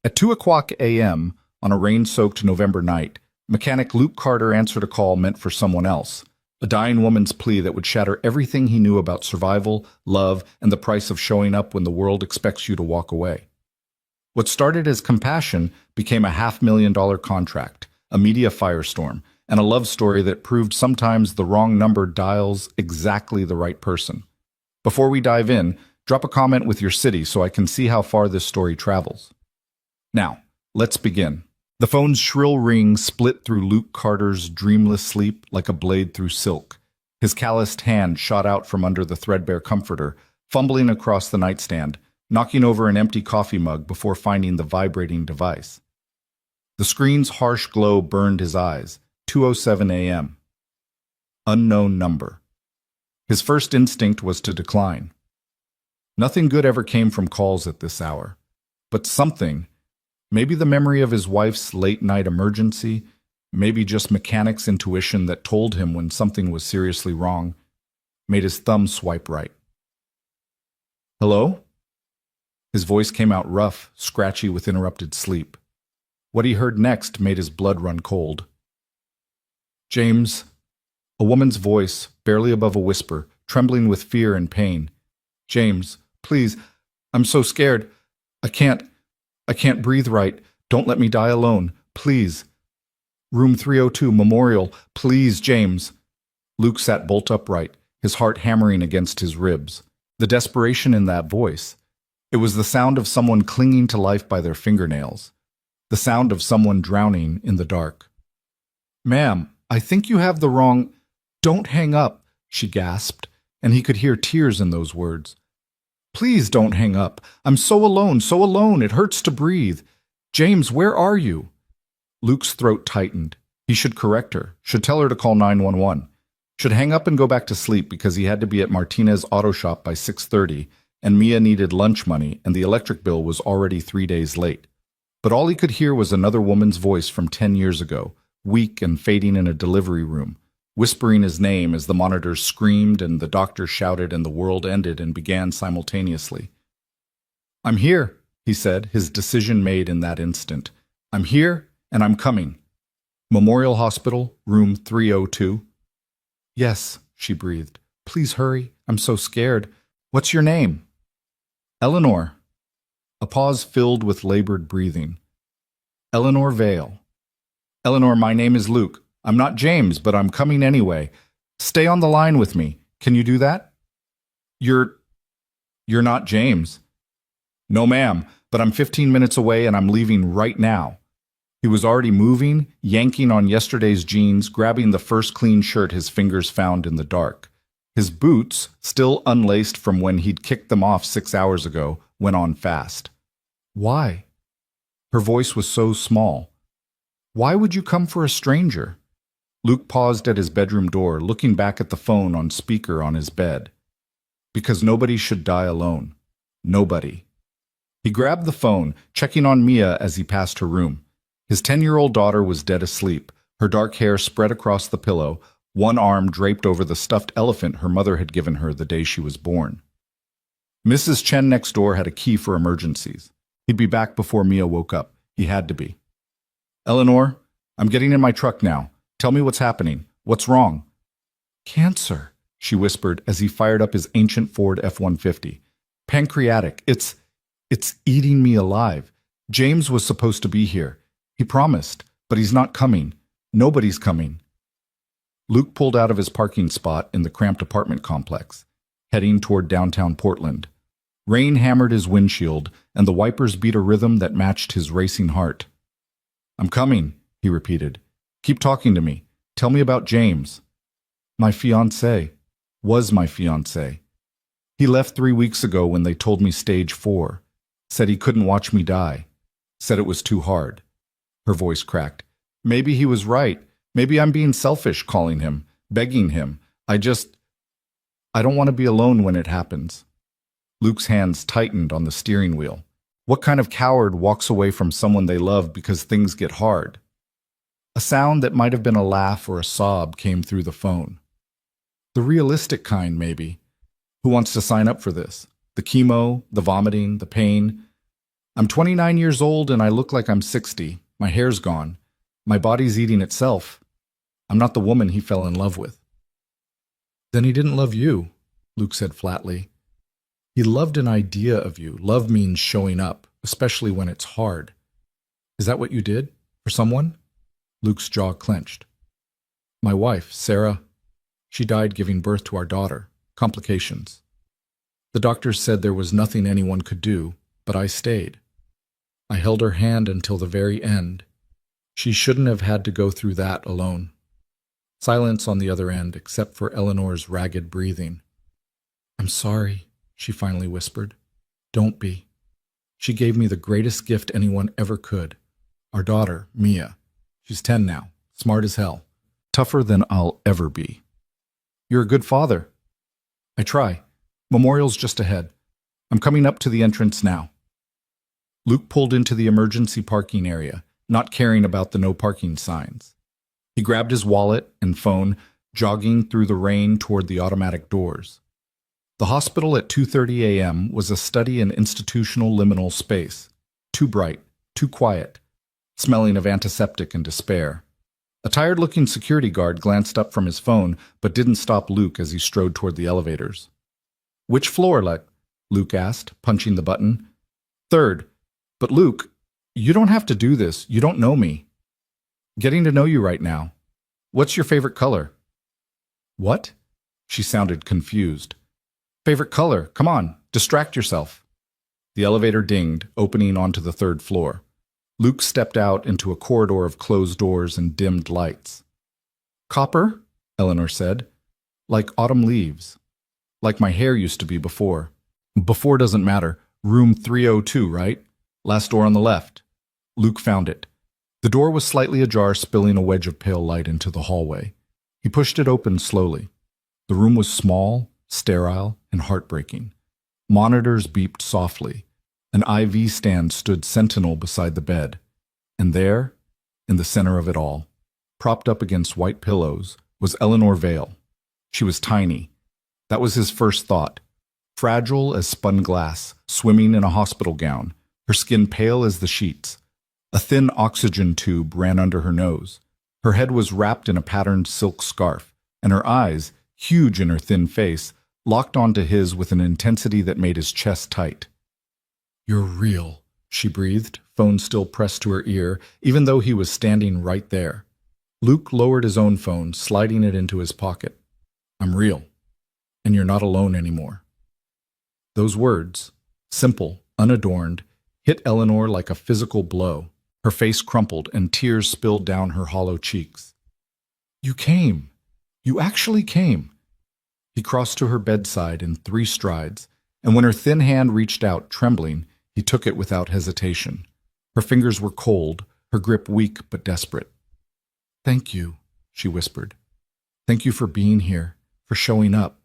At 2 o'clock a.m. on a rain-soaked November night, mechanic Luke Carter answered a call meant for someone else, a dying woman's plea that would shatter everything he knew about survival, love, and the price of showing up when the world expects you to walk away. What started as compassion became a $500,000 contract, a media firestorm, and a love story that proved sometimes the wrong number dials exactly the right person. Before we dive in, drop a comment with your city so I can see how far this story travels. Now, let's begin. The phone's shrill ring split through Luke Carter's dreamless sleep like a blade through silk. His calloused hand shot out from under the threadbare comforter, fumbling across the nightstand, knocking over an empty coffee mug before finding the vibrating device. The screen's harsh glow burned his eyes. 2:07 a.m. Unknown number. His first instinct was to decline. Nothing good ever came from calls at this hour. But something, maybe the memory of his wife's late-night emergency, maybe just mechanic's intuition that told him when something was seriously wrong, made his thumb swipe right. Hello? His voice came out rough, scratchy with interrupted sleep. What he heard next made his blood run cold. James, a woman's voice, barely above a whisper, trembling with fear and pain. James, please, I'm so scared. I can't breathe right. Don't let me die alone, please. Room 302, Memorial, please, James. Luke sat bolt upright, his heart hammering against his ribs. The desperation in that voice. It was the sound of someone clinging to life by their fingernails. The sound of someone drowning in the dark. Ma'am, I think you have the wrong... Don't hang up, she gasped, and he could hear tears in those words. Please don't hang up. I'm so alone, it hurts to breathe. James, where are you? Luke's throat tightened. He should correct her, should tell her to call 911, should hang up and go back to sleep because he had to be at Martinez Auto Shop by 6:30, and Mia needed lunch money and the electric bill was already 3 days late. But all he could hear was another woman's voice from 10 years ago, weak and fading in a delivery room, whispering his name as the monitors screamed and the doctor shouted and the world ended and began simultaneously. I'm here, he said, his decision made in that instant. I'm here, and I'm coming. Memorial Hospital, room 302. Yes, she breathed. Please hurry. I'm so scared. What's your name? Eleanor. A pause filled with labored breathing. Eleanor Vale. Eleanor, my name is Luke. I'm not James, but I'm coming anyway. Stay on the line with me. Can you do that? You're not James. No, ma'am, but I'm 15 minutes away and I'm leaving right now. He was already moving, yanking on yesterday's jeans, grabbing the first clean shirt his fingers found in the dark. His boots, still unlaced from when he'd kicked them off 6 hours ago, went on fast. Why? Her voice was so small. Why would you come for a stranger? Luke paused at his bedroom door, looking back at the phone on speaker on his bed. Because nobody should die alone. Nobody. He grabbed the phone, checking on Mia as he passed her room. His 10-year-old daughter was dead asleep, her dark hair spread across the pillow, one arm draped over the stuffed elephant her mother had given her the day she was born. Mrs. Chen next door had a key for emergencies. He'd be back before Mia woke up. He had to be. Eleanor, I'm getting in my truck now. Tell me what's happening. What's wrong? Cancer, she whispered as he fired up his ancient Ford F-150. Pancreatic. It's eating me alive. James was supposed to be here. He promised, but he's not coming. Nobody's coming. Luke pulled out of his parking spot in the cramped apartment complex, heading toward downtown Portland. Rain hammered his windshield, and the wipers beat a rhythm that matched his racing heart. I'm coming, he repeated. Keep talking to me. Tell me about James. My fiancé. Was my fiancé. He left 3 weeks ago when they told me stage 4. Said he couldn't watch me die. Said it was too hard. Her voice cracked. Maybe he was right. Maybe I'm being selfish calling him, begging him. I don't want to be alone when it happens. Luke's hands tightened on the steering wheel. What kind of coward walks away from someone they love because things get hard? A sound that might have been a laugh or a sob came through the phone. The realistic kind, maybe. Who wants to sign up for this? The chemo, the vomiting, the pain. I'm 29 years old and I look like I'm 60. My hair's gone. My body's eating itself. I'm not the woman he fell in love with." "Then he didn't love you," Luke said flatly. "He loved an idea of you. Love means showing up, especially when it's hard. Is that what you did? For someone?" Luke's jaw clenched. "My wife, Sarah, she died giving birth to our daughter. Complications. The doctors said there was nothing anyone could do, but I stayed. I held her hand until the very end. She shouldn't have had to go through that alone." Silence on the other end, except for Eleanor's ragged breathing. "I'm sorry," she finally whispered. "Don't be. She gave me the greatest gift anyone ever could. Our daughter, Mia. She's 10 now, smart as hell. Tougher than I'll ever be. You're a good father." "I try. Memorial's just ahead. I'm coming up to the entrance now." Luke pulled into the emergency parking area, not caring about the no parking signs. He grabbed his wallet and phone, jogging through the rain toward the automatic doors. The hospital at 2:30 a.m. was a study in institutional liminal space. Too bright, too quiet, smelling of antiseptic and despair. A tired-looking security guard glanced up from his phone, but didn't stop Luke as he strode toward the elevators. "Which floor, Luke asked, punching the button. "Third. But Luke, you don't have to do this. You don't know me." "Getting to know you right now. What's your favorite color?" "What?" She sounded confused. "Favorite color. Come on, distract yourself." The elevator dinged, opening onto the 3rd floor. Luke stepped out into a corridor of closed doors and dimmed lights. "Copper?" Eleanor said. "Like autumn leaves. Like my hair used to be before." "Before doesn't matter. Room 302, right? Last door on the left." Luke found it. The door was slightly ajar, spilling a wedge of pale light into the hallway. He pushed it open slowly. The room was small, sterile, and heartbreaking. Monitors beeped softly. An IV stand stood sentinel beside the bed. And there, in the center of it all, propped up against white pillows, was Eleanor Vale. She was tiny. That was his first thought. Fragile as spun glass, swimming in a hospital gown, her skin pale as the sheets. A thin oxygen tube ran under her nose. Her head was wrapped in a patterned silk scarf, and her eyes, huge in her thin face, locked onto his with an intensity that made his chest tight. "You're real," she breathed, phone still pressed to her ear, even though he was standing right there. Luke lowered his own phone, sliding it into his pocket. "I'm real, and you're not alone anymore." Those words, simple, unadorned, hit Eleanor like a physical blow. Her face crumpled and tears spilled down her hollow cheeks. "You came. You actually came." He crossed to her bedside in 3 strides, and when her thin hand reached out, trembling, he took it without hesitation. Her fingers were cold, her grip weak but desperate. "Thank you," she whispered. "Thank you for being here, for showing up.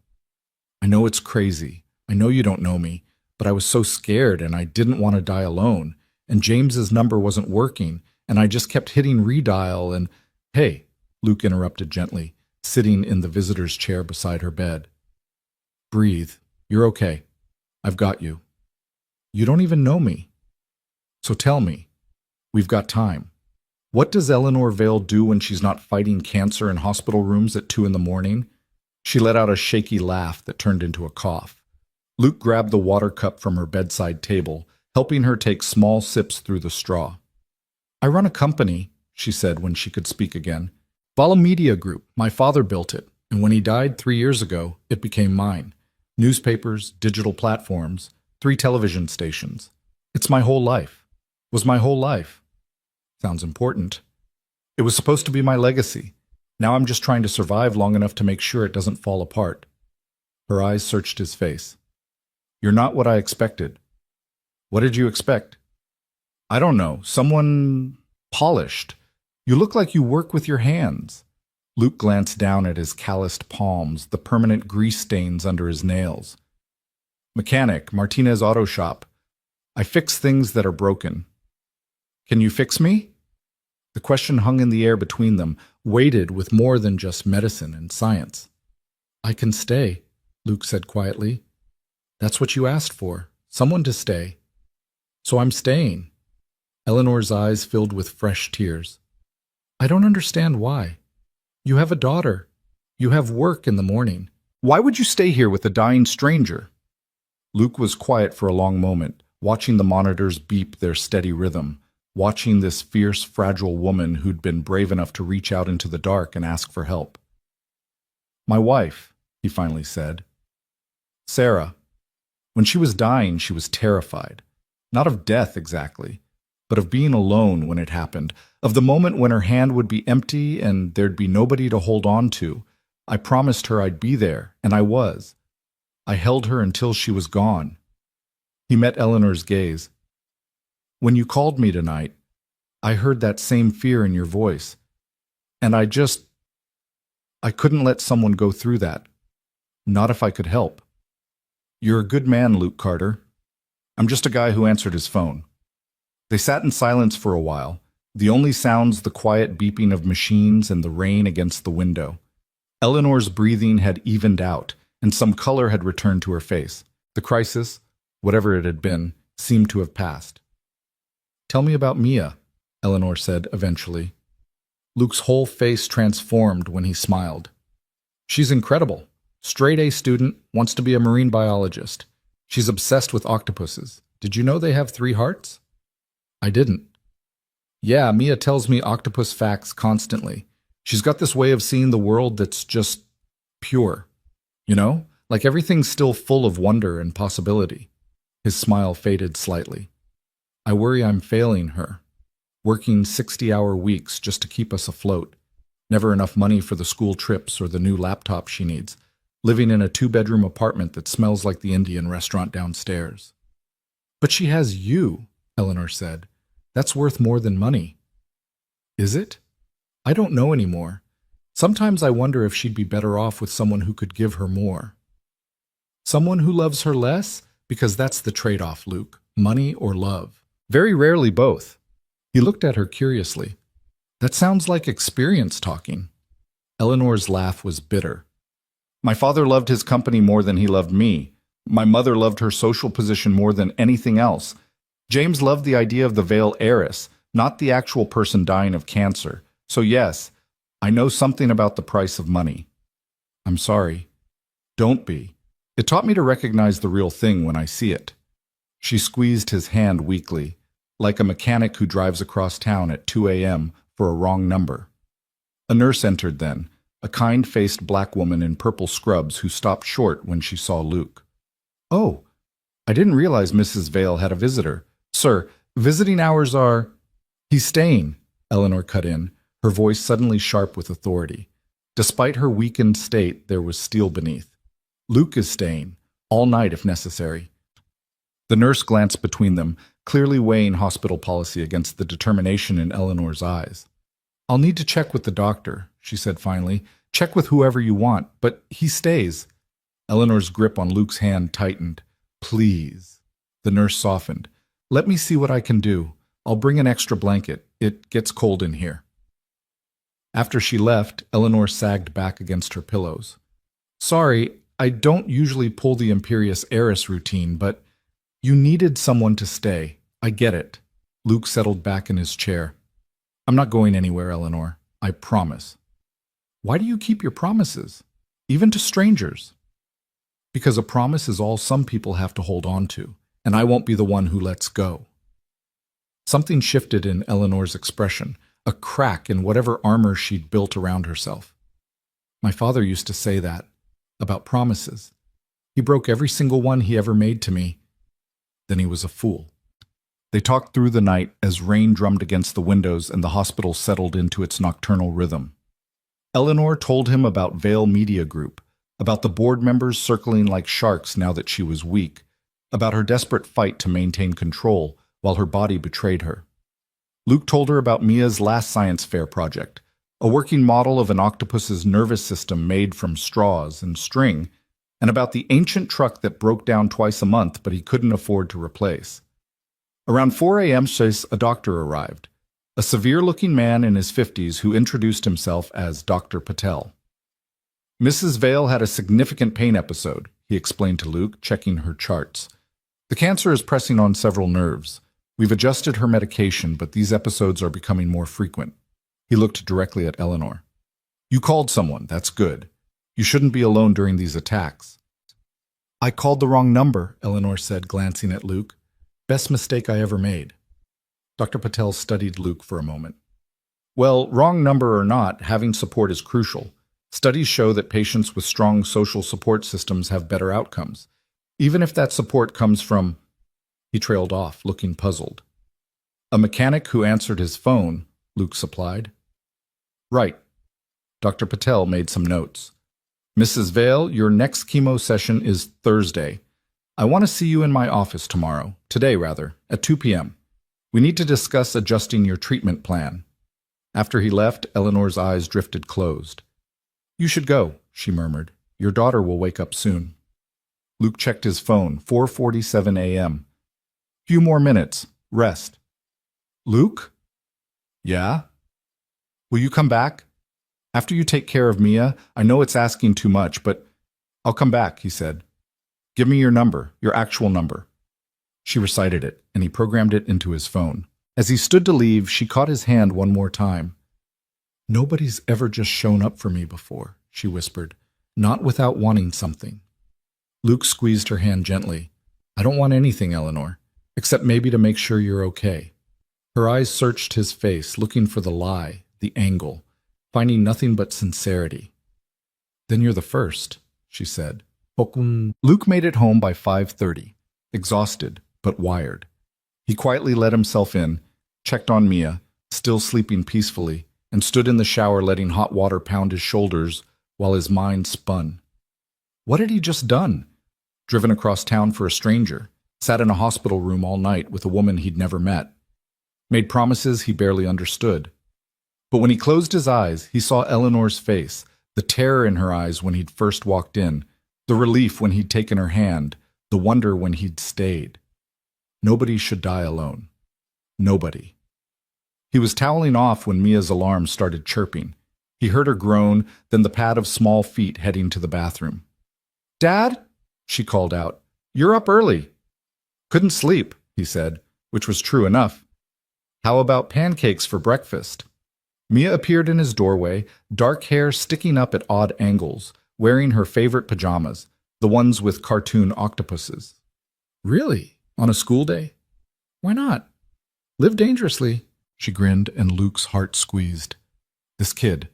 I know it's crazy. I know you don't know me, but I was so scared and I didn't want to die alone. And James's number wasn't working, and I just kept hitting redial and—" "Hey," Luke interrupted gently, sitting in the visitor's chair beside her bed. "Breathe. You're okay. I've got you. You don't even know me. So tell me, we've got time. What does Eleanor Vale do when she's not fighting cancer in hospital rooms at 2 a.m? She let out a shaky laugh that turned into a cough. Luke grabbed the water cup from her bedside table, helping her take small sips through the straw. "I run a company," she said when she could speak again. "Vala Media Group. My father built it, and when he died 3 years ago, it became mine. Newspapers, digital platforms, 3 television stations. It's my whole life. Was my whole life. Sounds important. It was supposed to be my legacy. Now I'm just trying to survive long enough to make sure it doesn't fall apart." Her eyes searched his face. "You're not what I expected." "What did you expect?" "I don't know. Someone polished. You look like you work with your hands." Luke glanced down at his calloused palms, the permanent grease stains under his nails. "Mechanic, Martinez Auto Shop. I fix things that are broken." "Can you fix me?" The question hung in the air between them, weighted with more than just medicine and science. "I can stay," Luke said quietly. "That's what you asked for. Someone to stay." So I'm staying. Eleanor's eyes filled with fresh tears. I don't understand why. You have a daughter. You have work in the morning. Why would you stay here with a dying stranger? Luke was quiet for a long moment, watching the monitors beep their steady rhythm, watching this fierce, fragile woman who'd been brave enough to reach out into the dark and ask for help. My wife, he finally said. Sarah. When she was dying, she was terrified. Not of death exactly, but of being alone when it happened, of the moment when her hand would be empty and there'd be nobody to hold on to. I promised her I'd be there, and I was. I held her until she was gone. He met Eleanor's gaze. When you called me tonight, I heard that same fear in your voice, and I couldn't let someone go through that. Not if I could help. You're a good man, Luke Carter. I'm just a guy who answered his phone. They sat in silence for a while, the only sounds the quiet beeping of machines and the rain against the window. Eleanor's breathing had evened out, and some color had returned to her face. The crisis, whatever it had been, seemed to have passed. Tell me about Mia, Eleanor said eventually. Luke's whole face transformed when he smiled. She's incredible. Straight-A student, wants to be a marine biologist. She's obsessed with octopuses. Did you know they have 3 hearts? I didn't. Yeah, Mia tells me octopus facts constantly. She's got this way of seeing the world that's just pure. You know, like everything's still full of wonder and possibility. His smile faded slightly. I worry I'm failing her. Working 60-hour weeks just to keep us afloat. Never enough money for the school trips or the new laptop she needs. Living in a 2-bedroom apartment that smells like the Indian restaurant downstairs. But she has you, Eleanor said. That's worth more than money. Is it? I don't know anymore. Sometimes I wonder if she'd be better off with someone who could give her more. Someone who loves her less? Because that's the trade-off, Luke. Money or love. Very rarely both. He looked at her curiously. That sounds like experience talking. Eleanor's laugh was bitter. My father loved his company more than he loved me. My mother loved her social position more than anything else. James loved the idea of the Billionaire Heiress, not the actual person dying of cancer. So yes, I know something about the price of money. I'm sorry. Don't be. It taught me to recognize the real thing when I see it. She squeezed his hand weakly, like a mechanic who drives across town at 2 a.m. for a wrong number. A nurse entered then, a kind-faced black woman in purple scrubs who stopped short when she saw Luke. Oh, I didn't realize Mrs. Vale had a visitor. Sir, visiting hours are— He's staying, Eleanor cut in, her voice suddenly sharp with authority. Despite her weakened state, there was steel beneath. Luke is staying, all night if necessary. The nurse glanced between them, clearly weighing hospital policy against the determination in Eleanor's eyes. I'll need to check with the doctor, she said finally. Check with whoever you want, but he stays. Eleanor's grip on Luke's hand tightened. Please. The nurse softened. Let me see what I can do. I'll bring an extra blanket. It gets cold in here. After she left, Eleanor sagged back against her pillows. Sorry, I don't usually pull the imperious heiress routine, but you needed someone to stay. I get it. Luke settled back in his chair. I'm not going anywhere, Eleanor. I promise. Why do you keep your promises? Even to strangers? Because a promise is all some people have to hold on to, and I won't be the one who lets go. Something shifted in Eleanor's expression, a crack in whatever armor she'd built around herself. My father used to say that, about promises. He broke every single one he ever made to me. Then he was a fool. They talked through the night as rain drummed against the windows and the hospital settled into its nocturnal rhythm. Eleanor told him about Vale Media Group, about the board members circling like sharks now that she was weak, about her desperate fight to maintain control while her body betrayed her. Luke told her about Mia's last science fair project, a working model of an octopus's nervous system made from straws and string, and about the ancient truck that broke down twice a month but he couldn't afford to replace. Around 4 a.m., a doctor arrived, a severe-looking man in his 50s who introduced himself as Dr. Patel. Mrs. Vale had a significant pain episode, he explained to Luke, checking her charts. The cancer is pressing on several nerves. We've adjusted her medication, but these episodes are becoming more frequent. He looked directly at Eleanor. You called someone, that's good. You shouldn't be alone during these attacks. I called the wrong number, Eleanor said, glancing at Luke. Best mistake I ever made. Dr. Patel studied Luke for a moment. Well, wrong number or not, having support is crucial. Studies show that patients with strong social support systems have better outcomes, even if that support comes from... He trailed off, looking puzzled. A mechanic who answered his phone, Luke supplied. Right. Dr. Patel made some notes. Mrs. Vale, your next chemo session is Thursday. I want to see you in my office today, at 2 p.m. We need to discuss adjusting your treatment plan. After he left, Eleanor's eyes drifted closed. You should go, she murmured. Your daughter will wake up soon. Luke checked his phone, 4:47 a.m. Few more minutes. Rest. Luke? Yeah? Will you come back? After you take care of Mia, I know it's asking too much, but I'll come back, he said. Give me your number, your actual number. She recited it, and he programmed it into his phone. As he stood to leave, she caught his hand one more time. Nobody's ever just shown up for me before, she whispered, not without wanting something. Luke squeezed her hand gently. I don't want anything, Eleanor, except maybe to make sure you're okay. Her eyes searched his face, looking for the lie, the angle, finding nothing but sincerity. Then you're the first, she said. Luke made it home by 5:30, exhausted but wired. He quietly let himself in, checked on Mia, still sleeping peacefully, and stood in the shower letting hot water pound his shoulders while his mind spun. What had he just done? Driven across town for a stranger, sat in a hospital room all night with a woman he'd never met, made promises he barely understood. But when he closed his eyes, he saw Eleanor's face, the terror in her eyes when he'd first walked in, the relief when he'd taken her hand, the wonder when he'd stayed. Nobody should die alone. Nobody. He was toweling off when Mia's alarm started chirping. He heard her groan, then the pad of small feet heading to the bathroom. Dad? She called out. You're up early. Couldn't sleep, he said, which was true enough. How about pancakes for breakfast? Mia appeared in his doorway, dark hair sticking up at odd angles, wearing her favorite pajamas, the ones with cartoon octopuses. Really? On a school day? Why not? Live dangerously, she grinned, and Luke's heart squeezed. This kid,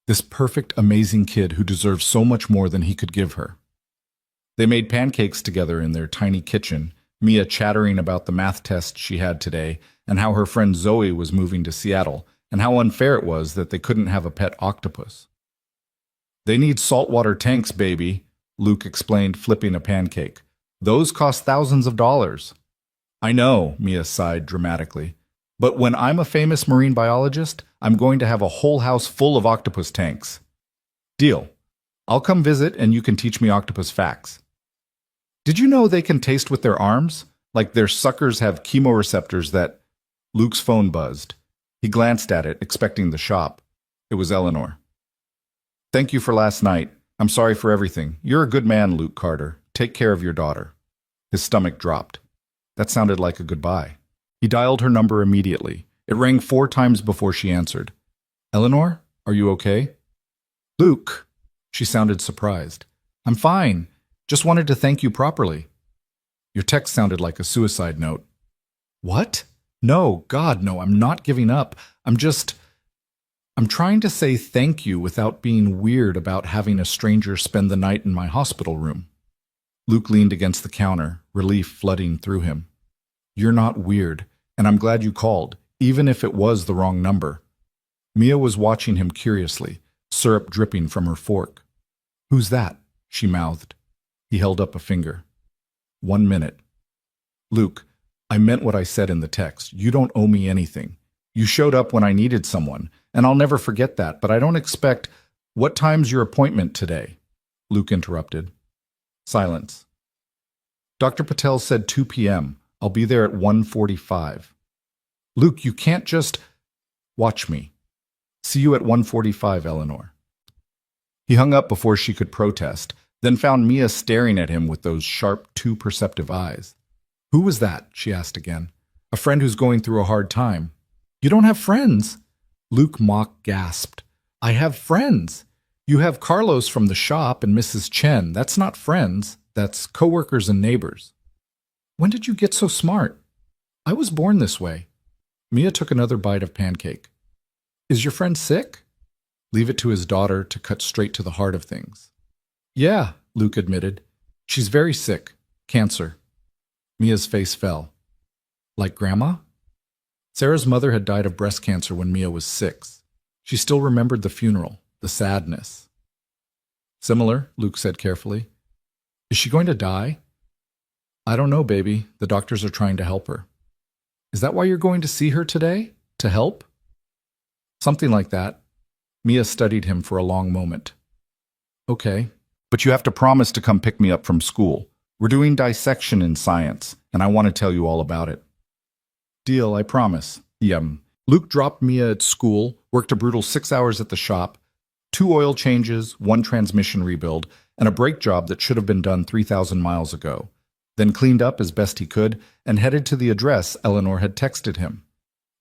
this perfect, amazing kid who deserves so much more than he could give her. They made pancakes together in their tiny kitchen, Mia chattering about the math test she had today and how her friend Zoe was moving to Seattle and how unfair it was that they couldn't have a pet octopus. They need saltwater tanks, baby, Luke explained, flipping a pancake. Those cost thousands of dollars. I know, Mia sighed dramatically. But when I'm a famous marine biologist, I'm going to have a whole house full of octopus tanks. Deal. I'll come visit and you can teach me octopus facts. Did you know they can taste with their arms? Like their suckers have chemoreceptors that... Luke's phone buzzed. He glanced at it, expecting the shop. It was Eleanor. Thank you for last night. I'm sorry for everything. You're a good man, Luke Carter. Take care of your daughter. His stomach dropped. That sounded like a goodbye. He dialed her number immediately. It rang 4 times before she answered. Eleanor, are you okay? Luke, she sounded surprised. I'm fine. Just wanted to thank you properly. Your text sounded like a suicide note. What? No, God, no, I'm not giving up. I'm trying to say thank you without being weird about having a stranger spend the night in my hospital room. Luke leaned against the counter, relief flooding through him. You're not weird, and I'm glad you called, even if it was the wrong number. Mia was watching him curiously, syrup dripping from her fork. Who's that? She mouthed. He held up a finger. 1 minute. Luke, I meant what I said in the text. You don't owe me anything. You showed up when I needed someone, and I'll never forget that, but I don't expect... What time's your appointment today? Luke interrupted. Silence. Dr. Patel said 2 p.m. I'll be there at 1:45. Luke, you can't just... Watch me. See you at 1:45, Eleanor. He hung up before she could protest, then found Mia staring at him with those sharp, too perceptive eyes. Who was that? She asked again. A friend who's going through a hard time. You don't have friends? Luke mock gasped. I have friends. You have Carlos from the shop and Mrs. Chen. That's not friends. That's coworkers and neighbors. When did you get so smart? I was born this way. Mia took another bite of pancake. Is your friend sick? Leave it to his daughter to cut straight to the heart of things. Yeah, Luke admitted. She's very sick. Cancer. Mia's face fell. Like Grandma? Sarah's mother had died of breast cancer when Mia was 6. She still remembered the funeral, the sadness. Similar, Luke said carefully. Is she going to die? I don't know, baby. The doctors are trying to help her. Is that why you're going to see her today? To help? Something like that. Mia studied him for a long moment. Okay, but you have to promise to come pick me up from school. We're doing dissection in science, and I want to tell you all about it. Deal, I promise. Luke dropped Mia at school, worked a brutal 6 hours at the shop, 2 oil changes, 1 transmission rebuild, and a brake job that should have been done 3,000 miles ago. Then cleaned up as best he could and headed to the address Eleanor had texted him.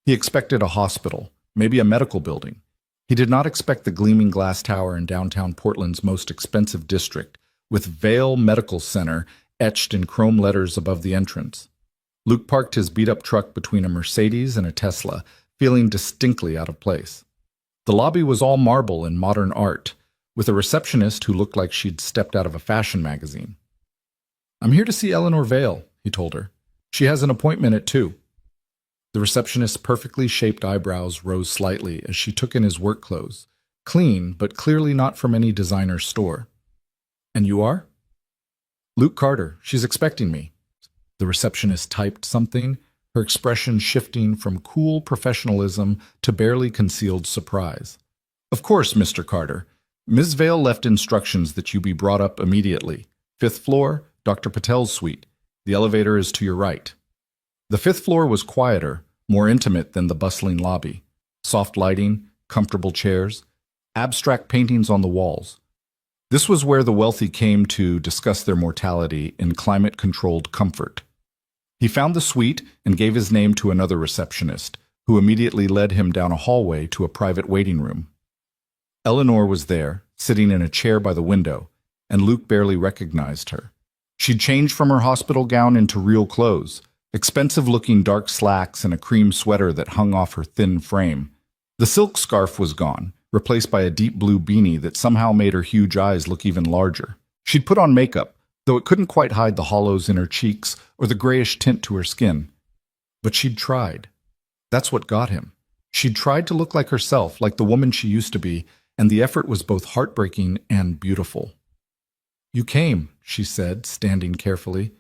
He expected a hospital, maybe a medical building. He did not expect the gleaming glass tower in downtown Portland's most expensive district, with Vale Medical Center etched in chrome letters above the entrance. Luke parked his beat-up truck between a Mercedes and a Tesla, feeling distinctly out of place. The lobby was all marble and modern art, with a receptionist who looked like she'd stepped out of a fashion magazine. I'm here to see Eleanor Vale, he told her. She has an appointment at 2. The receptionist's perfectly shaped eyebrows rose slightly as she took in his work clothes, clean but clearly not from any designer store. And you are? Luke Carter. She's expecting me. The receptionist typed something, her expression shifting from cool professionalism to barely concealed surprise. Of course, Mr. Carter. Ms. Vale left instructions that you be brought up immediately. 5th floor, Dr. Patel's suite. The elevator is to your right. The 5th floor was quieter, more intimate than the bustling lobby. Soft lighting, comfortable chairs, abstract paintings on the walls. This was where the wealthy came to discuss their mortality in climate-controlled comfort. He found the suite and gave his name to another receptionist, who immediately led him down a hallway to a private waiting room. Eleanor was there, sitting in a chair by the window, and Luke barely recognized her. She'd changed from her hospital gown into real clothes, expensive-looking dark slacks and a cream sweater that hung off her thin frame. The silk scarf was gone, replaced by a deep blue beanie that somehow made her huge eyes look even larger. She'd put on makeup, though it couldn't quite hide the hollows in her cheeks or the grayish tint to her skin. But she'd tried. That's what got him. She'd tried to look like herself, like the woman she used to be, and the effort was both heartbreaking and beautiful. You came, she said, standing carefully.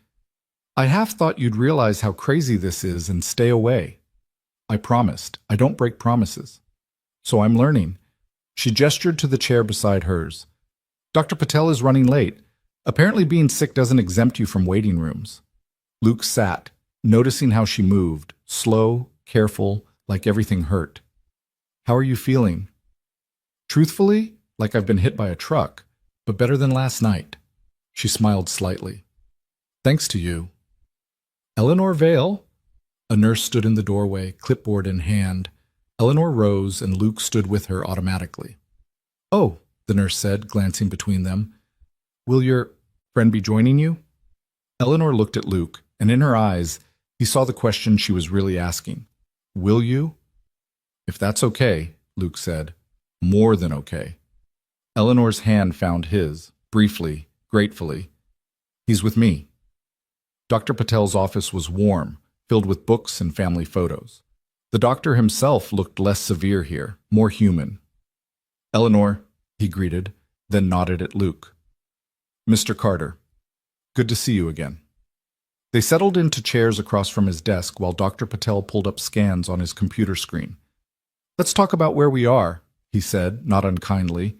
I half thought you'd realize how crazy this is and stay away. I promised. I don't break promises. So I'm learning. She gestured to the chair beside hers. Dr. Patel is running late. Apparently being sick doesn't exempt you from waiting rooms. Luke sat, noticing how she moved, slow, careful, like everything hurt. How are you feeling? Truthfully, like I've been hit by a truck, but better than last night. She smiled slightly. Thanks to you. Eleanor Vale? A nurse stood in the doorway, clipboard in hand. Eleanor rose, and Luke stood with her automatically. Oh, the nurse said, glancing between them. Will your friend be joining you? Eleanor looked at Luke, and in her eyes, he saw the question she was really asking. Will you? If that's okay, Luke said. More than okay. Eleanor's hand found his, briefly, gratefully. He's with me. Dr. Patel's office was warm, filled with books and family photos. The doctor himself looked less severe here, more human. Eleanor, he greeted, then nodded at Luke. Mr. Carter, good to see you again. They settled into chairs across from his desk while Dr. Patel pulled up scans on his computer screen. Let's talk about where we are, he said, not unkindly.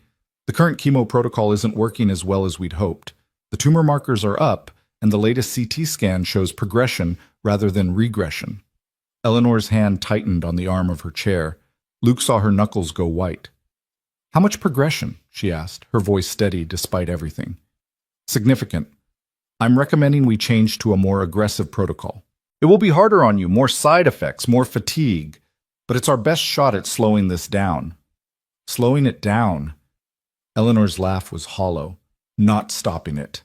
The current chemo protocol isn't working as well as we'd hoped. The tumor markers are up, and the latest CT scan shows progression rather than regression. Eleanor's hand tightened on the arm of her chair. Luke saw her knuckles go white. How much progression? She asked, her voice steady despite everything. Significant. I'm recommending we change to a more aggressive protocol. It will be harder on you, more side effects, more fatigue, but it's our best shot at slowing this down. Slowing it down. Eleanor's laugh was hollow, not stopping it.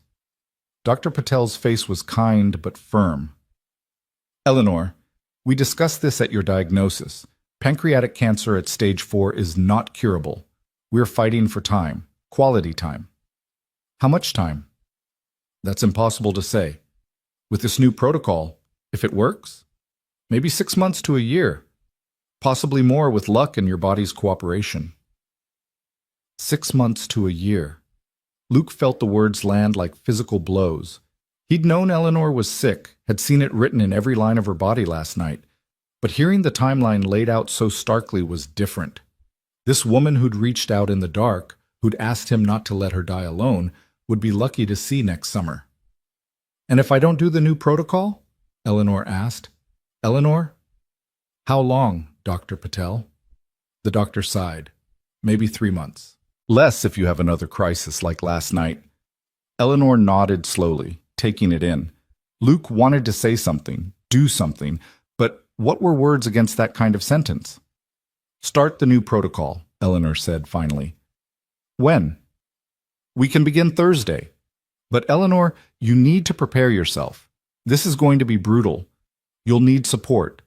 Dr. Patel's face was kind but firm. Eleanor, we discussed this at your diagnosis. Pancreatic cancer at stage 4 is not curable. We're fighting for time, quality time. How much time? That's impossible to say. With this new protocol, if it works, maybe 6 months to a year, possibly more with luck and your body's cooperation. 6 months to a year. Luke felt the words land like physical blows. He'd known Eleanor was sick, had seen it written in every line of her body last night, but hearing the timeline laid out so starkly was different. This woman who'd reached out in the dark, who'd asked him not to let her die alone, would be lucky to see next summer. And if I don't do the new protocol? Eleanor asked. Eleanor? How long, Dr. Patel? The doctor sighed. Maybe 3 months. Less if you have another crisis like last night. Eleanor nodded slowly, taking it in. Luke wanted to say something, do something, but what were words against that kind of sentence? Start the new protocol, Eleanor said finally. When? We can begin Thursday. But Eleanor, you need to prepare yourself. This is going to be brutal. You'll need support.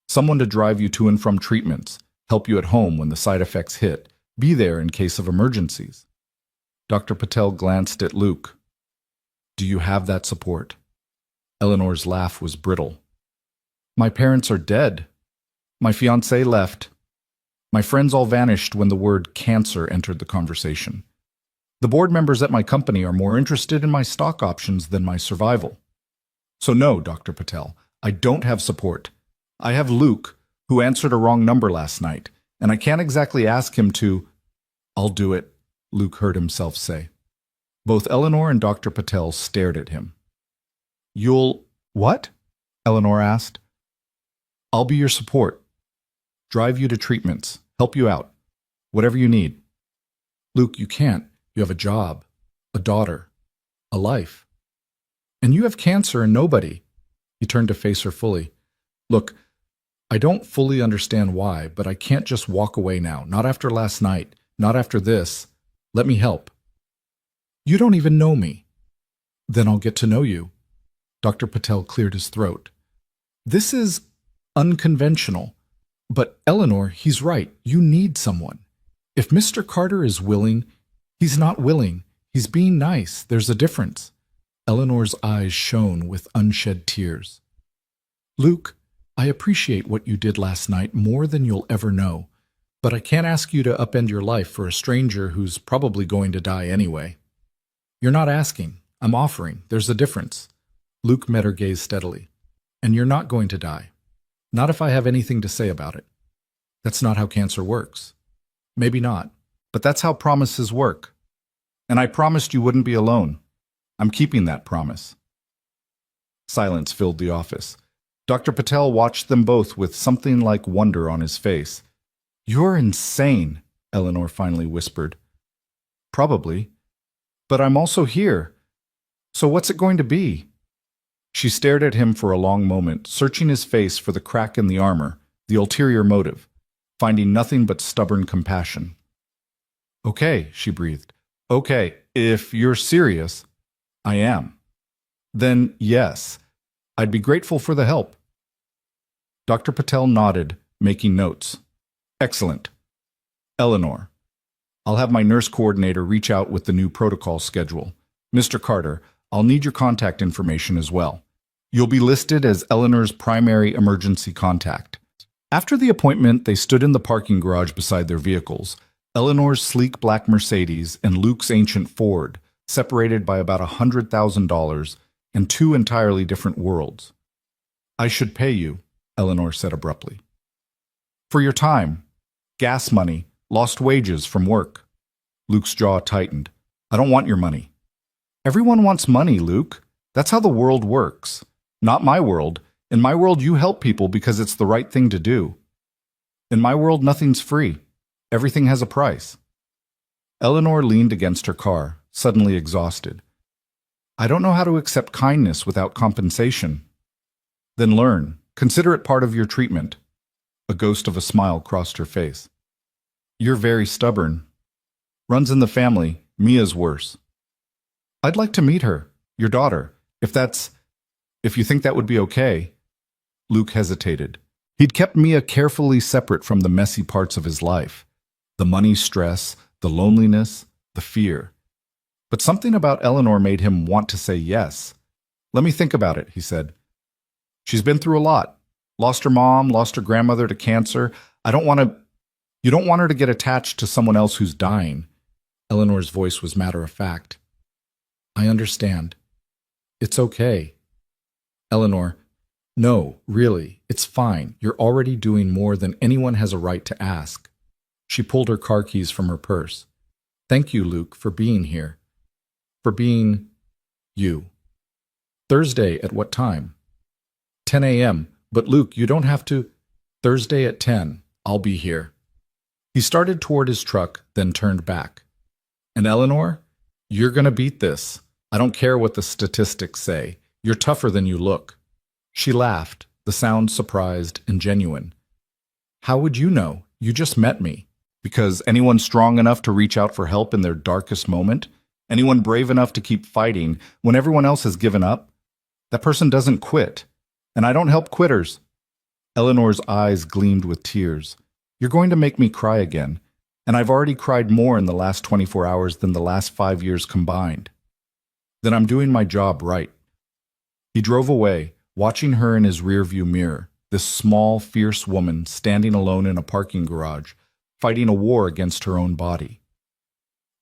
Someone to drive you to and from treatments, help you at home when the side effects hit, be there in case of emergencies. Dr. Patel glanced at Luke. Do you have that support? Eleanor's laugh was brittle. My parents are dead. My fiancé left. My friends all vanished when the word cancer entered the conversation. The board members at my company are more interested in my stock options than my survival. So no, Dr. Patel, I don't have support. I have Luke, who answered a wrong number last night, and I can't exactly ask him to— I'll do it, Luke heard himself say. Both Eleanor and Dr. Patel stared at him. You'll— what? Eleanor asked. I'll be your support. Drive you to treatments, help you out, whatever you need. Luke, you can't. You have a job, a daughter, a life. And you have cancer and nobody. He turned to face her fully. Look, I don't fully understand why, but I can't just walk away now. Not after last night. Not after this. Let me help. You don't even know me. Then I'll get to know you. Dr. Patel cleared his throat. This is unconventional. But Eleanor, he's right. You need someone. If Mr. Carter is willing, he's not willing. He's being nice. There's a difference. Eleanor's eyes shone with unshed tears. Luke, I appreciate what you did last night more than you'll ever know, but I can't ask you to upend your life for a stranger who's probably going to die anyway. You're not asking. I'm offering. There's a difference. Luke met her gaze steadily. And you're not going to die. Not if I have anything to say about it. That's not how cancer works. Maybe not, but that's how promises work. And I promised you wouldn't be alone. I'm keeping that promise. Silence filled the office. Dr. Patel watched them both with something like wonder on his face. You're insane, Eleanor finally whispered. Probably. But I'm also here. So what's it going to be? She stared at him for a long moment, searching his face for the crack in the armor, the ulterior motive, finding nothing but stubborn compassion. Okay, she breathed. Okay, if you're serious, I am. Then yes, I'd be grateful for the help. Dr. Patel nodded, making notes. Excellent. Eleanor, I'll have my nurse coordinator reach out with the new protocol schedule. Mr. Carter, I'll need your contact information as well. You'll be listed as Eleanor's primary emergency contact. After the appointment, they stood in the parking garage beside their vehicles, Eleanor's sleek black Mercedes and Luke's ancient Ford, separated by about $100,000 and two entirely different worlds. I should pay you, Eleanor said abruptly. For your time, gas money, lost wages from work. Luke's jaw tightened. I don't want your money. Everyone wants money, Luke. That's how the world works. Not my world. In my world, you help people because it's the right thing to do. In my world, nothing's free. Everything has a price. Eleanor leaned against her car, suddenly exhausted. I don't know how to accept kindness without compensation. Then learn. Consider it part of your treatment. A ghost of a smile crossed her face. You're very stubborn. Runs in the family. Mia's worse. I'd like to meet her, your daughter, if you think that would be okay. Luke hesitated. He'd kept Mia carefully separate from the messy parts of his life. The money stress, the loneliness, the fear. But something about Eleanor made him want to say yes. Let me think about it, he said. She's been through a lot. Lost her mom, lost her grandmother to cancer. You don't want her to get attached to someone else who's dying. Eleanor's voice was matter-of-fact. I understand. It's okay. Eleanor, no, really, it's fine. You're already doing more than anyone has a right to ask. She pulled her car keys from her purse. Thank you, Luke, for being here. For being you. Thursday at what time? 10 a.m. But Luke, you don't have to. Thursday at 10. I'll be here. He started toward his truck, then turned back. And Eleanor, you're going to beat this. I don't care what the statistics say. You're tougher than you look. She laughed, the sound surprised and genuine. How would you know? You just met me. Because anyone strong enough to reach out for help in their darkest moment? Anyone brave enough to keep fighting when everyone else has given up? That person doesn't quit. And I don't help quitters. Eleanor's eyes gleamed with tears. You're going to make me cry again. And I've already cried more in the last 24 hours than the last 5 years combined. Then I'm doing my job right. He drove away, watching her in his rearview mirror, this small, fierce woman standing alone in a parking garage, fighting a war against her own body.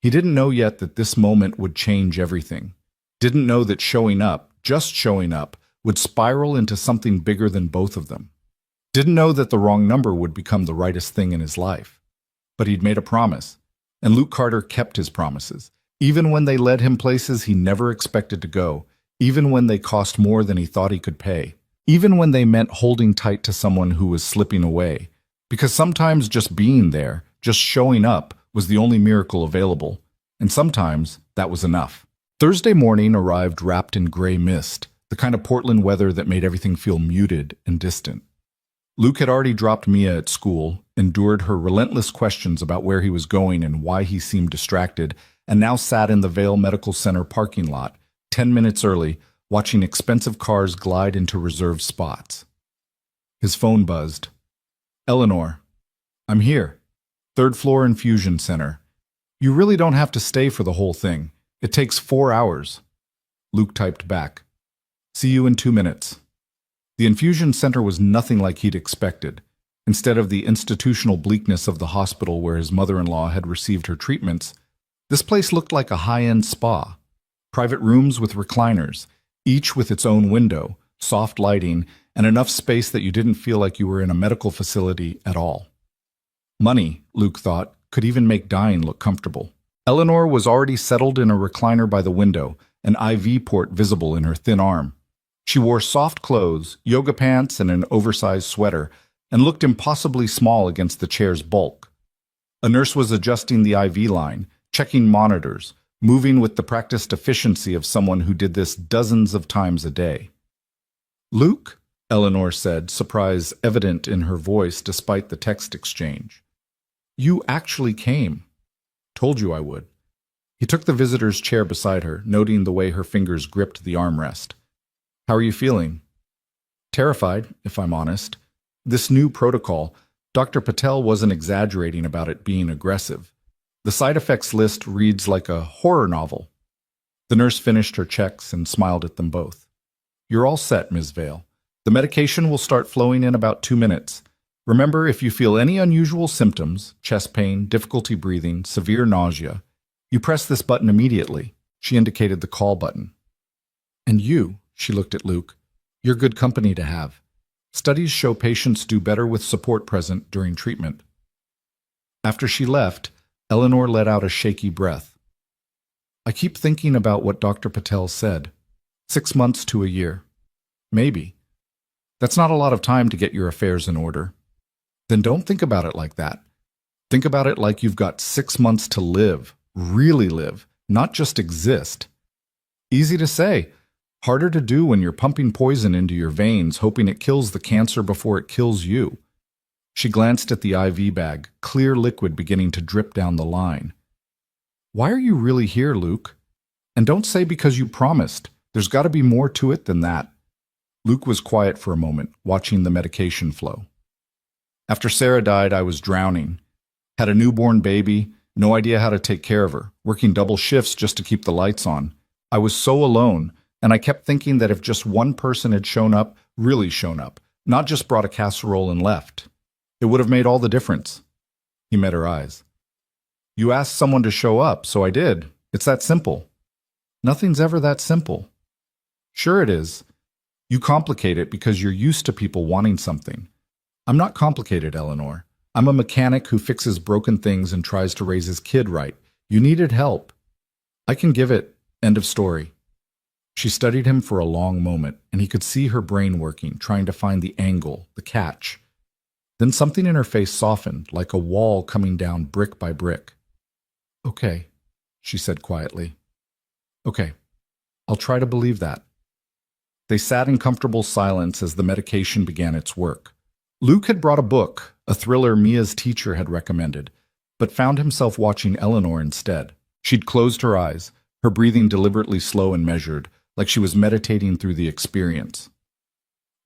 He didn't know yet that this moment would change everything. Didn't know that showing up, just showing up, would spiral into something bigger than both of them. Didn't know that the wrong number would become the rightest thing in his life. But he'd made a promise, and Luke Carter kept his promises, even when they led him places he never expected to go, even when they cost more than he thought he could pay, even when they meant holding tight to someone who was slipping away. Because sometimes just being there, just showing up, was the only miracle available, and sometimes that was enough. Thursday morning arrived wrapped in gray mist, the kind of Portland weather that made everything feel muted and distant. Luke had already dropped Mia at school, endured her relentless questions about where he was going and why he seemed distracted, and now sat in the Vale Medical Center parking lot, 10 minutes early, watching expensive cars glide into reserved spots. His phone buzzed. Eleanor, I'm here. 3rd floor infusion center. You really don't have to stay for the whole thing. It takes 4 hours. Luke typed back. See you in 2 minutes. The infusion center was nothing like he'd expected. Instead of the institutional bleakness of the hospital where his mother-in-law had received her treatments, this place looked like a high-end spa. Private rooms with recliners, each with its own window, soft lighting, and enough space that you didn't feel like you were in a medical facility at all. Money, Luke thought, could even make dying look comfortable. Eleanor was already settled in a recliner by the window, an IV port visible in her thin arm. She wore soft clothes, yoga pants, and an oversized sweater, and looked impossibly small against the chair's bulk. A nurse was adjusting the IV line, checking monitors, moving with the practiced efficiency of someone who did this dozens of times a day. Luke, Eleanor said, surprise evident in her voice despite the text exchange. You actually came. Told you I would. He took the visitor's chair beside her, noting the way her fingers gripped the armrest. How are you feeling? Terrified, if I'm honest. This new protocol, Dr. Patel wasn't exaggerating about it being aggressive. The side effects list reads like a horror novel. The nurse finished her checks and smiled at them both. You're all set, Ms. Vale. The medication will start flowing in about 2 minutes. Remember, if you feel any unusual symptoms, chest pain, difficulty breathing, severe nausea, you press this button immediately. She indicated the call button. And you, she looked at Luke, you're good company to have. Studies show patients do better with support present during treatment. After she left, Eleanor let out a shaky breath. I keep thinking about what Dr. Patel said. 6 months to a year. Maybe. That's not a lot of time to get your affairs in order. Then don't think about it like that. Think about it like you've got 6 months to live, really live, not just exist. Easy to say, Harder to do when you're pumping poison into your veins, hoping it kills the cancer before it kills you. She glanced at the IV bag, clear liquid beginning to drip down the line. Why are you really here, Luke? And don't say because you promised. There's got to be more to it than that. Luke was quiet for a moment, watching the medication flow. After Sarah died, I was drowning. Had a newborn baby, no idea how to take care of her, working double shifts just to keep the lights on. I was so alone, and I kept thinking that if just one person had shown up, really shown up, not just brought a casserole and left, it would have made all the difference. He met her eyes. You asked someone to show up, so I did. It's that simple. Nothing's ever that simple. Sure it is. You complicate it because you're used to people wanting something. I'm not complicated, Eleanor. I'm a mechanic who fixes broken things and tries to raise his kid right. You needed help. I can give it. End of story. She studied him for a long moment, and he could see her brain working, trying to find the angle, the catch. Then something in her face softened, like a wall coming down brick by brick. Okay, she said quietly. Okay, I'll try to believe that. They sat in comfortable silence as the medication began its work. Luke had brought a book, a thriller Mia's teacher had recommended, but found himself watching Eleanor instead. She'd closed her eyes, her breathing deliberately slow and measured, like she was meditating through the experience.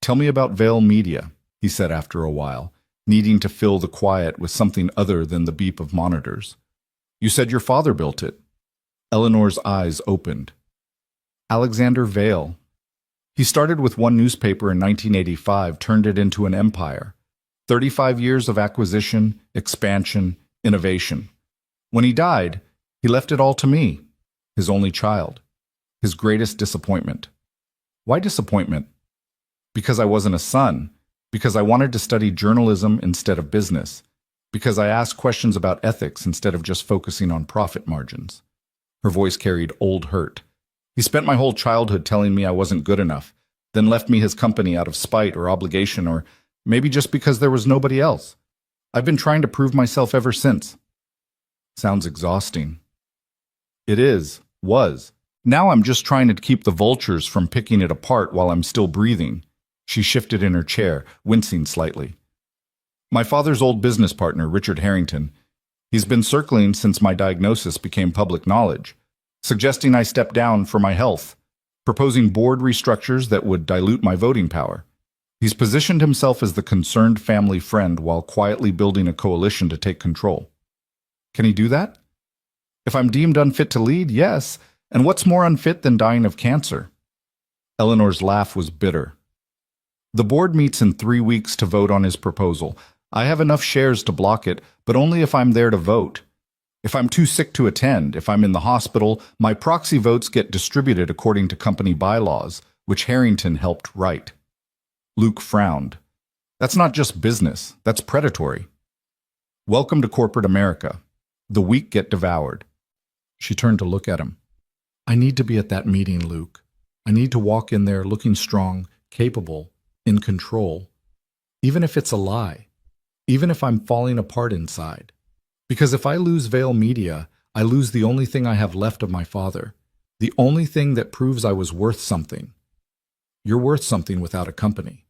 Tell me about Vale Media, he said after a while, needing to fill the quiet with something other than the beep of monitors. You said your father built it. Eleanor's eyes opened. Alexander Vale. He started with one newspaper in 1985, turned it into an empire. 35 years of acquisition, expansion, innovation. When he died, he left it all to me, his only child, his greatest disappointment. Why disappointment? Because I wasn't a son, because I wanted to study journalism instead of business, because I asked questions about ethics instead of just focusing on profit margins. Her voice carried old hurt. He spent my whole childhood telling me I wasn't good enough, then left me his company out of spite or obligation, or maybe just because there was nobody else. I've been trying to prove myself ever since. Sounds exhausting. It was. Now I'm just trying to keep the vultures from picking it apart while I'm still breathing. She shifted in her chair, wincing slightly. My father's old business partner, Richard Harrington, he's been circling since my diagnosis became public knowledge, suggesting I step down for my health, proposing board restructures that would dilute my voting power. He's positioned himself as the concerned family friend while quietly building a coalition to take control. Can he do that? If I'm deemed unfit to lead, yes, and what's more unfit than dying of cancer? Eleanor's laugh was bitter. The board meets in 3 weeks to vote on his proposal. I have enough shares to block it, but only if I'm there to vote. If I'm too sick to attend, if I'm in the hospital, my proxy votes get distributed according to company bylaws, which Harrington helped write. Luke frowned. That's not just business, that's predatory. Welcome to corporate America. The weak get devoured. She turned to look at him. I need to be at that meeting, Luke. I need to walk in there looking strong, capable, in control. Even if it's a lie. Even if I'm falling apart inside. Because if I lose Vale Media, I lose the only thing I have left of my father. The only thing that proves I was worth something. You're worth something without a company.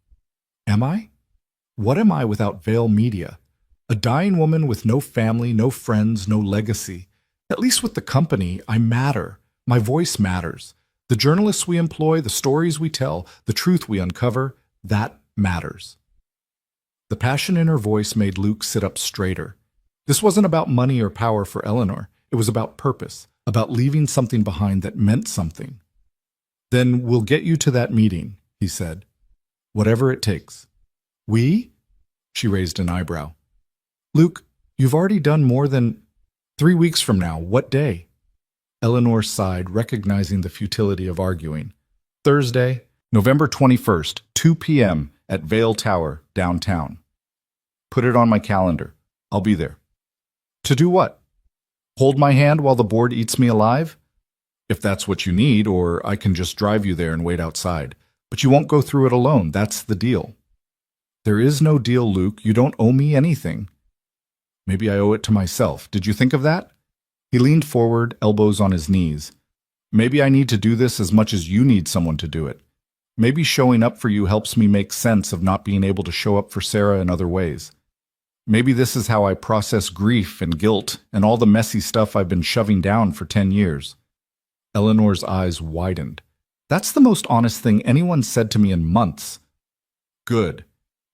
Am I? What am I without Vale Media? A dying woman with no family, no friends, no legacy. At least with the company, I matter. My voice matters. The journalists we employ, the stories we tell, the truth we uncover, that matters. The passion in her voice made Luke sit up straighter. This wasn't about money or power for Eleanor. It was about purpose, about leaving something behind that meant something. Then we'll get you to that meeting, he said. Whatever it takes. We? She raised an eyebrow. Luke, you've already done more than 3 weeks from now. What day? Eleanor sighed, recognizing the futility of arguing. Thursday, November 21st, 2 p.m. at Vale Tower, downtown. Put it on my calendar. I'll be there. To do what? Hold my hand while the board eats me alive? If that's what you need, or I can just drive you there and wait outside. But you won't go through it alone. That's the deal. There is no deal, Luke. You don't owe me anything. Maybe I owe it to myself. Did you think of that? He leaned forward, elbows on his knees. Maybe I need to do this as much as you need someone to do it. Maybe showing up for you helps me make sense of not being able to show up for Sarah in other ways. Maybe this is how I process grief and guilt and all the messy stuff I've been shoving down for 10 years. Eleanor's eyes widened. That's the most honest thing anyone said to me in months. Good.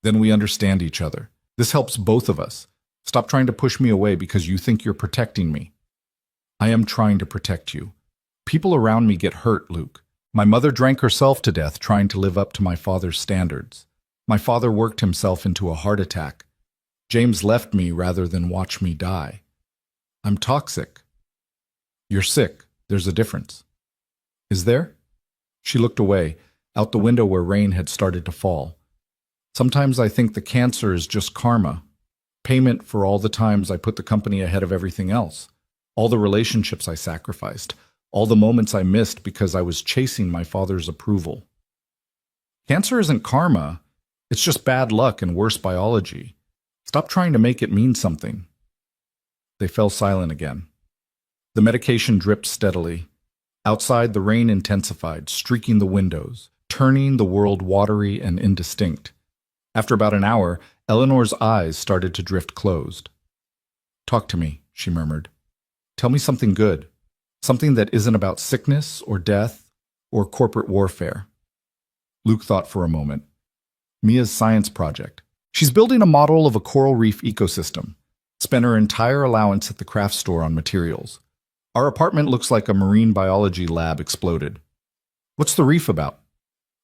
Then we understand each other. This helps both of us. Stop trying to push me away because you think you're protecting me. I am trying to protect you. People around me get hurt, Luke. My mother drank herself to death trying to live up to my father's standards. My father worked himself into a heart attack. James left me rather than watch me die. I'm toxic. You're sick. There's a difference. Is there? She looked away, out the window where rain had started to fall. Sometimes I think the cancer is just karma. Payment for all the times I put the company ahead of everything else. All the relationships I sacrificed. All the moments I missed because I was chasing my father's approval. Cancer isn't karma. It's just bad luck and worse biology. Stop trying to make it mean something. They fell silent again. The medication dripped steadily. Outside, the rain intensified, streaking the windows, turning the world watery and indistinct. After about an hour, Eleanor's eyes started to drift closed. Talk to me, she murmured. Tell me something good. Something that isn't about sickness or death or corporate warfare. Luke thought for a moment. Mia's science project. She's building a model of a coral reef ecosystem. Spent her entire allowance at the craft store on materials. Our apartment looks like a marine biology lab exploded. What's the reef about?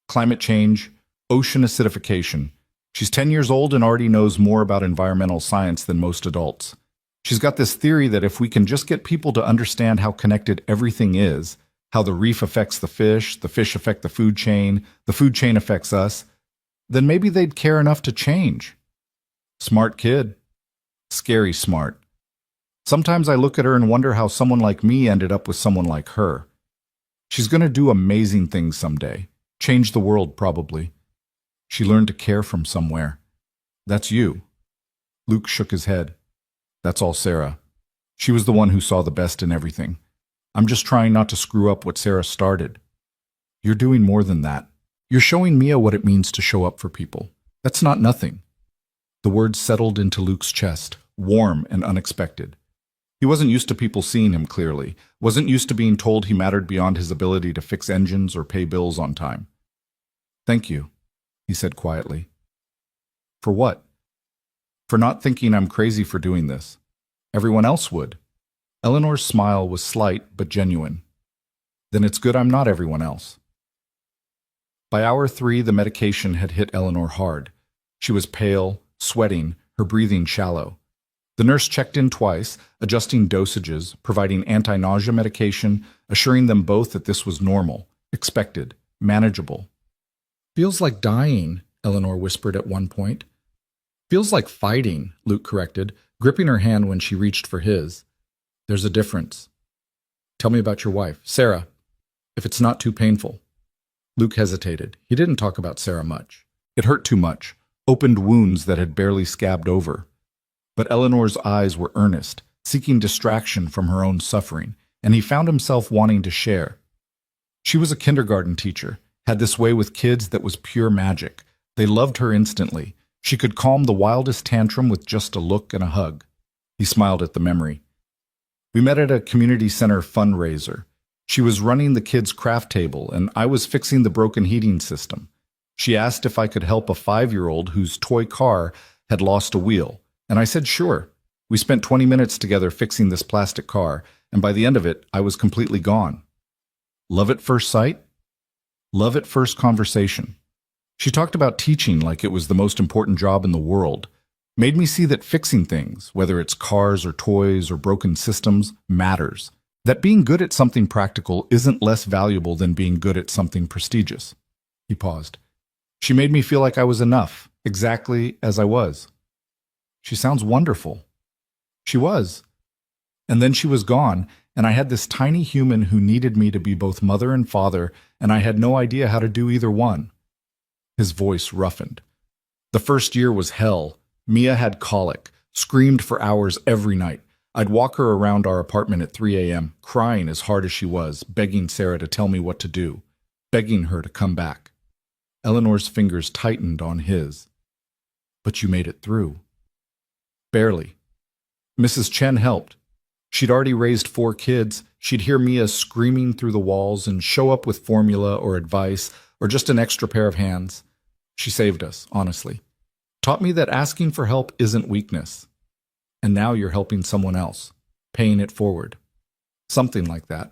Climate change, ocean acidification. She's 10 years old and already knows more about environmental science than most adults. She's got this theory that if we can just get people to understand how connected everything is, how the reef affects the fish affect the food chain affects us, then maybe they'd care enough to change. Smart kid. Scary smart. Sometimes I look at her and wonder how someone like me ended up with someone like her. She's going to do amazing things someday. Change the world, probably. She learned to care from somewhere. That's you. Luke shook his head. That's all Sarah. She was the one who saw the best in everything. I'm just trying not to screw up what Sarah started. You're doing more than that. You're showing Mia what it means to show up for people. That's not nothing. The words settled into Luke's chest, warm and unexpected. He wasn't used to people seeing him clearly, wasn't used to being told he mattered beyond his ability to fix engines or pay bills on time. Thank you, he said quietly. For what? For not thinking I'm crazy for doing this. Everyone else would. Eleanor's smile was slight but genuine. Then it's good I'm not everyone else. By hour 3, the medication had hit Eleanor hard. She was pale, sweating, her breathing shallow. The nurse checked in twice, adjusting dosages, providing anti-nausea medication, assuring them both that this was normal, expected, manageable. Feels like dying, Eleanor whispered at one point. Feels like fighting, Luke corrected, gripping her hand when she reached for his. There's a difference. Tell me about your wife, Sarah, if it's not too painful. Luke hesitated. He didn't talk about Sarah much. It hurt too much, opened wounds that had barely scabbed over. But Eleanor's eyes were earnest, seeking distraction from her own suffering, and he found himself wanting to share. She was a kindergarten teacher, had this way with kids that was pure magic. They loved her instantly. She could calm the wildest tantrum with just a look and a hug. He smiled at the memory. We met at a community center fundraiser. She was running the kids' craft table, and I was fixing the broken heating system. She asked if I could help a 5-year-old whose toy car had lost a wheel, and I said sure. We spent 20 minutes together fixing this plastic car, and by the end of it, I was completely gone. Love at first sight? Love at first conversation. She talked about teaching like it was the most important job in the world. Made me see that fixing things, whether it's cars or toys or broken systems, matters. That being good at something practical isn't less valuable than being good at something prestigious. He paused. She made me feel like I was enough, exactly as I was. She sounds wonderful. She was. And then she was gone, and I had this tiny human who needed me to be both mother and father, and I had no idea how to do either one. His voice roughened. The first year was hell. Mia had colic, screamed for hours every night. I'd walk her around our apartment at 3 a.m., crying as hard as she was, begging Sarah to tell me what to do, begging her to come back. Eleanor's fingers tightened on his. But you made it through. Barely. Mrs. Chen helped. She'd already raised 4 kids. She'd hear Mia screaming through the walls and show up with formula or advice or just an extra pair of hands. She saved us, honestly. Taught me that asking for help isn't weakness. And now you're helping someone else, paying it forward. Something like that.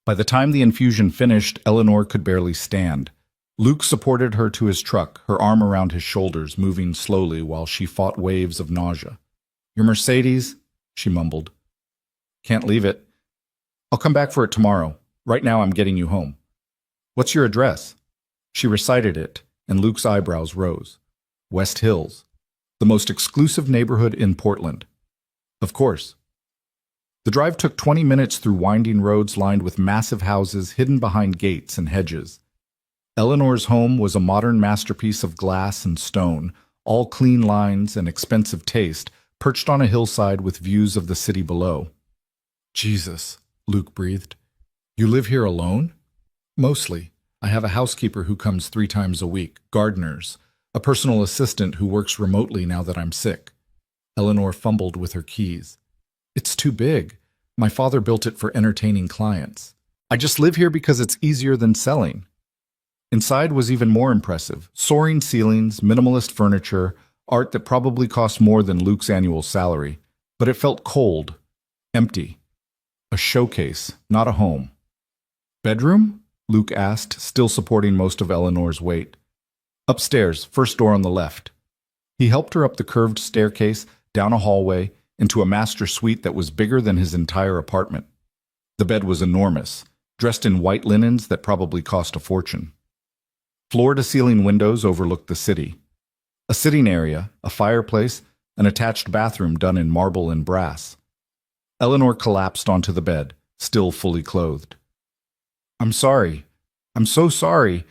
By the time the infusion finished, Eleanor could barely stand. Luke supported her to his truck, her arm around his shoulders, moving slowly while she fought waves of nausea. Your Mercedes? She mumbled. Can't leave it. I'll come back for it tomorrow. Right now I'm getting you home. What's your address? She recited it, and Luke's eyebrows rose. West Hills. The most exclusive neighborhood in Portland. Of course. The drive took 20 minutes through winding roads lined with massive houses hidden behind gates and hedges. Eleanor's home was a modern masterpiece of glass and stone, all clean lines and expensive taste, perched on a hillside with views of the city below. Jesus, Luke breathed. You live here alone? Mostly. I have a housekeeper who comes 3 times a week, gardeners, a personal assistant who works remotely now that I'm sick. Eleanor fumbled with her keys. It's too big. My father built it for entertaining clients. I just live here because it's easier than selling. Inside was even more impressive. Soaring ceilings, minimalist furniture, art that probably cost more than Luke's annual salary. But it felt cold, empty. A showcase, not a home. Bedroom? Luke asked, still supporting most of Eleanor's weight. Upstairs, first door on the left. He helped her up the curved staircase, down a hallway, into a master suite that was bigger than his entire apartment. The bed was enormous, dressed in white linens that probably cost a fortune. Floor-to-ceiling windows overlooked the city. A sitting area, a fireplace, an attached bathroom done in marble and brass. Eleanor collapsed onto the bed, still fully clothed. I'm sorry. I'm so sorry.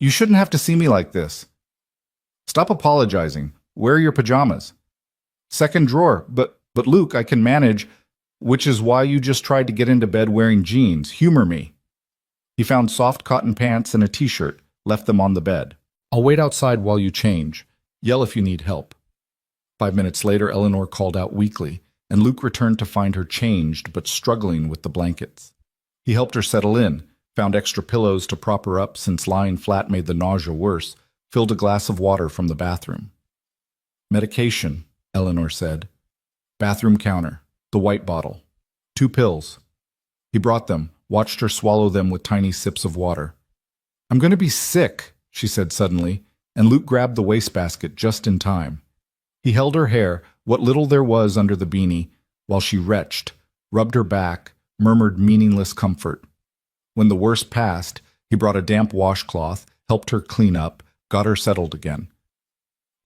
You shouldn't have to see me like this. Stop apologizing. Wear your pajamas. Second drawer, but Luke, I can manage, which is why you just tried to get into bed wearing jeans. Humor me. He found soft cotton pants and a t-shirt, left them on the bed. I'll wait outside while you change. Yell if you need help. 5 minutes later, Eleanor called out weakly, and Luke returned to find her changed but struggling with the blankets. He helped her settle in, found extra pillows to prop her up since lying flat made the nausea worse, filled a glass of water from the bathroom. Medication, Eleanor said. Bathroom counter, the white bottle. 2 pills. He brought them, watched her swallow them with tiny sips of water. I'm going to be sick, she said suddenly, and Luke grabbed the wastebasket just in time. He held her hair, what little there was under the beanie, while she retched, rubbed her back, murmured meaningless comfort. When the worst passed, he brought a damp washcloth, helped her clean up, got her settled again.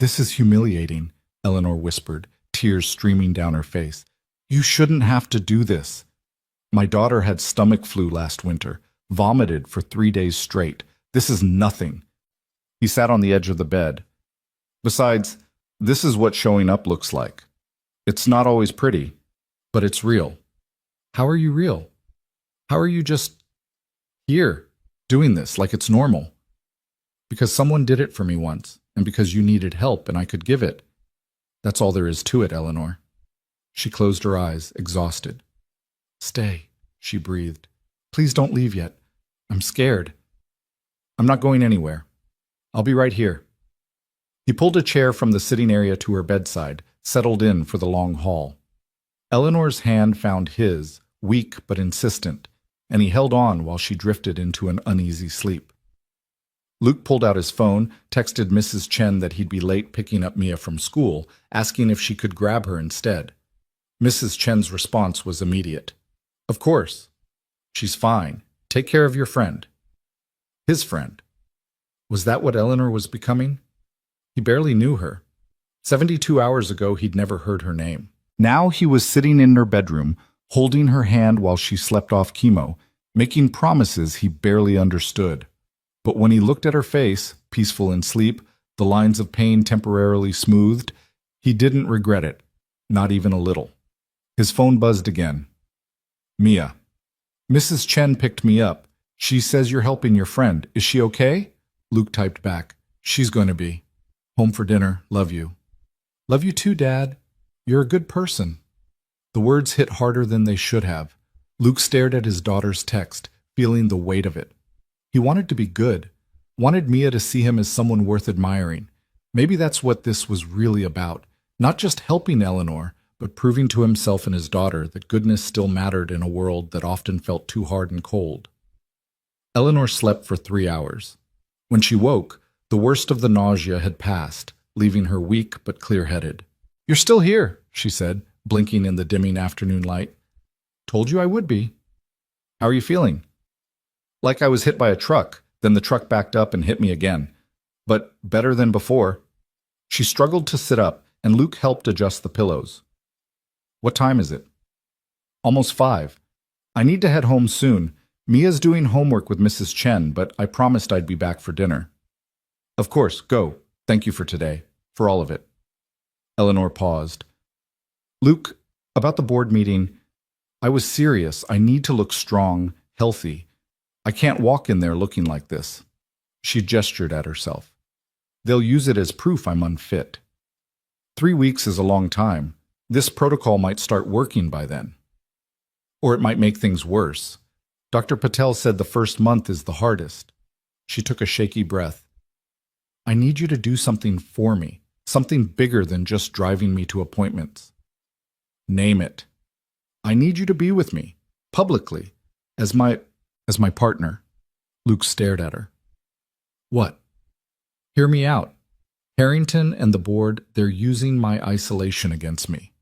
This is humiliating, Eleanor whispered, tears streaming down her face. You shouldn't have to do this. My daughter had stomach flu last winter, vomited for 3 days straight. This is nothing. He sat on the edge of the bed. Besides, this is what showing up looks like. It's not always pretty, but it's real. How are you real? How are you just here, doing this like it's normal? Because someone did it for me once, and because you needed help and I could give it. That's all there is to it, Eleanor. She closed her eyes, exhausted. Stay, she breathed. Please don't leave yet. I'm scared. I'm not going anywhere. I'll be right here. He pulled a chair from the sitting area to her bedside, settled in for the long haul. Eleanor's hand found his, weak but insistent, and he held on while she drifted into an uneasy sleep. Luke pulled out his phone, texted Mrs. Chen that he'd be late picking up Mia from school, asking if she could grab her instead. Mrs. Chen's response was immediate. Of course. She's fine. Take care of your friend. His friend. Was that what Eleanor was becoming? He barely knew her. 72 hours ago, he'd never heard her name. Now he was sitting in her bedroom, holding her hand while she slept off chemo, making promises he barely understood. But when he looked at her face, peaceful in sleep, the lines of pain temporarily smoothed, he didn't regret it, not even a little. His phone buzzed again. Mia. Mrs. Chen picked me up. She says you're helping your friend. Is she okay? Luke typed back. She's going to be. Home for dinner. Love you. Love you too, Dad. You're a good person. The words hit harder than they should have. Luke stared at his daughter's text, feeling the weight of it. He wanted to be good, wanted Mia to see him as someone worth admiring. Maybe that's what this was really about, not just helping Eleanor, but proving to himself and his daughter that goodness still mattered in a world that often felt too hard and cold. Eleanor slept for 3 hours. When she woke, the worst of the nausea had passed, leaving her weak but clear-headed. You're still here, she said, blinking in the dimming afternoon light. Told you I would be. How are you feeling? Like I was hit by a truck, then the truck backed up and hit me again. But better than before. She struggled to sit up, and Luke helped adjust the pillows. What time is it? Almost 5. I need to head home soon. Mia's doing homework with Mrs. Chen, but I promised I'd be back for dinner. Of course, go. Thank you for today. For all of it. Eleanor paused. Luke, about the board meeting, I was serious. I need to look strong, healthy. I can't walk in there looking like this. She gestured at herself. They'll use it as proof I'm unfit. 3 weeks is a long time. This protocol might start working by then. Or it might make things worse. Dr. Patel said the first month is the hardest. She took a shaky breath. I need you to do something for me, something bigger than just driving me to appointments. Name it. I need you to be with me, publicly, as my partner. Luke stared at her. What? Hear me out. Harrington and the board, they're using my isolation against me.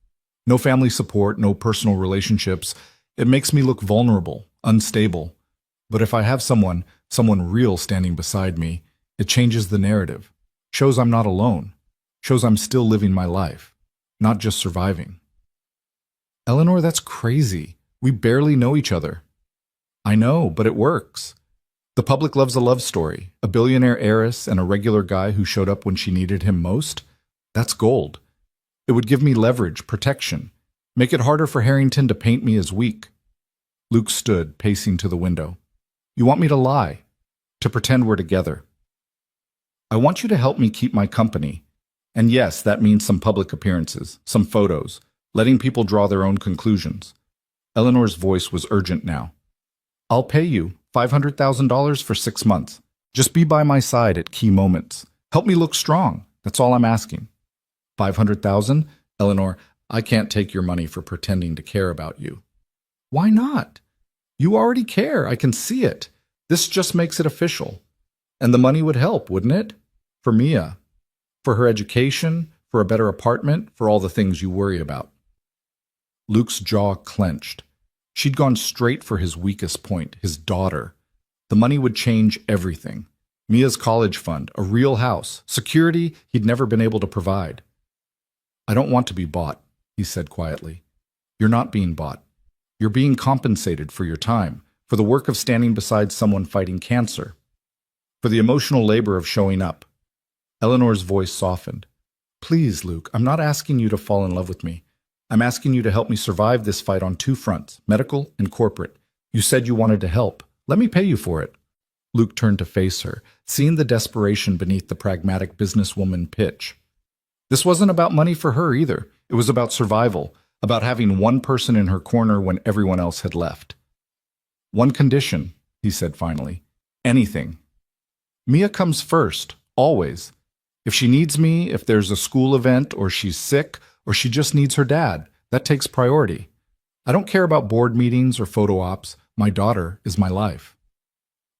No family support, no personal relationships. It makes me look vulnerable, unstable. But if I have someone real standing beside me, it changes the narrative. Shows I'm not alone. Shows I'm still living my life, not just surviving. Eleanor, that's crazy. We barely know each other. I know, but it works. The public loves a love story, a billionaire heiress and a regular guy who showed up when she needed him most. That's gold. It would give me leverage, protection, make it harder for Harrington to paint me as weak. Luke stood, pacing to the window. You want me to lie, to pretend we're together. I want you to help me keep my company. And yes, that means some public appearances, some photos, letting people draw their own conclusions. Eleanor's voice was urgent now. I'll pay you $500,000 for 6 months. Just be by my side at key moments. Help me look strong. That's all I'm asking. 500,000? Eleanor, I can't take your money for pretending to care about you. Why not? You already care. I can see it. This just makes it official. And the money would help, wouldn't it? For Mia. For her education, for a better apartment, for all the things you worry about. Luke's jaw clenched. She'd gone straight for his weakest point, his daughter. The money would change everything. Mia's college fund, a real house, security he'd never been able to provide. I don't want to be bought, he said quietly. You're not being bought. You're being compensated for your time, for the work of standing beside someone fighting cancer, for the emotional labor of showing up. Eleanor's voice softened. Please, Luke, I'm not asking you to fall in love with me. I'm asking you to help me survive this fight on 2 fronts, medical and corporate. You said you wanted to help. Let me pay you for it. Luke turned to face her, seeing the desperation beneath the pragmatic businesswoman pitch. This wasn't about money for her either. It was about survival, about having one person in her corner when everyone else had left. One condition, he said finally. Anything. Mia comes first, always. If she needs me, if there's a school event, or she's sick, or she just needs her dad, that takes priority. I don't care about board meetings or photo ops. My daughter is my life.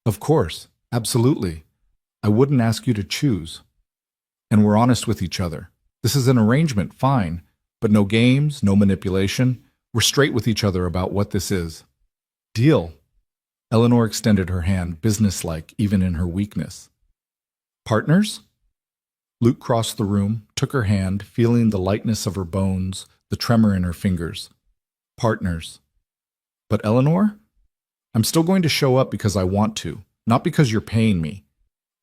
Of course, absolutely. I wouldn't ask you to choose. And we're honest with each other. This is an arrangement, fine, but no games, no manipulation. We're straight with each other about what this is. Deal. Eleanor extended her hand, businesslike even in her weakness. Partners? Luke crossed the room, took her hand, feeling the lightness of her bones, the tremor in her fingers. Partners. But Eleanor? I'm still going to show up because I want to, not because you're paying me.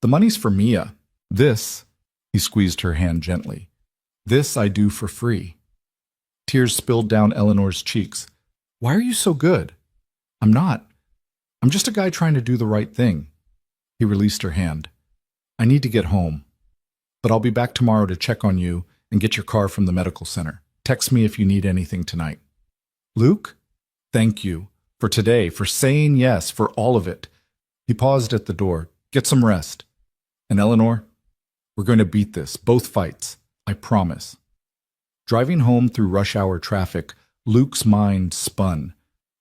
The money's for Mia. This, he squeezed her hand gently, this I do for free. Tears spilled down Eleanor's cheeks. Why are you so good? I'm not. I'm just a guy trying to do the right thing. He released her hand. I need to get home, but I'll be back tomorrow to check on you and get your car from the medical center. Text me if you need anything tonight. Luke, thank you for today, for saying yes, for all of it. He paused at the door. Get some rest. And Eleanor, we're going to beat this, both fights. I promise. Driving home through rush hour traffic, Luke's mind spun.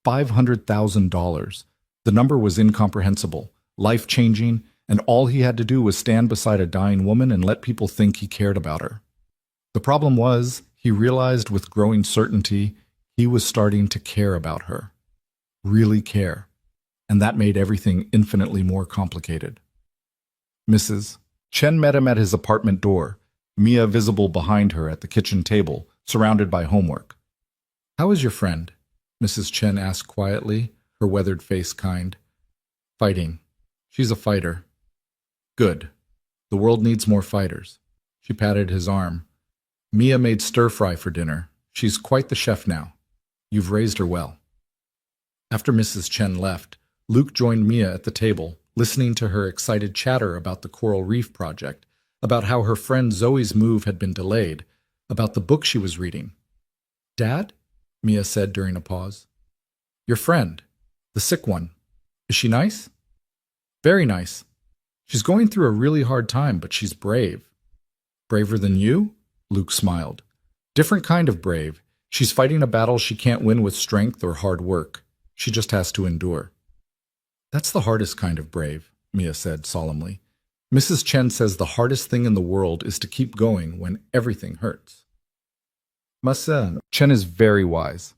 $500,000. The number was incomprehensible, life-changing, and all he had to do was stand beside a dying woman and let people think he cared about her. The problem was, he realized with growing certainty, he was starting to care about her. Really care. And that made everything infinitely more complicated. Mrs. Chen met him at his apartment door, Mia visible behind her at the kitchen table, surrounded by homework. How is your friend? Mrs. Chen asked quietly, her weathered face kind. Fighting. She's a fighter. Good. The world needs more fighters. She patted his arm. Mia made stir-fry for dinner. She's quite the chef now. You've raised her well. After Mrs. Chen left, Luke joined Mia at the table, listening to her excited chatter about the Coral Reef project, about how her friend Zoe's move had been delayed, about the book she was reading. Dad? Mia said during a pause. Your friend, the sick one. Is she nice? Very nice. She's going through a really hard time, but she's brave. Braver than you? Luke smiled. Different kind of brave. She's fighting a battle she can't win with strength or hard work. She just has to endure. That's the hardest kind of brave, Mia said solemnly. Mrs. Chen says the hardest thing in the world is to keep going when everything hurts. Chen is very wise.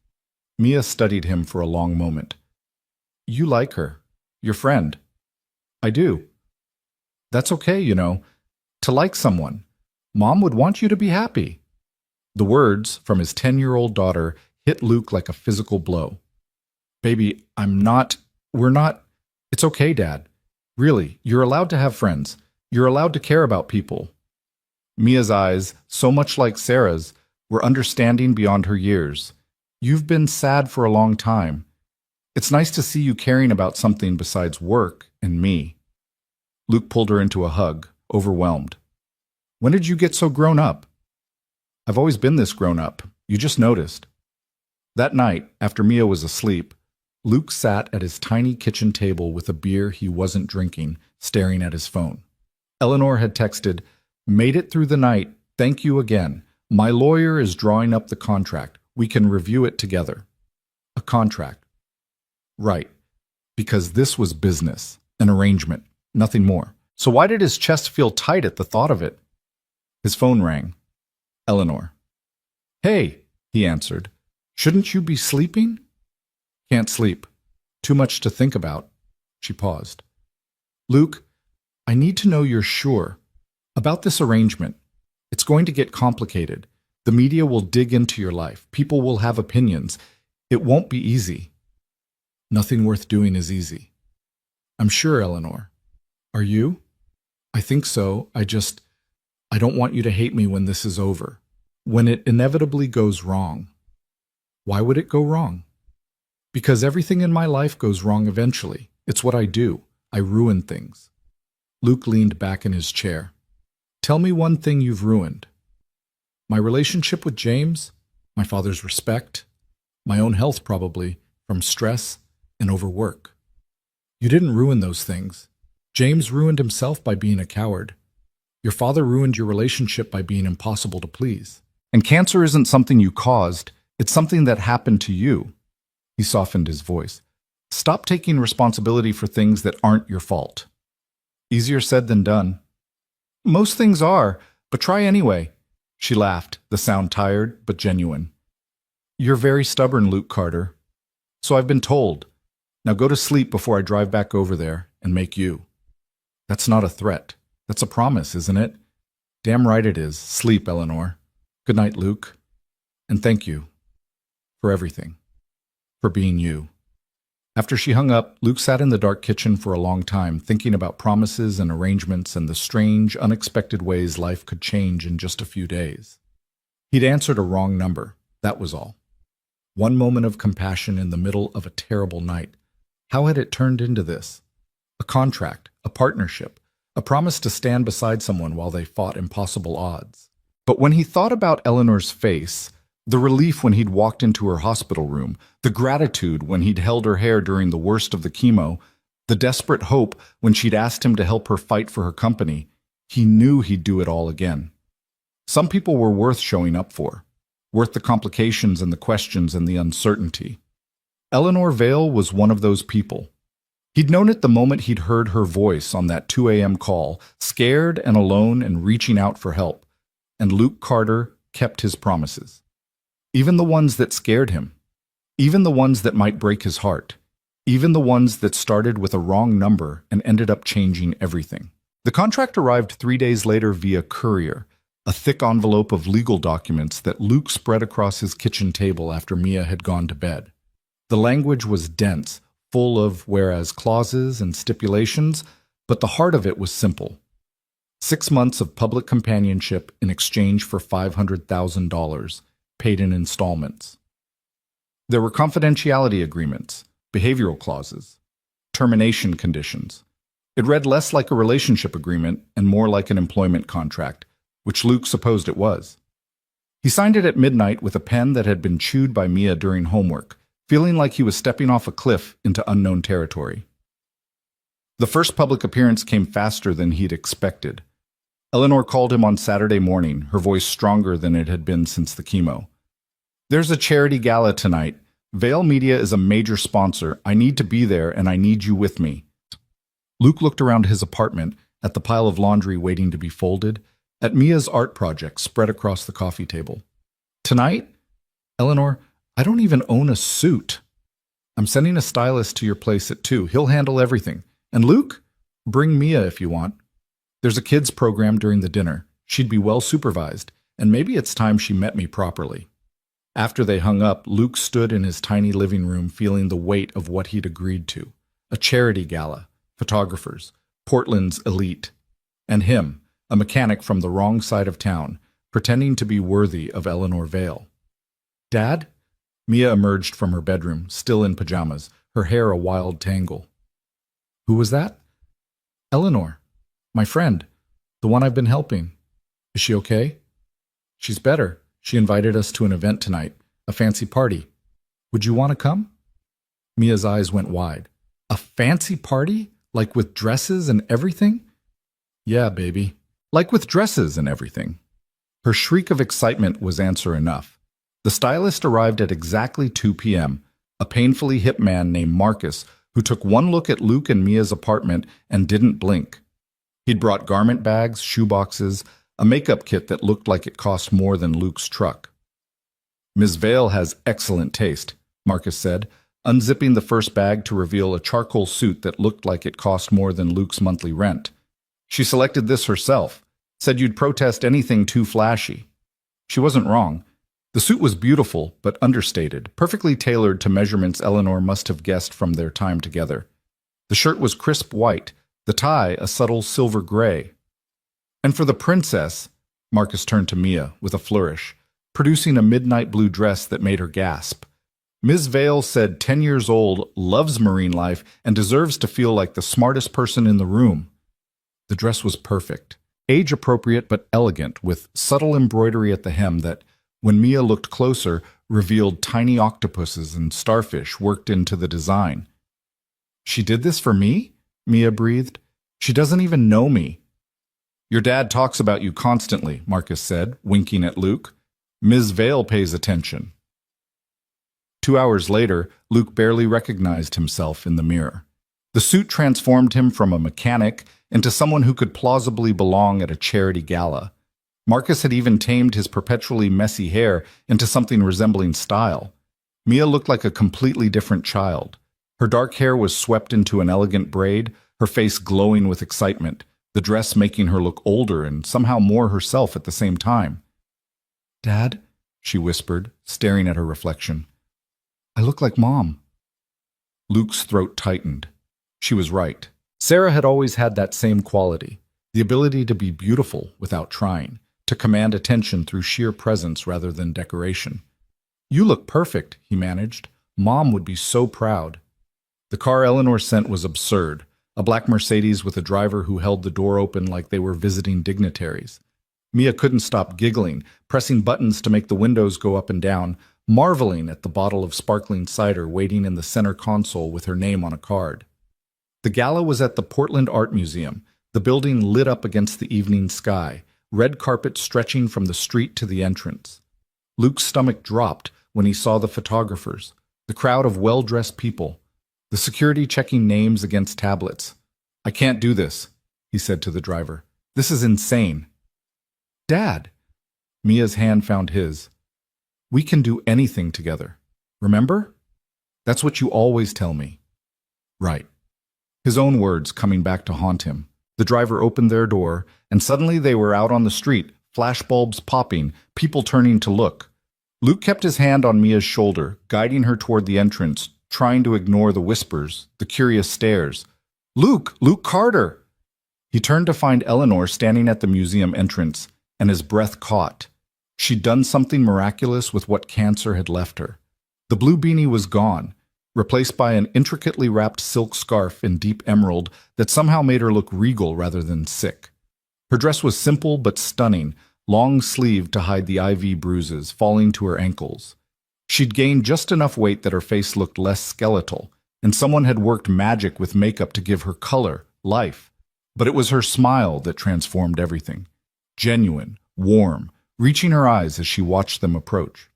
Mia studied him for a long moment. You like her. Your friend. I do. That's okay, you know. To like someone. Mom would want you to be happy. The words from his 10-year-old daughter hit Luke like a physical blow. Baby, we're not. It's okay, Dad. Really, you're allowed to have friends. You're allowed to care about people. Mia's eyes, so much like Sarah's, were understanding beyond her years. You've been sad for a long time. It's nice to see you caring about something besides work and me. Luke pulled her into a hug, overwhelmed. When did you get so grown up? I've always been this grown up. You just noticed. That night, after Mia was asleep, Luke sat at his tiny kitchen table with a beer he wasn't drinking, staring at his phone. Eleanor had texted, Made it through the night. Thank you again. My lawyer is drawing up the contract. We can review it together. A contract. Right. Because this was business, an arrangement, nothing more. So why did his chest feel tight at the thought of it? His phone rang. Eleanor. Hey, he answered. Shouldn't you be sleeping? Can't sleep. Too much to think about. She paused. Luke, I need to know you're sure. About this arrangement. It's going to get complicated. The media will dig into your life. People will have opinions. It won't be easy. Nothing worth doing is easy. I'm sure, Eleanor. Are you? I think so. I don't want you to hate me when this is over. When it inevitably goes wrong. Why would it go wrong? Because everything in my life goes wrong eventually. It's what I do. I ruin things. Luke leaned back in his chair. Tell me one thing you've ruined. My relationship with James, my father's respect, my own health probably, from stress and overwork. You didn't ruin those things. James ruined himself by being a coward. Your father ruined your relationship by being impossible to please. And cancer isn't something you caused, it's something that happened to you. He softened his voice. Stop taking responsibility for things that aren't your fault. Easier said than done. Most things are, but try anyway. She laughed, the sound tired but genuine. You're very stubborn, Luke Carter. So I've been told. Now go to sleep before I drive back over there and make you. That's not a threat. That's a promise, isn't it? Damn right it is. Sleep, Eleanor. Good night, Luke. And thank you. For everything. For being you. After she hung up, Luke sat in the dark kitchen for a long time, thinking about promises and arrangements and the strange, unexpected ways life could change in just a few days. He'd answered a wrong number. That was all. One moment of compassion in the middle of a terrible night. How had it turned into this? A contract, a partnership, a promise to stand beside someone while they fought impossible odds. But when he thought about Eleanor's face, the relief when he'd walked into her hospital room, the gratitude when he'd held her hair during the worst of the chemo, the desperate hope when she'd asked him to help her fight for her company, he knew he'd do it all again. Some people were worth showing up for, worth the complications and the questions and the uncertainty. Eleanor Vale was one of those people. He'd known it the moment he'd heard her voice on that 2 a.m. call, scared and alone and reaching out for help. And Luke Carter kept his promises. Even the ones that scared him. Even the ones that might break his heart. Even the ones that started with a wrong number and ended up changing everything. The contract arrived 3 days later via courier, a thick envelope of legal documents that Luke spread across his kitchen table after Mia had gone to bed. The language was dense, full of whereas clauses and stipulations, but the heart of it was simple. 6 months of public companionship in exchange for $500,000, paid in installments. There were confidentiality agreements, behavioral clauses, termination conditions. It read less like a relationship agreement and more like an employment contract, which Luke supposed it was. He signed it at midnight with a pen that had been chewed by Mia during homework, feeling like he was stepping off a cliff into unknown territory. The first public appearance came faster than he'd expected. Eleanor called him on Saturday morning, her voice stronger than it had been since the chemo. "There's a charity gala tonight. Vale Media is a major sponsor. I need to be there, and I need you with me." Luke looked around his apartment, at the pile of laundry waiting to be folded, at Mia's art project spread across the coffee table. "Tonight? Eleanor, I don't even own a suit. I'm sending a stylist to your place at 2. He'll handle everything. And Luke, bring Mia if you want. There's a kids program during the dinner. She'd be well supervised, and maybe it's time she met me properly." After they hung up, Luke stood in his tiny living room feeling the weight of what he'd agreed to. A charity gala, photographers, Portland's elite, and him, a mechanic from the wrong side of town, pretending to be worthy of Eleanor Vale. "Dad?" Mia emerged from her bedroom, still in pajamas, her hair a wild tangle. "Who was that?" "Eleanor. My friend. The one I've been helping. Is she okay?" "She's better. She invited us to an event tonight, a fancy party. Would you want to come?" Mia's eyes went wide. "A fancy party? Like with dresses and everything?" "Yeah, baby. Like with dresses and everything." Her shriek of excitement was answer enough. The stylist arrived at exactly 2 p.m., a painfully hip man named Marcus who took one look at Luke and Mia's apartment and didn't blink. He'd brought garment bags, shoeboxes, a makeup kit that looked like it cost more than Luke's truck. "Ms. Vale has excellent taste," Marcus said, unzipping the first bag to reveal a charcoal suit that looked like it cost more than Luke's monthly rent. "She selected this herself, said you'd protest anything too flashy." She wasn't wrong. The suit was beautiful, but understated, perfectly tailored to measurements Eleanor must have guessed from their time together. The shirt was crisp white, the tie a subtle silver gray. "And for the princess," Marcus turned to Mia with a flourish, producing a midnight blue dress that made her gasp. "Ms. Vale said 10 years old, loves marine life, and deserves to feel like the smartest person in the room." The dress was perfect, age-appropriate but elegant, with subtle embroidery at the hem that, when Mia looked closer, revealed tiny octopuses and starfish worked into the design. "She did this for me?" Mia breathed. "She doesn't even know me." "Your dad talks about you constantly," Marcus said, winking at Luke. "Ms. Vale pays attention." 2 hours later, Luke barely recognized himself in the mirror. The suit transformed him from a mechanic into someone who could plausibly belong at a charity gala. Marcus had even tamed his perpetually messy hair into something resembling style. Mia looked like a completely different child. Her dark hair was swept into an elegant braid, her face glowing with excitement, the dress making her look older and somehow more herself at the same time. "Dad?" she whispered, staring at her reflection. "I look like Mom." Luke's throat tightened. She was right. Sarah had always had that same quality, the ability to be beautiful without trying, to command attention through sheer presence rather than decoration. You look perfect, he managed. Mom would be so proud. The car Eleanor sent was absurd. A black Mercedes with a driver who held the door open like they were visiting dignitaries. Mia couldn't stop giggling, pressing buttons to make the windows go up and down, marveling at the bottle of sparkling cider waiting in the center console with her name on a card. The gala was at the Portland Art Museum, the building lit up against the evening sky, red carpet stretching from the street to the entrance. Luke's stomach dropped when he saw the photographers, the crowd of well-dressed people, the security checking names against tablets. "I can't do this," he said to the driver. "This is insane." "Dad." Mia's hand found his. "We can do anything together. Remember? That's what you always tell me." Right. His own words coming back to haunt him. The driver opened their door, and suddenly they were out on the street, flashbulbs popping, people turning to look. Luke kept his hand on Mia's shoulder, guiding her toward the entrance, trying to ignore the whispers, the curious stares. "Luke! Luke Carter!" He turned to find Eleanor standing at the museum entrance, and his breath caught. She'd done something miraculous with what cancer had left her. The blue beanie was gone, replaced by an intricately wrapped silk scarf in deep emerald that somehow made her look regal rather than sick. Her dress was simple but stunning, long-sleeved to hide the IV bruises falling to her ankles. She'd gained just enough weight that her face looked less skeletal, and someone had worked magic with makeup to give her color, life. But it was her smile that transformed everything. Genuine, warm, reaching her eyes as she watched them approach.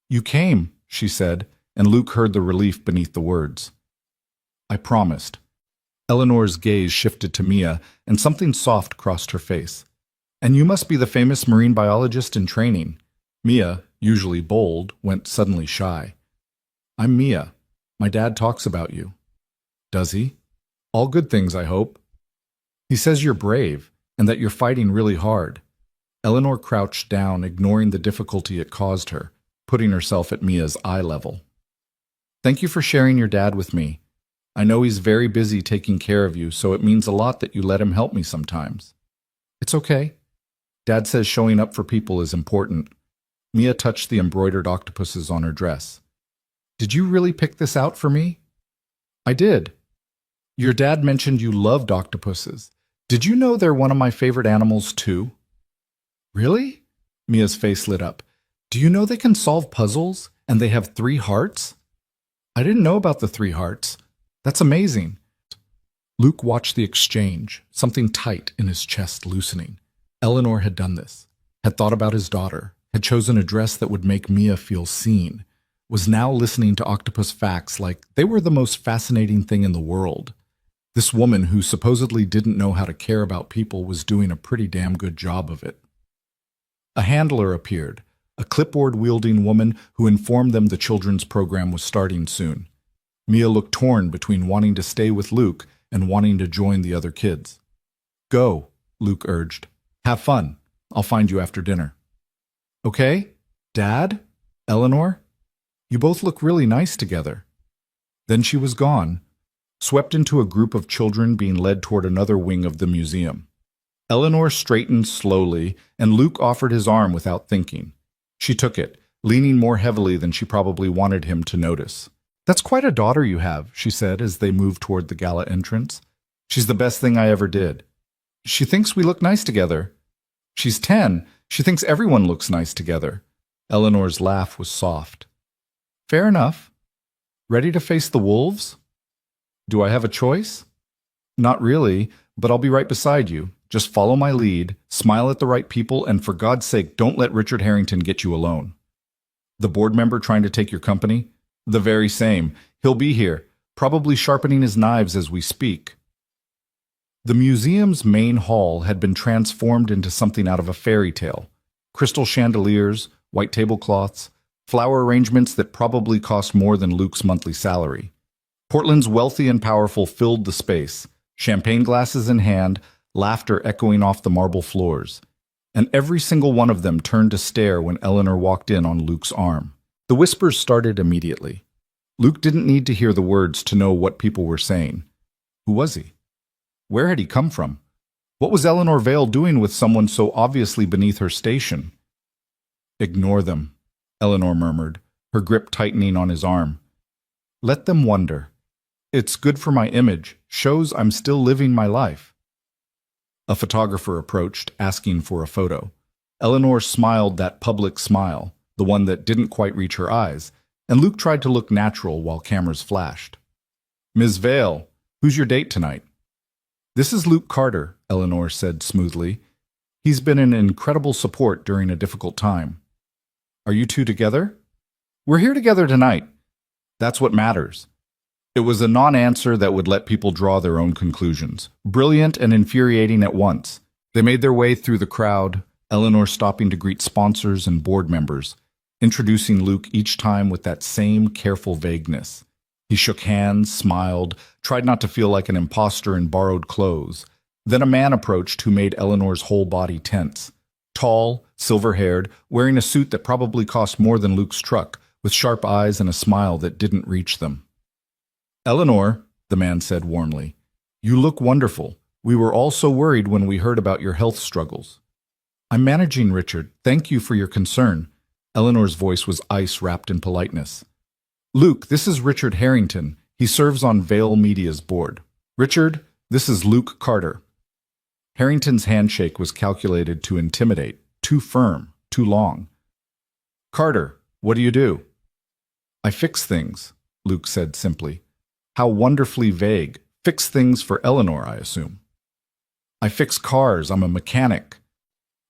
"You came," she said, and Luke heard the relief beneath the words. "I promised." Eleanor's gaze shifted to Mia, and something soft crossed her face. "And you must be the famous marine biologist in training." Mia, usually bold, went suddenly shy. "I'm Mia. My dad talks about you." "Does he? All good things, I hope." "He says you're brave, and that you're fighting really hard." Eleanor crouched down, ignoring the difficulty it caused her, putting herself at Mia's eye level. "Thank you for sharing your dad with me. I know he's very busy taking care of you, so it means a lot that you let him help me sometimes." "It's okay. Dad says showing up for people is important." Mia touched the embroidered octopuses on her dress. "Did you really pick this out for me?" "I did. Your dad mentioned you loved octopuses. Did you know they're one of my favorite animals, too?" "Really?" Mia's face lit up. "Do you know they can solve puzzles, and they have 3 hearts?" "I didn't know about the 3 hearts. That's amazing." Luke watched the exchange, something tight in his chest loosening. Eleanor had done this, had thought about his daughter, had chosen a dress that would make Mia feel seen, was now listening to octopus facts like they were the most fascinating thing in the world. This woman who supposedly didn't know how to care about people was doing a pretty damn good job of it. A handler appeared, a clipboard-wielding woman who informed them the children's program was starting soon. Mia looked torn between wanting to stay with Luke and wanting to join the other kids. "Go," Luke urged. "Have fun. I'll find you after dinner." "Okay? Dad? Eleanor? You both look really nice together." Then she was gone, swept into a group of children being led toward another wing of the museum. Eleanor straightened slowly, and Luke offered his arm without thinking. She took it, leaning more heavily than she probably wanted him to notice. "That's quite a daughter you have," she said as they moved toward the gala entrance. "She's the best thing I ever did. She thinks we look nice together." "She's 10. She thinks everyone looks nice together." Eleanor's laugh was soft. "Fair enough. Ready to face the wolves?" "Do I have a choice?" "Not really, but I'll be right beside you. Just follow my lead, smile at the right people, and for God's sake, don't let Richard Harrington get you alone." "The board member trying to take your company?" "The very same. He'll be here, probably sharpening his knives as we speak." The museum's main hall had been transformed into something out of a fairy tale. Crystal chandeliers, white tablecloths, flower arrangements that probably cost more than Luke's monthly salary. Portland's wealthy and powerful filled the space, champagne glasses in hand, laughter echoing off the marble floors. And every single one of them turned to stare when Eleanor walked in on Luke's arm. The whispers started immediately. Luke didn't need to hear the words to know what people were saying. Who was he? Where had he come from? What was Eleanor Vale doing with someone so obviously beneath her station? "Ignore them," Eleanor murmured, her grip tightening on his arm. Let them wonder. It's good for my image, shows I'm still living my life. A photographer approached, asking for a photo. Eleanor smiled that public smile, the one that didn't quite reach her eyes, and Luke tried to look natural while cameras flashed. Ms. Vale, who's your date tonight? This is Luke Carter, Eleanor said smoothly. He's been an incredible support during a difficult time. Are you two together? We're here together tonight. That's what matters. It was a non-answer that would let people draw their own conclusions, brilliant and infuriating at once. They made their way through the crowd, Eleanor stopping to greet sponsors and board members, introducing Luke each time with that same careful vagueness. He shook hands, smiled, tried not to feel like an imposter in borrowed clothes. Then a man approached who made Eleanor's whole body tense. Tall, silver-haired, wearing a suit that probably cost more than Luke's truck, with sharp eyes and a smile that didn't reach them. Eleanor, the man said warmly, you look wonderful. We were all so worried when we heard about your health struggles. I'm managing, Richard. Thank you for your concern. Eleanor's voice was ice wrapped in politeness. Luke, this is Richard Harrington. He serves on Vale Media's board. Richard, this is Luke Carter. Harrington's handshake was calculated to intimidate, too firm, too long. Carter, what do you do? I fix things, Luke said simply. How wonderfully vague. Fix things for Eleanor, I assume. I fix cars. I'm a mechanic.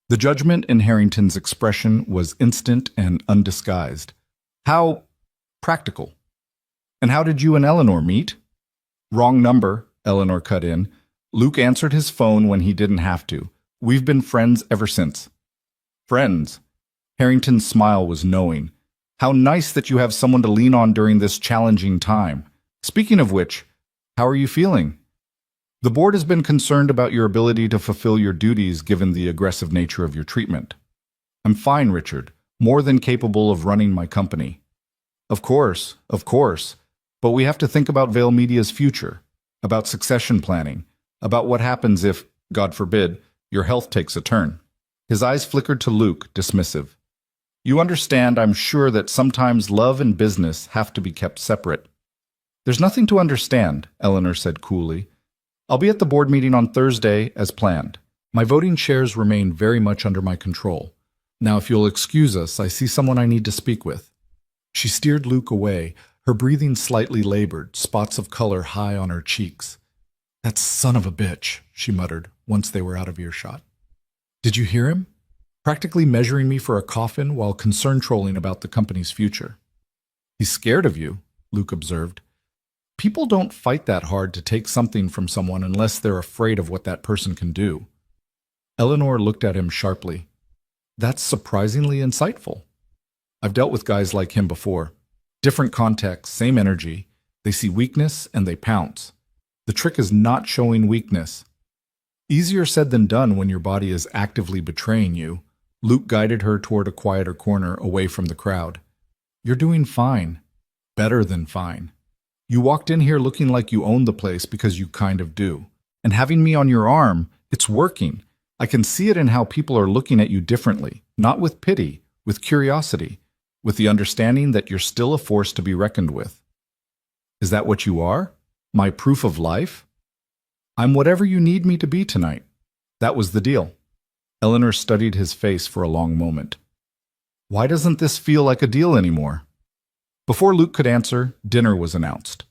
The judgment in Harrington's expression was instant and undisguised. How practical. And how did you and Eleanor meet? Wrong number, Eleanor cut in. Luke answered his phone when he didn't have to. We've been friends ever since. Friends? Harrington's smile was knowing. How nice that you have someone to lean on during this challenging time. Speaking of which, how are you feeling? The board has been concerned about your ability to fulfill your duties given the aggressive nature of your treatment. I'm fine, Richard. More than capable of running my company. Of course, but we have to think about Vale Media's future, about succession planning, about what happens if, God forbid, your health takes a turn. His eyes flickered to Luke, dismissive. You understand, I'm sure, that sometimes love and business have to be kept separate. There's nothing to understand, Eleanor said coolly. I'll be at the board meeting on Thursday, as planned. My voting shares remain very much under my control. Now, if you'll excuse us, I see someone I need to speak with. She steered Luke away, her breathing slightly labored, spots of color high on her cheeks. That son of a bitch, she muttered, once they were out of earshot. Did you hear him? Practically measuring me for a coffin while concern trolling about the company's future. He's scared of you, Luke observed. People don't fight that hard to take something from someone unless they're afraid of what that person can do. Eleanor looked at him sharply. That's surprisingly insightful. I've dealt with guys like him before. Different context, same energy. They see weakness and they pounce. The trick is not showing weakness. Easier said than done when your body is actively betraying you. Luke guided her toward a quieter corner away from the crowd. You're doing fine. Better than fine. You walked in here looking like you owned the place because you kind of do. And having me on your arm, it's working. I can see it in how people are looking at you differently, not with pity, with curiosity, with the understanding that you're still a force to be reckoned with. Is that what you are? My proof of life? I'm whatever you need me to be tonight. That was the deal. Eleanor studied his face for a long moment. Why doesn't this feel like a deal anymore? Before Luke could answer, dinner was announced.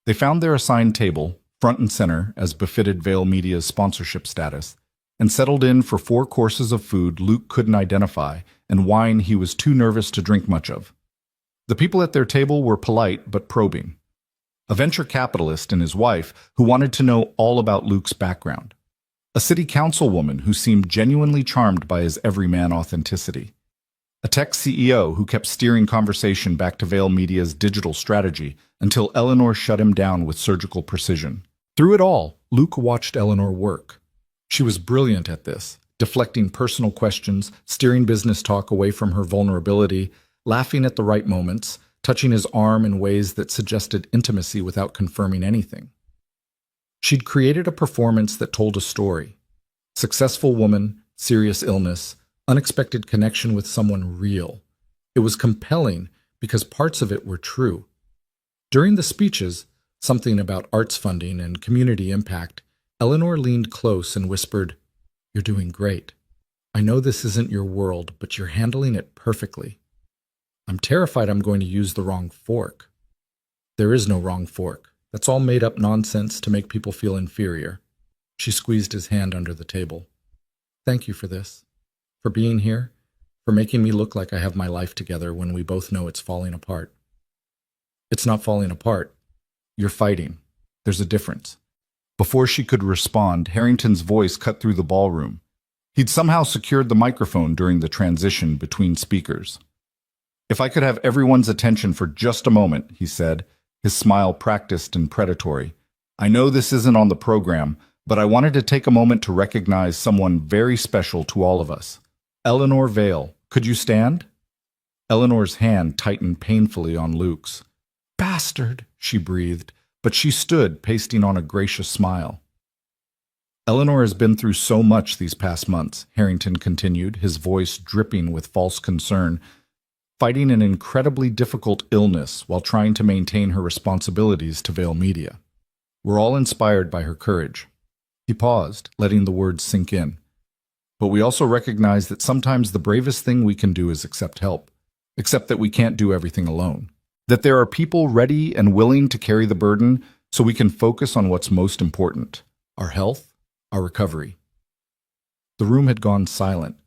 They found their assigned table, front and center, as befitted Vale Media's sponsorship status, and settled in for 4 courses of food Luke couldn't identify and wine he was too nervous to drink much of. The people at their table were polite but probing. A venture capitalist and his wife who wanted to know all about Luke's background. A city councilwoman who seemed genuinely charmed by his everyman authenticity. A tech CEO who kept steering conversation back to Vale Media's digital strategy until Eleanor shut him down with surgical precision. Through it all, Luke watched Eleanor work. She was brilliant at this, deflecting personal questions, steering business talk away from her vulnerability, laughing at the right moments, touching his arm in ways that suggested intimacy without confirming anything. She'd created a performance that told a story. Successful woman, serious illness, unexpected connection with someone real. It was compelling, because parts of it were true. During the speeches, something about arts funding and community impact, Eleanor leaned close and whispered, "You're doing great. I know this isn't your world, but you're handling it perfectly. I'm terrified I'm going to use the wrong fork." "There is no wrong fork. That's all made up nonsense to make people feel inferior." She squeezed his hand under the table. "Thank you for this. For being here. For making me look like I have my life together when we both know it's falling apart." "It's not falling apart. You're fighting. There's a difference." Before she could respond, Harrington's voice cut through the ballroom. He'd somehow secured the microphone during the transition between speakers. "If I could have everyone's attention for just a moment," he said, his smile practiced and predatory. "I know this isn't on the program, but I wanted to take a moment to recognize someone very special to all of us. Eleanor Vale, could you stand?" Eleanor's hand tightened painfully on Luke's. "Bastard," she breathed, but she stood, pasting on a gracious smile. "Eleanor has been through so much these past months," Harrington continued, his voice dripping with false concern, fighting an incredibly difficult illness while trying to maintain her responsibilities to Vale Media. "We're all inspired by her courage." He paused, letting the words sink in. "But we also recognize that sometimes the bravest thing we can do is accept help, accept that we can't do everything alone, that there are people ready and willing to carry the burden so we can focus on what's most important, our health, our recovery." The room had gone silent.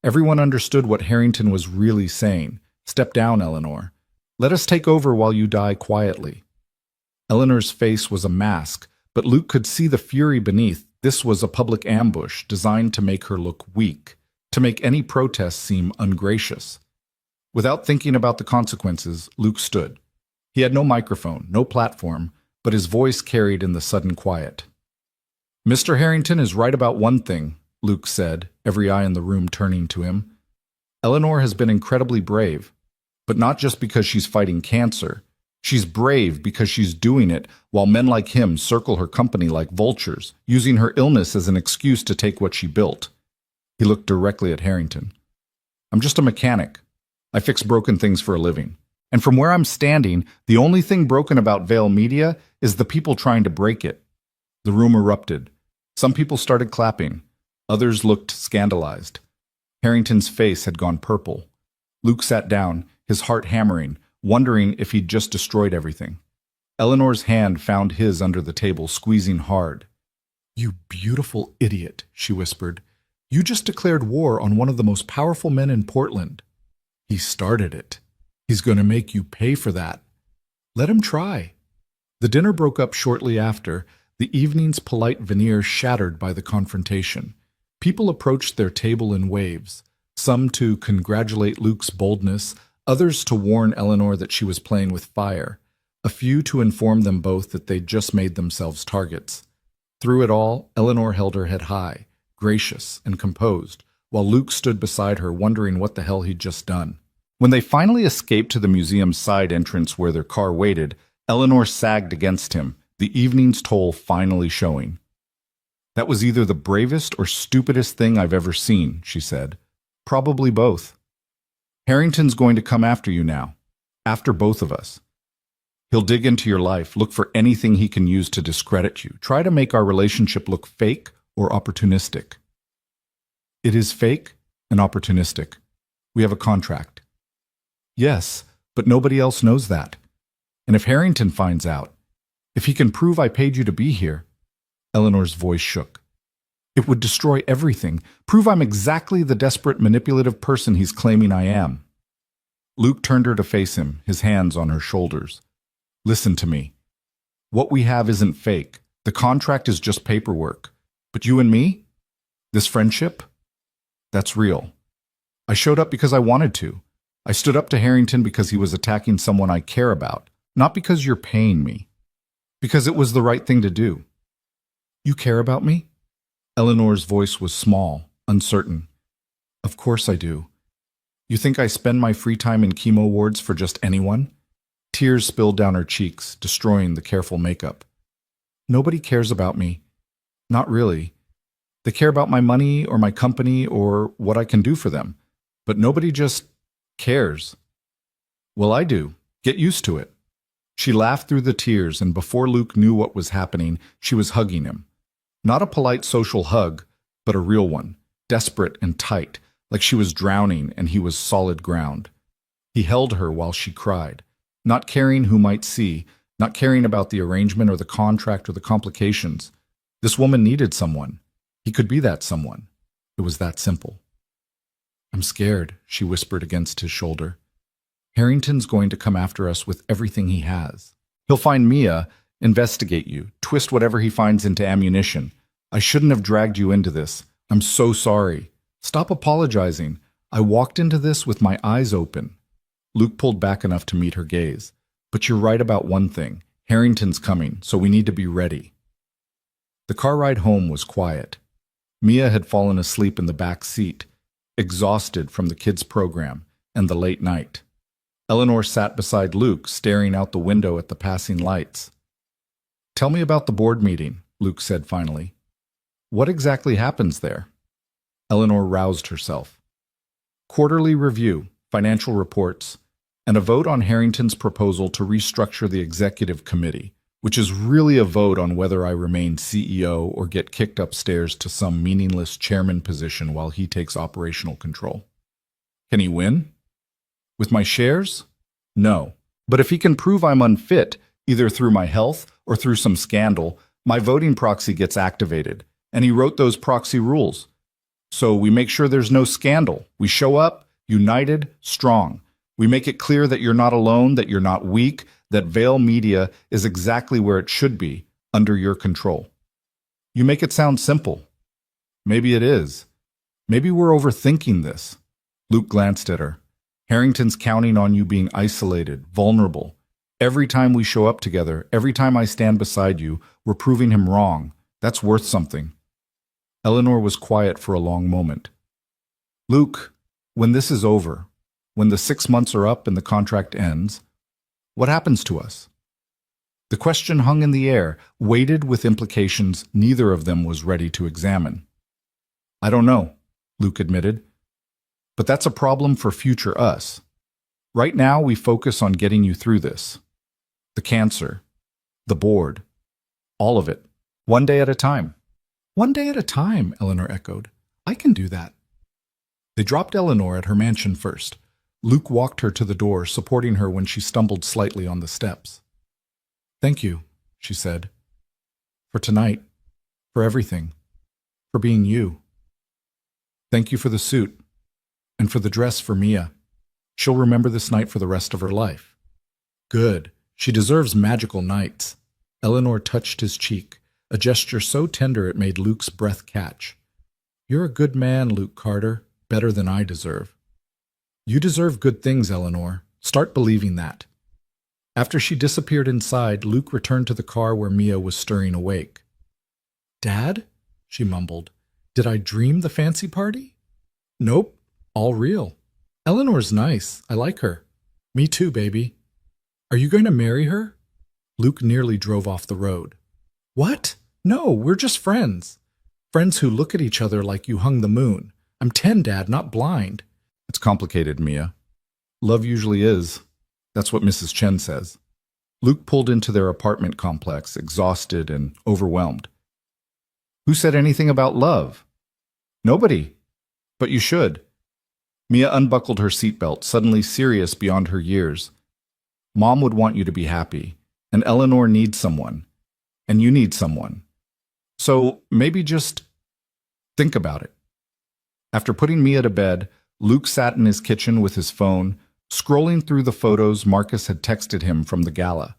Everyone understood what Harrington was really saying. "Step down, Eleanor. Let us take over while you die quietly." Eleanor's face was a mask, but Luke could see the fury beneath. This was a public ambush designed to make her look weak, to make any protest seem ungracious. Without thinking about the consequences, Luke stood. He had no microphone, no platform, but his voice carried in the sudden quiet. "Mr. Harrington is right about one thing," Luke said, every eye in the room turning to him. "Eleanor has been incredibly brave, but not just because she's fighting cancer. She's brave because she's doing it while men like him circle her company like vultures, using her illness as an excuse to take what she built." He looked directly at Harrington. "I'm just a mechanic. I fix broken things for a living. And from where I'm standing, the only thing broken about Vale Media is the people trying to break it." The room erupted. Some people started clapping. Others looked scandalized. Harrington's face had gone purple. Luke sat down, his heart hammering, wondering if he'd just destroyed everything. Eleanor's hand found his under the table, squeezing hard. "You beautiful idiot," she whispered. "You just declared war on one of the most powerful men in Portland. He started it. He's going to make you pay for that. Let him try." The dinner broke up shortly after, the evening's polite veneer shattered by the confrontation. People approached their table in waves, some to congratulate Luke's boldness, others to warn Eleanor that she was playing with fire, a few to inform them both that they'd just made themselves targets. Through it all, Eleanor held her head high, gracious and composed, while Luke stood beside her wondering what the hell he'd just done. When they finally escaped to the museum's side entrance where their car waited, Eleanor sagged against him, the evening's toll finally showing. "That was either the bravest or stupidest thing I've ever seen," she said. "Probably both. Harrington's going to come after you now, after both of us. He'll dig into your life, look for anything he can use to discredit you, try to make our relationship look fake or opportunistic." "It is fake and opportunistic. We have a contract." "Yes, but nobody else knows that. And if Harrington finds out, if he can prove I paid you to be here," Eleanor's voice shook, "it would destroy everything, prove I'm exactly the desperate, manipulative person he's claiming I am." Luke turned her to face him, his hands on her shoulders. "Listen to me. What we have isn't fake. The contract is just paperwork. But you and me? This friendship? That's real. I showed up because I wanted to. I stood up to Harrington because he was attacking someone I care about, not because you're paying me. Because it was the right thing to do." "You care about me?" Eleanor's voice was small, uncertain. "Of course I do. You think I spend my free time in chemo wards for just anyone?" Tears spilled down her cheeks, destroying the careful makeup. "Nobody cares about me. Not really. They care about my money or my company or what I can do for them. But nobody just cares." Well, I do. Get used to it. She laughed through the tears, and before Luke knew what was happening, she was hugging him. Not a polite social hug, but a real one, desperate and tight, like she was drowning and he was solid ground. He held her while she cried, not caring who might see, not caring about the arrangement or the contract or the complications. This woman needed someone. He could be that someone. It was that simple. I'm scared, she whispered against his shoulder. Harrington's going to come after us with everything he has. He'll find Mia, investigate you, twist whatever he finds into ammunition. I shouldn't have dragged you into this. I'm so sorry. Stop apologizing. I walked into this with my eyes open. Luke pulled back enough to meet her gaze. But you're right about one thing. Harrington's coming, so we need to be ready. The car ride home was quiet. Mia had fallen asleep in the back seat, exhausted from the kids' program and the late night. Eleanor sat beside Luke, staring out the window at the passing lights. Tell me about the board meeting, Luke said finally. What exactly happens there? Eleanor roused herself. Quarterly review, financial reports, and a vote on Harrington's proposal to restructure the executive committee, which is really a vote on whether I remain CEO or get kicked upstairs to some meaningless chairman position while he takes operational control. Can he win? With my shares? No. But if he can prove I'm unfit, either through my health or through some scandal, my voting proxy gets activated, and he wrote those proxy rules. So we make sure there's no scandal. We show up, united, strong. We make it clear that you're not alone, that you're not weak, that Vail Media is exactly where it should be, under your control. You make it sound simple. Maybe it is. Maybe we're overthinking this. Luke glanced at her. Harrington's counting on you being isolated, vulnerable. Every time we show up together, every time I stand beside you, we're proving him wrong. That's worth something. Eleanor was quiet for a long moment. Luke, when this is over, when the 6 months are up and the contract ends, what happens to us? The question hung in the air, weighted with implications neither of them was ready to examine. I don't know, Luke admitted. But that's a problem for future us. Right now, we focus on getting you through this. The cancer, the board, all of it, one day at a time. One day at a time, Eleanor echoed. I can do that. They dropped Eleanor at her mansion first. Luke walked her to the door, supporting her when she stumbled slightly on the steps. Thank you, she said. For tonight, for everything, for being you. Thank you for the suit. And for the dress for Mia. She'll remember this night for the rest of her life. Good. She deserves magical nights. Eleanor touched his cheek, a gesture so tender it made Luke's breath catch. You're a good man, Luke Carter, better than I deserve. You deserve good things, Eleanor. Start believing that. After she disappeared inside, Luke returned to the car where Mia was stirring awake. Dad? She mumbled. Did I dream the fancy party? Nope. All real. Eleanor's nice. I like her. Me too, baby. Are you going to marry her? Luke nearly drove off the road. What? No, we're just friends. Friends who look at each other like you hung the moon. I'm 10, Dad, not blind. It's complicated, Mia. Love usually is. That's what Mrs. Chen says. Luke pulled into their apartment complex, exhausted and overwhelmed. Who said anything about love? Nobody. But you should. Mia unbuckled her seatbelt, suddenly serious beyond her years. Mom would want you to be happy, and Eleanor needs someone, and you need someone. So maybe just think about it. After putting Mia to bed, Luke sat in his kitchen with his phone, scrolling through the photos Marcus had texted him from the gala.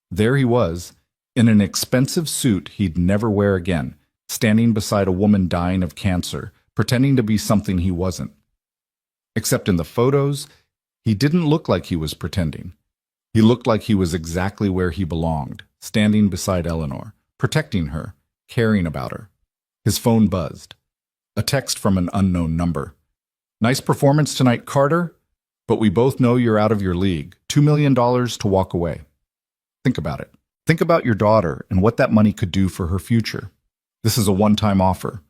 There he was, in an expensive suit he'd never wear again, standing beside a woman dying of cancer, pretending to be something he wasn't. Except in the photos, he didn't look like he was pretending. He looked like he was exactly where he belonged, standing beside Eleanor, protecting her, caring about her. His phone buzzed. A text from an unknown number. Nice performance tonight, Carter, but we both know you're out of your league. $2 million to walk away. Think about it. Think about your daughter and what that money could do for her future. This is a one-time offer.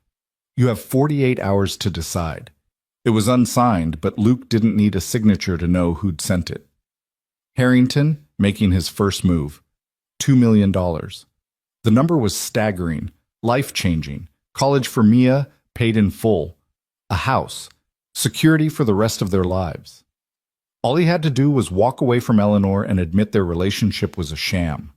You have 48 hours to decide. It was unsigned, but Luke didn't need a signature to know who'd sent it. Harrington making his first move. $2 million. The number was staggering, life-changing. College for Mia, paid in full. A house. Security for the rest of their lives. All he had to do was walk away from Eleanor and admit their relationship was a sham.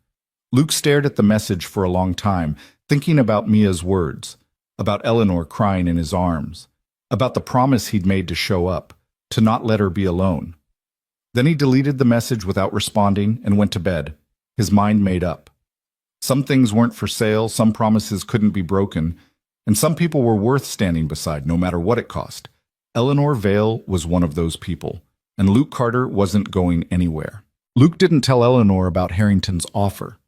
Luke stared at the message for a long time, thinking about Mia's words, about Eleanor crying in his arms, about the promise he'd made to show up, to not let her be alone. Then he deleted the message without responding and went to bed, his mind made up. Some things weren't for sale, some promises couldn't be broken, and some people were worth standing beside no matter what it cost. Eleanor Vale was one of those people, and Luke Carter wasn't going anywhere. Luke didn't tell Eleanor about Harrington's offer.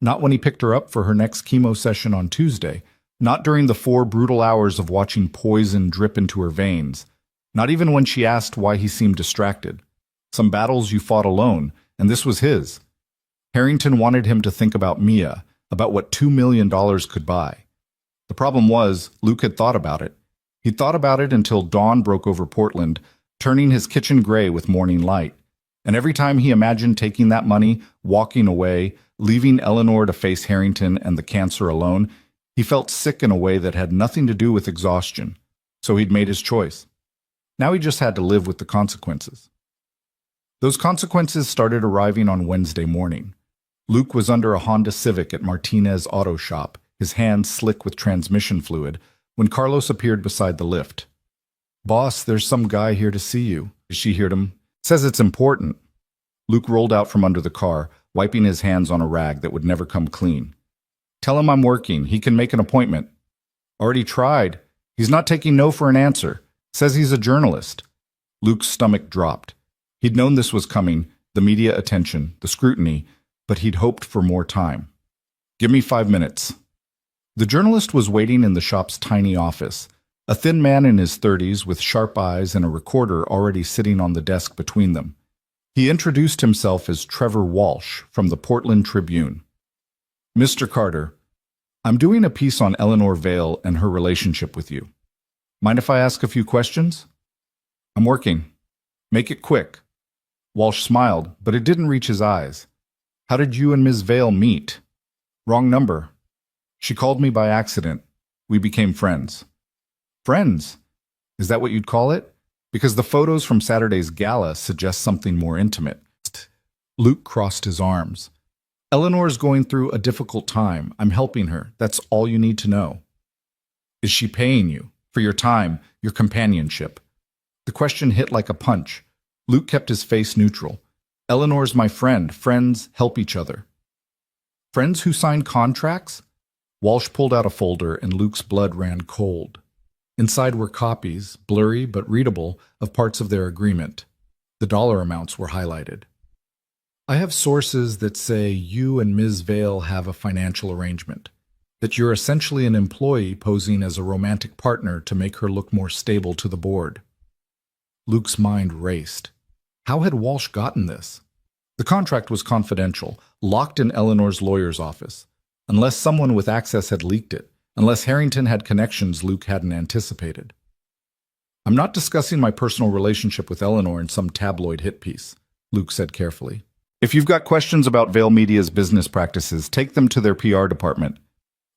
Not when he picked her up for her next chemo session on Tuesday, not during the 4 brutal hours of watching poison drip into her veins, not even when she asked why he seemed distracted. Some battles you fought alone, and this was his. Harrington wanted him to think about Mia, about what $2 million could buy. The problem was, Luke had thought about it. He'd thought about it until dawn broke over Portland, turning his kitchen gray with morning light. And every time he imagined taking that money, walking away, leaving Eleanor to face Harrington and the cancer alone, he felt sick in a way that had nothing to do with exhaustion. So he'd made his choice. Now he just had to live with the consequences. Those consequences started arriving on Wednesday morning. Luke was under a Honda Civic at Martinez Auto Shop, his hands slick with transmission fluid, when Carlos appeared beside the lift. "Boss, there's some guy here to see you." She heard him. "Says it's important." Luke rolled out from under the car, wiping his hands on a rag that would never come clean. "Tell him I'm working. He can make an appointment." "Already tried. He's not taking no for an answer. Says he's a journalist." Luke's stomach dropped. He'd known this was coming, the media attention, the scrutiny, but he'd hoped for more time. "Give me 5 minutes." The journalist was waiting in the shop's tiny office, a thin man in his 30s with sharp eyes and a recorder already sitting on the desk between them. He introduced himself as Trevor Walsh from the Portland Tribune. "Mr. Carter, I'm doing a piece on Eleanor Vale and her relationship with you. Mind if I ask a few questions?" "I'm working. Make it quick." Walsh smiled, but it didn't reach his eyes. "How did you and Ms. Vale meet?" "Wrong number. She called me by accident. We became friends." "Friends? Is that what you'd call it? Because the photos from Saturday's gala suggest something more intimate." Luke crossed his arms. "Eleanor's going through a difficult time. I'm helping her. That's all you need to know." "Is she paying you? For your time, your companionship?" The question hit like a punch. Luke kept his face neutral. "Eleanor's my friend. Friends help each other." "Friends who sign contracts?" Walsh pulled out a folder and Luke's blood ran cold. Inside were copies, blurry but readable, of parts of their agreement. The dollar amounts were highlighted. "I have sources that say you and Ms. Vale have a financial arrangement, that you're essentially an employee posing as a romantic partner to make her look more stable to the board." Luke's mind raced. How had Walsh gotten this? The contract was confidential, locked in Eleanor's lawyer's office. Unless someone with access had leaked it, unless Harrington had connections Luke hadn't anticipated. "I'm not discussing my personal relationship with Eleanor in some tabloid hit piece," Luke said carefully. "If you've got questions about Vale Media's business practices, take them to their PR department.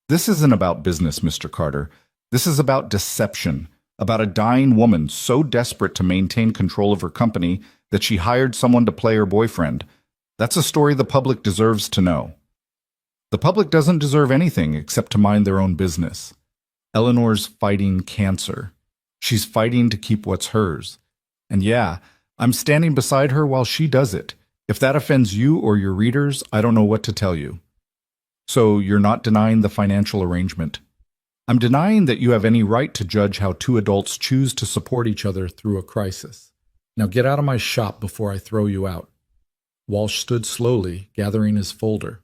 This isn't about business, Mr. Carter. This is about deception, about a dying woman so desperate to maintain control of her company that she hired someone to play her boyfriend. That's a story the public deserves to know." "The public doesn't deserve anything except to mind their own business. Eleanor's fighting cancer. She's fighting to keep what's hers. And yeah, I'm standing beside her while she does it. If that offends you or your readers, I don't know what to tell you." "So you're not denying the financial arrangement?" "I'm denying that you have any right to judge how 2 adults choose to support each other through a crisis. Now get out of my shop before I throw you out." Walsh stood slowly, gathering his folder.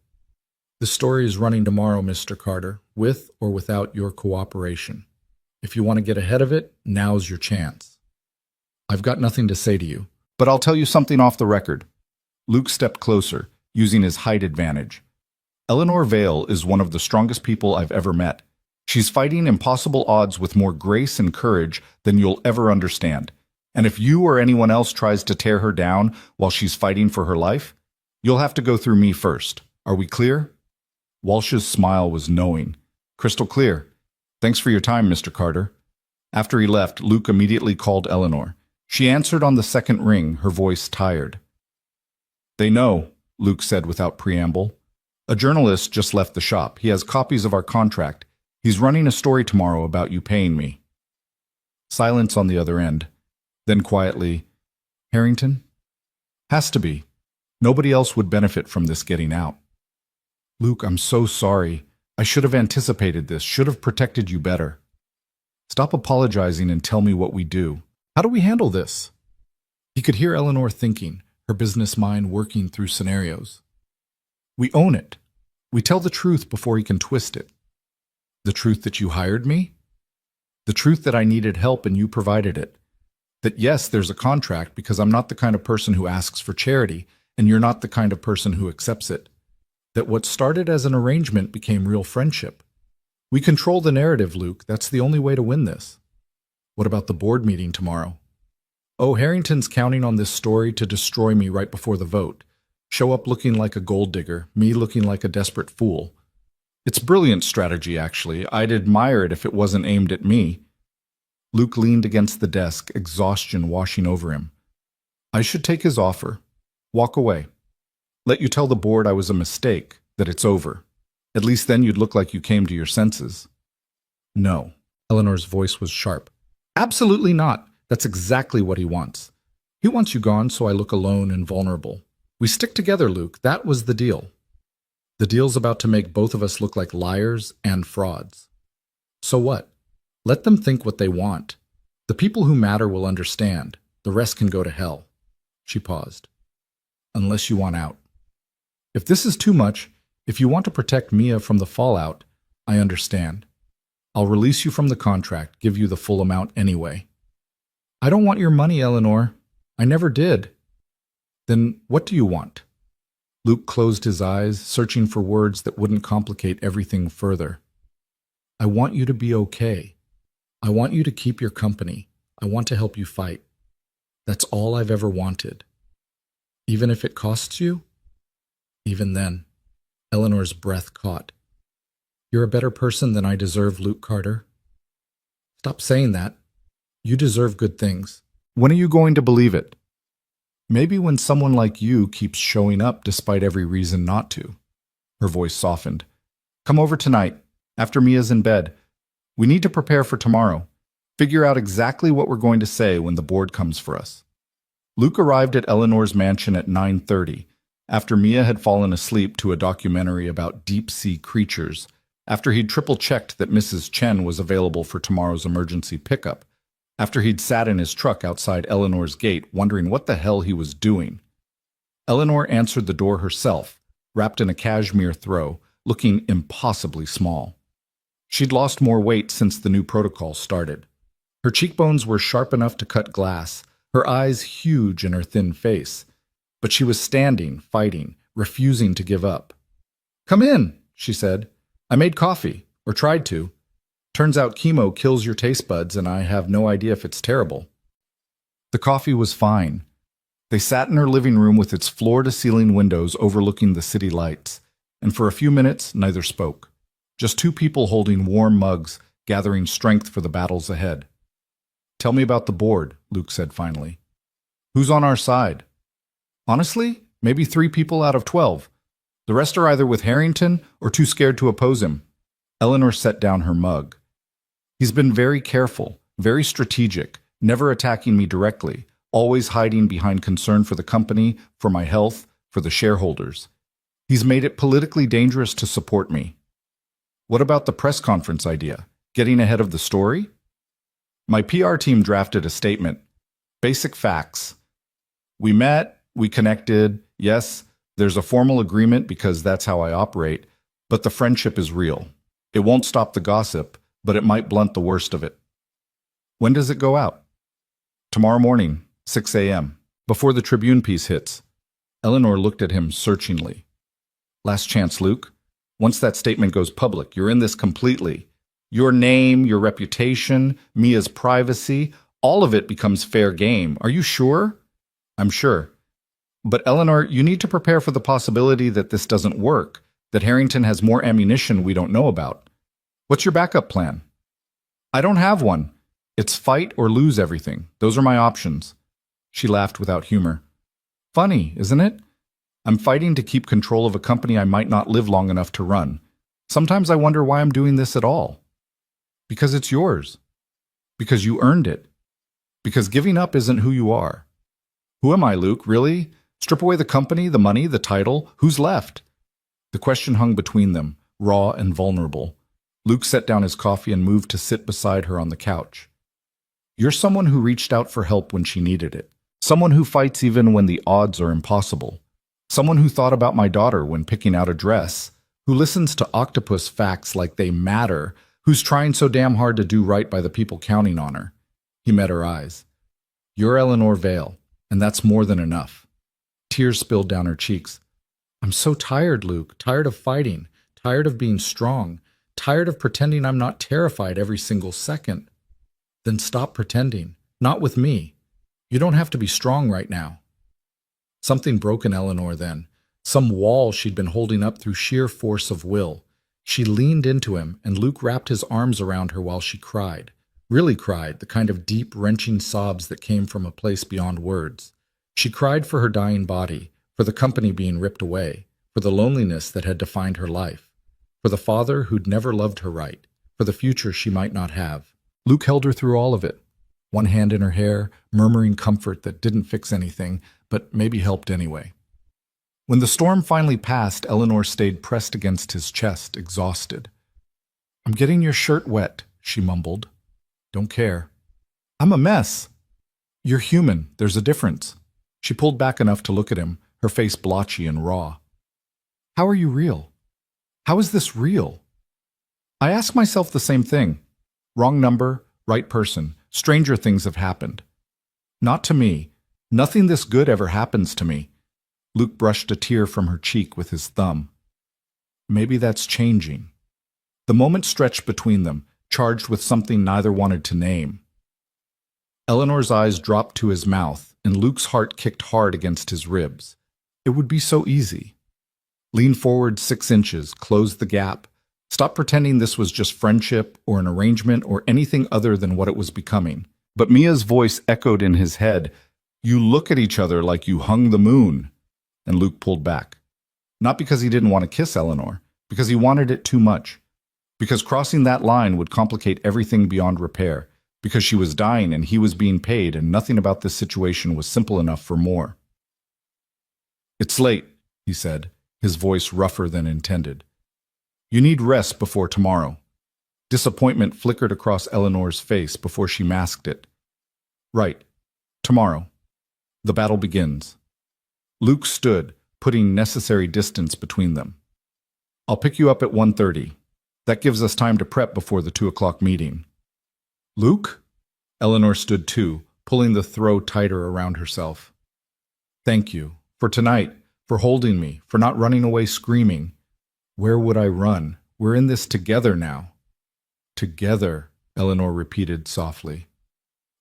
"The story is running tomorrow, Mr. Carter, with or without your cooperation. If you want to get ahead of it, now's your chance." "I've got nothing to say to you, but I'll tell you something off the record." Luke stepped closer, using his height advantage. "Eleanor Vale is one of the strongest people I've ever met. She's fighting impossible odds with more grace and courage than you'll ever understand. And if you or anyone else tries to tear her down while she's fighting for her life, You'll have to go through me first. Are we clear? Walsh's smile was knowing. Crystal clear. Thanks for your time, Mr. Carter. After he left, Luke immediately called Eleanor. She answered on the second ring, her voice tired. They know, Luke said without preamble. A journalist just left the shop. He has copies of our contract. He's running a story tomorrow about you paying me. Silence on the other end. Then quietly, Harrington? Has to be. Nobody else would benefit from this getting out. Luke, I'm so sorry. I should have anticipated this, should have protected you better. Stop apologizing and tell me what we do. How do we handle this? He could hear Eleanor thinking, her business mind working through scenarios. We own it. We tell the truth before he can twist it. The truth that you hired me? The truth that I needed help and you provided it. That yes, there's a contract because I'm not the kind of person who asks for charity, and you're not the kind of person who accepts it. That what started as an arrangement became real friendship. We control the narrative, Luke. That's the only way to win this. What about the board meeting tomorrow? Oh, Harrington's counting on this story to destroy me right before the vote. Show up looking like a gold digger, me looking like a desperate fool. It's brilliant strategy, actually. I'd admire it if it wasn't aimed at me. Luke leaned against the desk, exhaustion washing over him. I should take his offer. Walk away. Let you tell the board I was a mistake, that it's over. At least then you'd look like you came to your senses. No. Eleanor's voice was sharp. Absolutely not. That's exactly what he wants. He wants you gone so I look alone and vulnerable. We stick together, Luke. That was the deal. The deal's about to make both of us look like liars and frauds. So what? Let them think what they want. The people who matter will understand. The rest can go to hell. She paused. Unless you want out. If this is too much, if you want to protect Mia from the fallout, I understand. I'll release you from the contract, give you the full amount anyway. I don't want your money, Eleanor. I never did. Then what do you want? Luke closed his eyes, searching for words that wouldn't complicate everything further. I want you to be okay. I want you to keep your company. I want to help you fight. That's all I've ever wanted. Even if it costs you? Even then, Eleanor's breath caught. You're a better person than I deserve, Luke Carter. Stop saying that. You deserve good things. When are you going to believe it? Maybe when someone like you keeps showing up despite every reason not to. Her voice softened. Come over tonight, after Mia's in bed. We need to prepare for tomorrow. Figure out exactly what we're going to say when the board comes for us. Luke arrived at Eleanor's mansion at 9:30, after Mia had fallen asleep to a documentary about deep-sea creatures, after he'd triple-checked that Mrs. Chen was available for tomorrow's emergency pickup, after he'd sat in his truck outside Eleanor's gate wondering what the hell he was doing. Eleanor answered the door herself, wrapped in a cashmere throw, looking impossibly small. She'd lost more weight since the new protocol started. Her cheekbones were sharp enough to cut glass, her eyes huge in her thin face. But she was standing, fighting, refusing to give up. Come in, she said. I made coffee, or tried to. Turns out chemo kills your taste buds, and I have no idea if it's terrible. The coffee was fine. They sat in her living room with its floor-to-ceiling windows overlooking the city lights, and for a few minutes neither spoke. Just two people holding warm mugs, gathering strength for the battles ahead. Tell me about the board, Luke said finally. Who's on our side? Honestly, maybe 3 people out of 12. The rest are either with Harrington or too scared to oppose him. Eleanor set down her mug. He's been very careful, very strategic, never attacking me directly, always hiding behind concern for the company, for my health, for the shareholders. He's made it politically dangerous to support me. What about the press conference idea? Getting ahead of the story? My PR team drafted a statement. Basic facts. We met, we connected, yes, there's a formal agreement because that's how I operate, but the friendship is real. It won't stop the gossip, but it might blunt the worst of it. When does it go out? Tomorrow morning, 6 a.m., before the Tribune piece hits. Eleanor looked at him searchingly. Last chance, Luke. Once that statement goes public, you're in this completely. Your name, your reputation, Mia's privacy, all of it becomes fair game. Are you sure? I'm sure. But Eleanor, you need to prepare for the possibility that this doesn't work, that Harrington has more ammunition we don't know about. What's your backup plan? I don't have one. It's fight or lose everything. Those are my options. She laughed without humor. Funny, isn't it? I'm fighting to keep control of a company I might not live long enough to run. Sometimes I wonder why I'm doing this at all. Because it's yours. Because you earned it. Because giving up isn't who you are. Who am I, Luke, really? Strip away the company, the money, the title. Who's left? The question hung between them, raw and vulnerable. Luke set down his coffee and moved to sit beside her on the couch. You're someone who reached out for help when she needed it. Someone who fights even when the odds are impossible. Someone who thought about my daughter when picking out a dress. Who listens to octopus facts like they matter. Who's trying so damn hard to do right by the people counting on her. He met her eyes. You're Eleanor Vale, and that's more than enough. Tears spilled down her cheeks. I'm so tired, Luke. Tired of fighting. Tired of being strong. Tired of pretending I'm not terrified every single second. Then stop pretending. Not with me. You don't have to be strong right now. Something broke in Eleanor then. Some wall she'd been holding up through sheer force of will. She leaned into him, and Luke wrapped his arms around her while she cried. Really cried, the kind of deep, wrenching sobs that came from a place beyond words. She cried for her dying body, for the company being ripped away, for the loneliness that had defined her life, for the father who'd never loved her right, for the future she might not have. Luke held her through all of it, one hand in her hair, murmuring comfort that didn't fix anything, but maybe helped anyway. When the storm finally passed, Eleanor stayed pressed against his chest, exhausted. I'm getting your shirt wet, she mumbled. Don't care. I'm a mess. You're human. There's a difference. She pulled back enough to look at him, her face blotchy and raw. How are you real? How is this real? I ask myself the same thing. Wrong number, right person. Stranger things have happened. Not to me. Nothing this good ever happens to me. Luke brushed a tear from her cheek with his thumb. Maybe that's changing. The moment stretched between them, charged with something neither wanted to name. Eleanor's eyes dropped to his mouth, and Luke's heart kicked hard against his ribs. It would be so easy. Lean forward 6 inches, close the gap. Stop pretending this was just friendship or an arrangement or anything other than what it was becoming. But Mia's voice echoed in his head. You look at each other like you hung the moon. And Luke pulled back. Not because he didn't want to kiss Eleanor, because he wanted it too much. Because crossing that line would complicate everything beyond repair. Because she was dying and he was being paid and nothing about this situation was simple enough for more. It's late, he said, his voice rougher than intended. You need rest before tomorrow. Disappointment flickered across Eleanor's face before she masked it. Right. Tomorrow. The battle begins. Luke stood, putting necessary distance between them. I'll pick you up at 1:30. That gives us time to prep before the 2 o'clock meeting. Luke? Eleanor stood too, pulling the throw tighter around herself. Thank you. For tonight. For holding me. For not running away screaming. Where would I run? We're in this together now. Together, Eleanor repeated softly.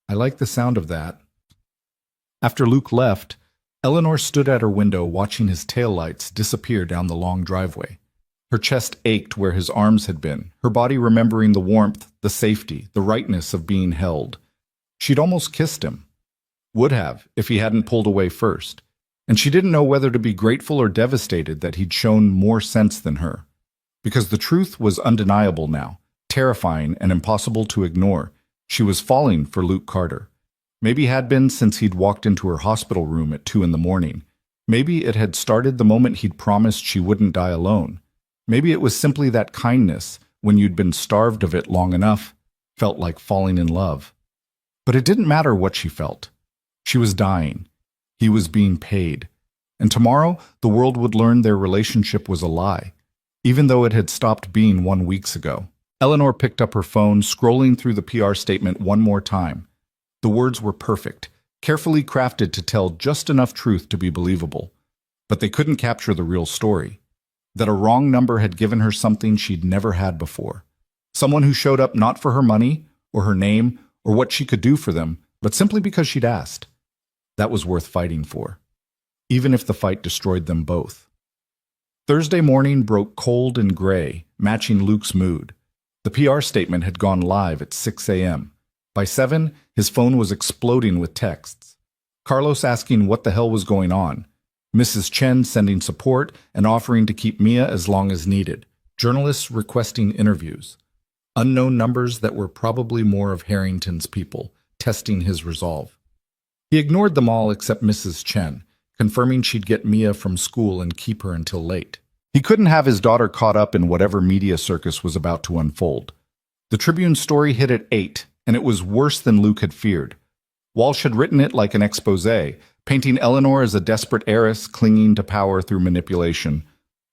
I like the sound of that. After Luke left, Eleanor stood at her window watching his taillights disappear down the long driveway. Her chest ached where his arms had been, her body remembering the warmth, the safety, the rightness of being held. She'd almost kissed him. Would have, if he hadn't pulled away first. And she didn't know whether to be grateful or devastated that he'd shown more sense than her. Because the truth was undeniable now, terrifying and impossible to ignore. She was falling for Luke Carter. Maybe had been since he'd walked into her hospital room at 2 a.m. Maybe it had started the moment he'd promised she wouldn't die alone. Maybe it was simply that kindness, when you'd been starved of it long enough, felt like falling in love. But it didn't matter what she felt. She was dying. He was being paid. And tomorrow, the world would learn their relationship was a lie, even though it had stopped being 1 week ago. Eleanor picked up her phone, scrolling through the PR statement one more time. The words were perfect, carefully crafted to tell just enough truth to be believable. But they couldn't capture the real story. That a wrong number had given her something she'd never had before. Someone who showed up not for her money, or her name, or what she could do for them, but simply because she'd asked. That was worth fighting for. even if the fight destroyed them both. Thursday morning broke cold and gray, matching Luke's mood. The PR statement had gone live at 6 a.m. By 7, his phone was exploding with texts. Carlos asking what the hell was going on. Mrs. Chen sending support and offering to keep Mia as long as needed. Journalists requesting interviews. Unknown numbers that were probably more of Harrington's people, testing his resolve. He ignored them all except Mrs. Chen, confirming she'd get Mia from school and keep her until late. He couldn't have his daughter caught up in whatever media circus was about to unfold. The Tribune story hit at 8, and it was worse than Luke had feared. Walsh had written it like an exposé, painting Eleanor as a desperate heiress clinging to power through manipulation.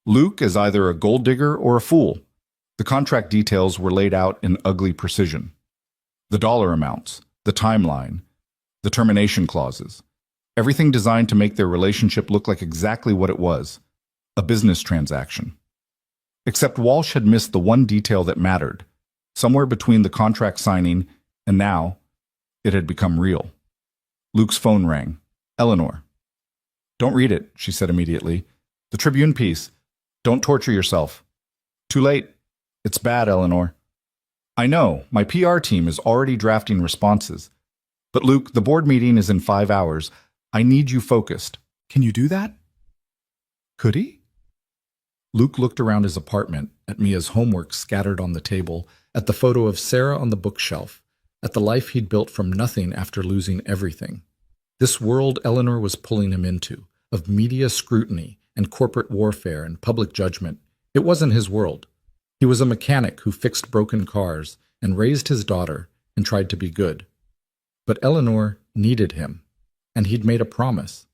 Luke as either a gold digger or a fool. The contract details were laid out in ugly precision. The dollar amounts, the timeline, the termination clauses. Everything designed to make their relationship look like exactly what it was, a business transaction. Except Walsh had missed the one detail that mattered. Somewhere between the contract signing and now, it had become real. Luke's phone rang. Eleanor. Don't read it, she said immediately. The Tribune piece. Don't torture yourself. Too late. It's bad, Eleanor. I know, my PR team is already drafting responses. But Luke, the board meeting is in 5 hours. I need you focused. Can you do that? Could he? Luke looked around his apartment, at Mia's homework scattered on the table, at the photo of Sarah on the bookshelf, at the life he'd built from nothing after losing everything. This world Eleanor was pulling him into, of media scrutiny and corporate warfare and public judgment, it wasn't his world. He was a mechanic who fixed broken cars and raised his daughter and tried to be good. But Eleanor needed him, and he'd made a promise.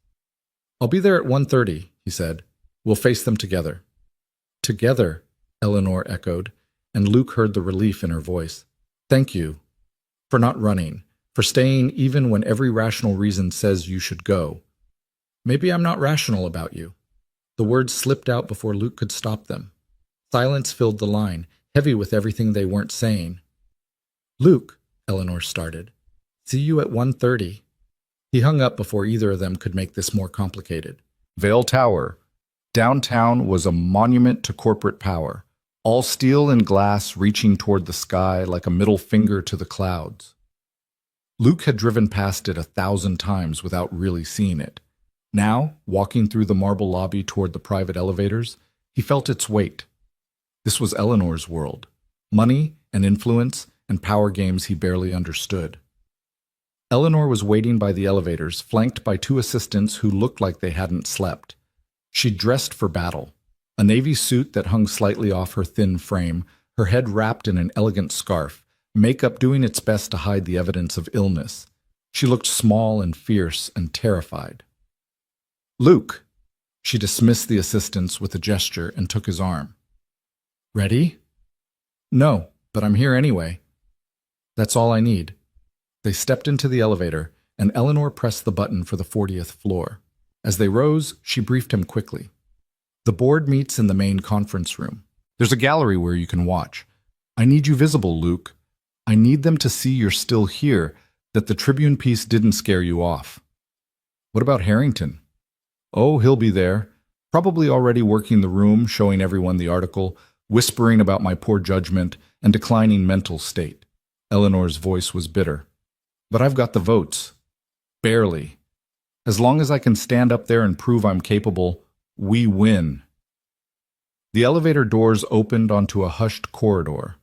I'll be there at 1:30, he said. We'll face them together. Together, Eleanor echoed, and Luke heard the relief in her voice. Thank you. For not running, for staying even when every rational reason says you should go. Maybe I'm not rational about you. The words slipped out before Luke could stop them. Silence filled the line, heavy with everything they weren't saying. Luke, Eleanor started. See you at 1:30. He hung up before either of them could make this more complicated. Vale Tower. Downtown was a monument to corporate power, all steel and glass reaching toward the sky like a middle finger to the clouds. Luke had driven past it 1,000 times without really seeing it. Now, walking through the marble lobby toward the private elevators, he felt its weight. This was Eleanor's world. Money and influence and power games he barely understood. Eleanor was waiting by the elevators, flanked by 2 assistants who looked like they hadn't slept. She dressed for battle, a navy suit that hung slightly off her thin frame, her head wrapped in an elegant scarf, makeup doing its best to hide the evidence of illness. She looked small and fierce and terrified. Luke! She dismissed the assistants with a gesture and took his arm. Ready? No, but I'm here anyway. That's all I need. They stepped into the elevator, and Eleanor pressed the button for the 40th floor. As they rose, she briefed him quickly. The board meets in the main conference room. There's a gallery where you can watch. I need you visible, Luke. I need them to see you're still here, that the Tribune piece didn't scare you off. What about Harrington? Oh, he'll be there, probably already working the room, showing everyone the article, whispering about my poor judgment and declining mental state. Eleanor's voice was bitter. But I've got the votes. Barely. As long as I can stand up there and prove I'm capable, we win. The elevator doors opened onto a hushed corridor.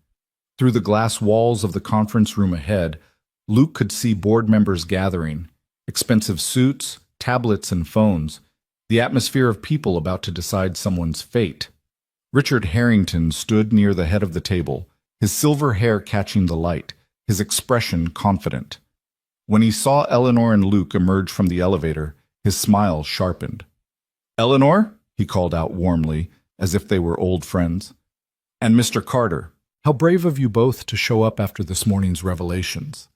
Through the glass walls of the conference room ahead, Luke could see board members gathering, expensive suits, tablets, and phones, the atmosphere of people about to decide someone's fate. Richard Harrington stood near the head of the table, his silver hair catching the light, his expression confident. When he saw Eleanor and Luke emerge from the elevator, his smile sharpened. Eleanor, he called out warmly, as if they were old friends. And Mr. Carter, how brave of you both to show up after this morning's revelations.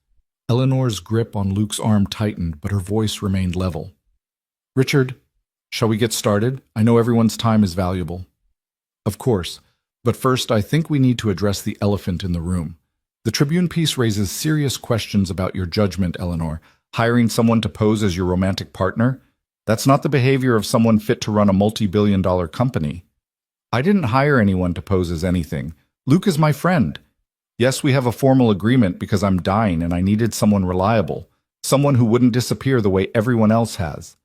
Eleanor's grip on Luke's arm tightened, but her voice remained level. Richard, shall we get started? I know everyone's time is valuable. Of course, but first I think we need to address the elephant in the room. The Tribune piece raises serious questions about your judgment, Eleanor. Hiring someone to pose as your romantic partner? That's not the behavior of someone fit to run a multi-billion-dollar company. I didn't hire anyone to pose as anything. Luke is my friend. Yes, we have a formal agreement because I'm dying and I needed someone reliable, someone who wouldn't disappear the way everyone else has.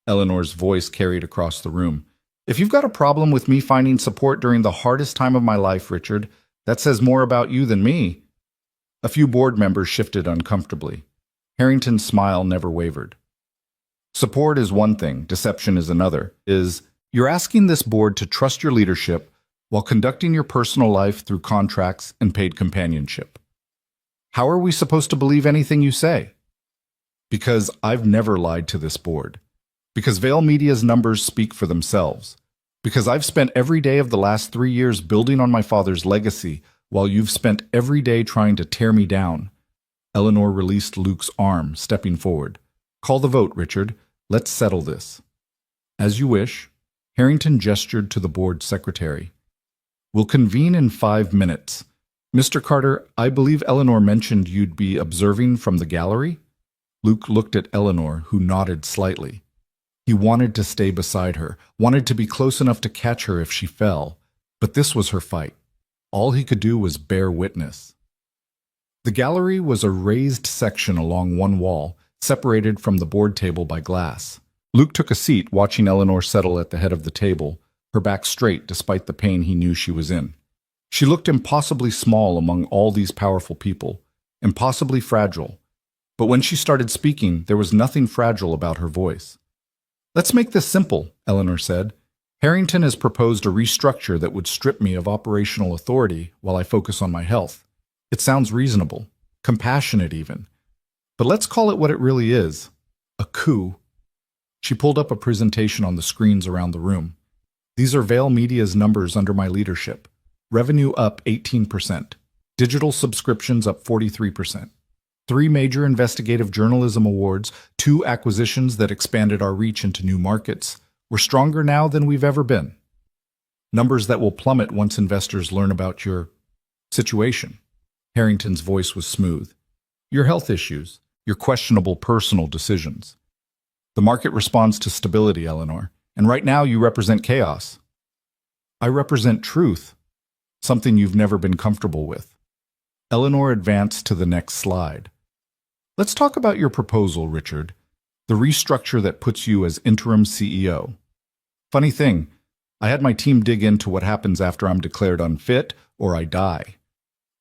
Eleanor's voice carried across the room. If you've got a problem with me finding support during the hardest time of my life, Richard, that says more about you than me. A few board members shifted uncomfortably. Harrington's smile never wavered. Support is one thing, deception is another. You're asking this board to trust your leadership while conducting your personal life through contracts and paid companionship. How are we supposed to believe anything you say? Because I've never lied to this board. Because Vail Media's numbers speak for themselves. Because I've spent every day of the last 3 years building on my father's legacy, while you've spent every day trying to tear me down. Eleanor released Luke's arm, stepping forward. Call the vote, Richard. Let's settle this. As you wish. Harrington gestured to the board secretary. We'll convene in 5 minutes. Mr. Carter, I believe Eleanor mentioned you'd be observing from the gallery? Luke looked at Eleanor, who nodded slightly. He wanted to stay beside her, wanted to be close enough to catch her if she fell, but this was her fight. All he could do was bear witness. The gallery was a raised section along one wall, separated from the board table by glass. Luke took a seat, watching Eleanor settle at the head of the table, her back straight despite the pain he knew she was in. She looked impossibly small among all these powerful people, impossibly fragile. But when she started speaking, there was nothing fragile about her voice. Let's make this simple, Eleanor said. Harrington has proposed a restructure that would strip me of operational authority while I focus on my health. It sounds reasonable, compassionate even. But let's call it what it really is, a coup. She pulled up a presentation on the screens around the room. These are Vail Media's numbers under my leadership. Revenue up 18%. Digital subscriptions up 43%. 3 major investigative journalism awards, 2 acquisitions that expanded our reach into new markets. We're stronger now than we've ever been. Numbers that will plummet once investors learn about your situation. Harrington's voice was smooth. Your health issues, your questionable personal decisions. The market responds to stability, Eleanor, and right now you represent chaos. I represent truth, something you've never been comfortable with. Eleanor advanced to the next slide. Let's talk about your proposal, Richard, the restructure that puts you as interim CEO. Funny thing, I had my team dig into what happens after I'm declared unfit or I die.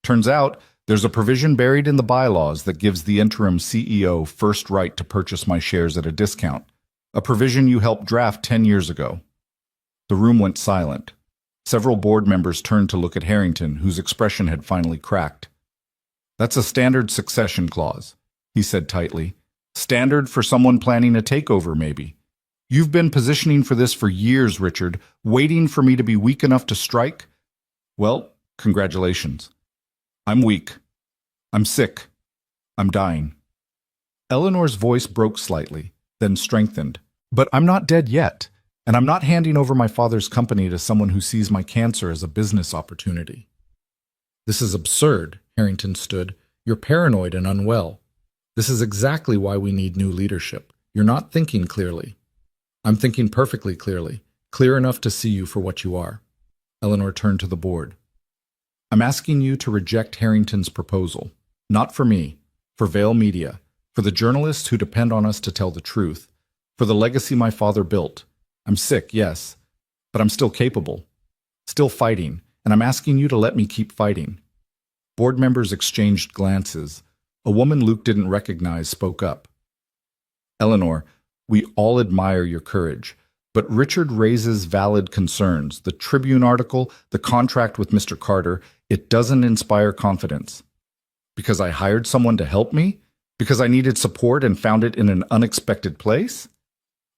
Turns out, there's a provision buried in the bylaws that gives the interim CEO first right to purchase my shares at a discount, a provision you helped draft 10 years ago. The room went silent. Several board members turned to look at Harrington, whose expression had finally cracked. That's a standard succession clause, he said tightly. Standard for someone planning a takeover, maybe. You've been positioning for this for years, Richard, waiting for me to be weak enough to strike? Well, congratulations. I'm weak. I'm sick. I'm dying. Eleanor's voice broke slightly, then strengthened. But I'm not dead yet, and I'm not handing over my father's company to someone who sees my cancer as a business opportunity. This is absurd, Harrington stood. You're paranoid and unwell. This is exactly why we need new leadership. You're not thinking clearly. I'm thinking perfectly clearly, clear enough to see you for what you are. Eleanor turned to the board. I'm asking you to reject Harrington's proposal. Not for me, for Vail Media, for the journalists who depend on us to tell the truth, for the legacy my father built. I'm sick, yes, but I'm still capable, still fighting, and I'm asking you to let me keep fighting. Board members exchanged glances. A woman Luke didn't recognize spoke up. Eleanor, we all admire your courage, but Richard raises valid concerns. The Tribune article, the contract with Mr. Carter, it doesn't inspire confidence. Because I hired someone to help me? Because I needed support and found it in an unexpected place?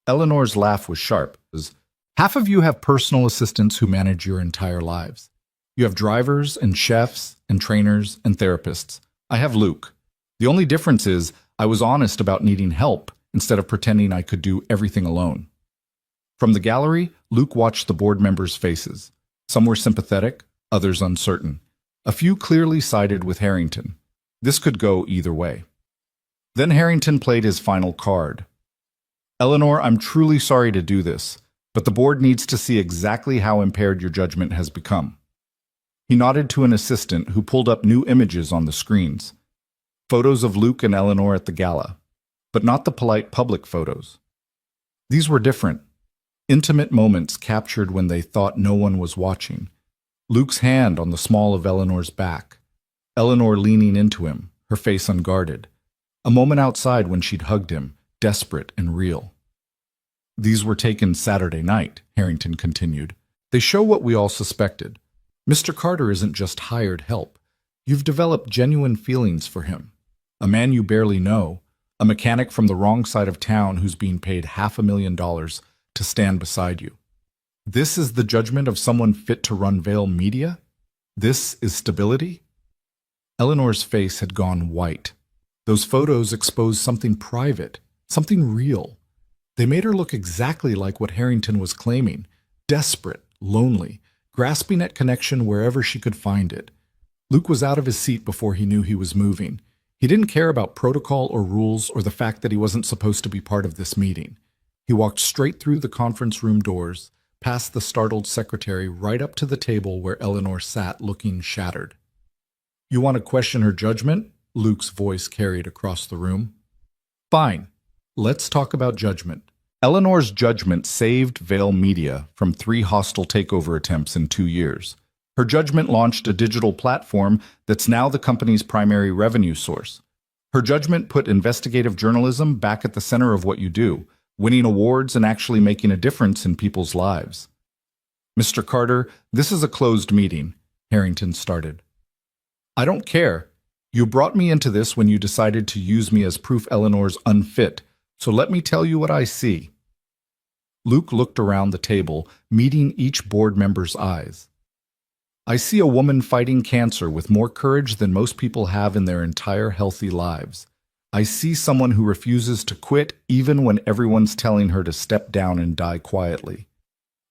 Eleanor's laugh was sharp. Half of you have personal assistants who manage your entire lives. You have drivers and chefs and trainers and therapists. I have Luke. The only difference is I was honest about needing help instead of pretending I could do everything alone. From the gallery, Luke watched the board members' faces. Some were sympathetic, others uncertain. A few clearly sided with Harrington. This could go either way. Then Harrington played his final card. Eleanor, I'm truly sorry to do this, but the board needs to see exactly how impaired your judgment has become. He nodded to an assistant who pulled up new images on the screens. Photos of Luke and Eleanor at the gala, but not the polite public photos. These were different. Intimate moments captured when they thought no one was watching. Luke's hand on the small of Eleanor's back. Eleanor leaning into him, her face unguarded. A moment outside when she'd hugged him, desperate and real. These were taken Saturday night, Harrington continued. They show what we all suspected. Mr. Carter isn't just hired help. You've developed genuine feelings for him. A man you barely know, a mechanic from the wrong side of town who's being paid $500,000 to stand beside you. This is the judgment of someone fit to run Vale Media? This is stability? Eleanor's face had gone white. Those photos exposed something private, something real. They made her look exactly like what Harrington was claiming, desperate, lonely, grasping at connection wherever she could find it. Luke was out of his seat before he knew he was moving. He didn't care about protocol or rules or the fact that he wasn't supposed to be part of this meeting. He walked straight through the conference room doors, past the startled secretary, right up to the table where Eleanor sat looking shattered. You want to question her judgment? Luke's voice carried across the room. Fine. Let's talk about judgment. Eleanor's judgment saved Vale Media from 3 hostile takeover attempts in 2 years. Her judgment launched a digital platform that's now the company's primary revenue source. Her judgment put investigative journalism back at the center of what you do, winning awards and actually making a difference in people's lives. Mr. Carter, this is a closed meeting, Harrington started. I don't care. You brought me into this when you decided to use me as proof Eleanor's unfit, so let me tell you what I see. Luke looked around the table, meeting each board member's eyes. I see a woman fighting cancer with more courage than most people have in their entire healthy lives. I see someone who refuses to quit even when everyone's telling her to step down and die quietly.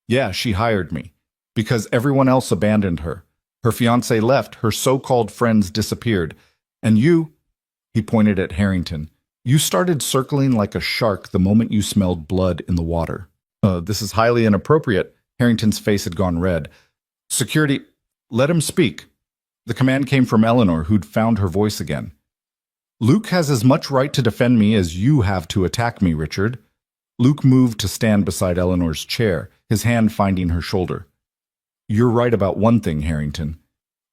Yeah, she hired me, because everyone else abandoned her. Her fiancé left, her so-called friends disappeared, and you, he pointed at Harrington, you started circling like a shark the moment you smelled blood in the water. This is highly inappropriate. Harrington's face had gone red. Security, let him speak. The command came from Eleanor, who'd found her voice again. Luke has as much right to defend me as you have to attack me, Richard. Luke moved to stand beside Eleanor's chair, his hand finding her shoulder. You're right about one thing, Harrington.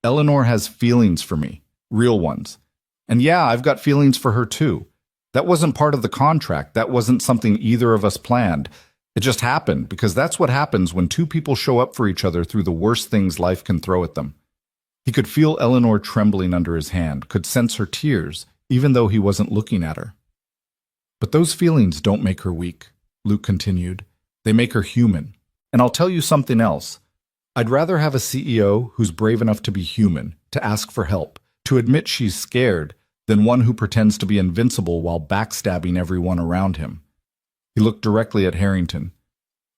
Eleanor has feelings for me, real ones. And yeah, I've got feelings for her too. That wasn't part of the contract. That wasn't something either of us planned. It just happened, because that's what happens when 2 people show up for each other through the worst things life can throw at them. He could feel Eleanor trembling under his hand, could sense her tears, even though he wasn't looking at her. But those feelings don't make her weak, Luke continued. They make her human. And I'll tell you something else. I'd rather have a CEO who's brave enough to be human, to ask for help, to admit she's scared, than one who pretends to be invincible while backstabbing everyone around him. He looked directly at Harrington.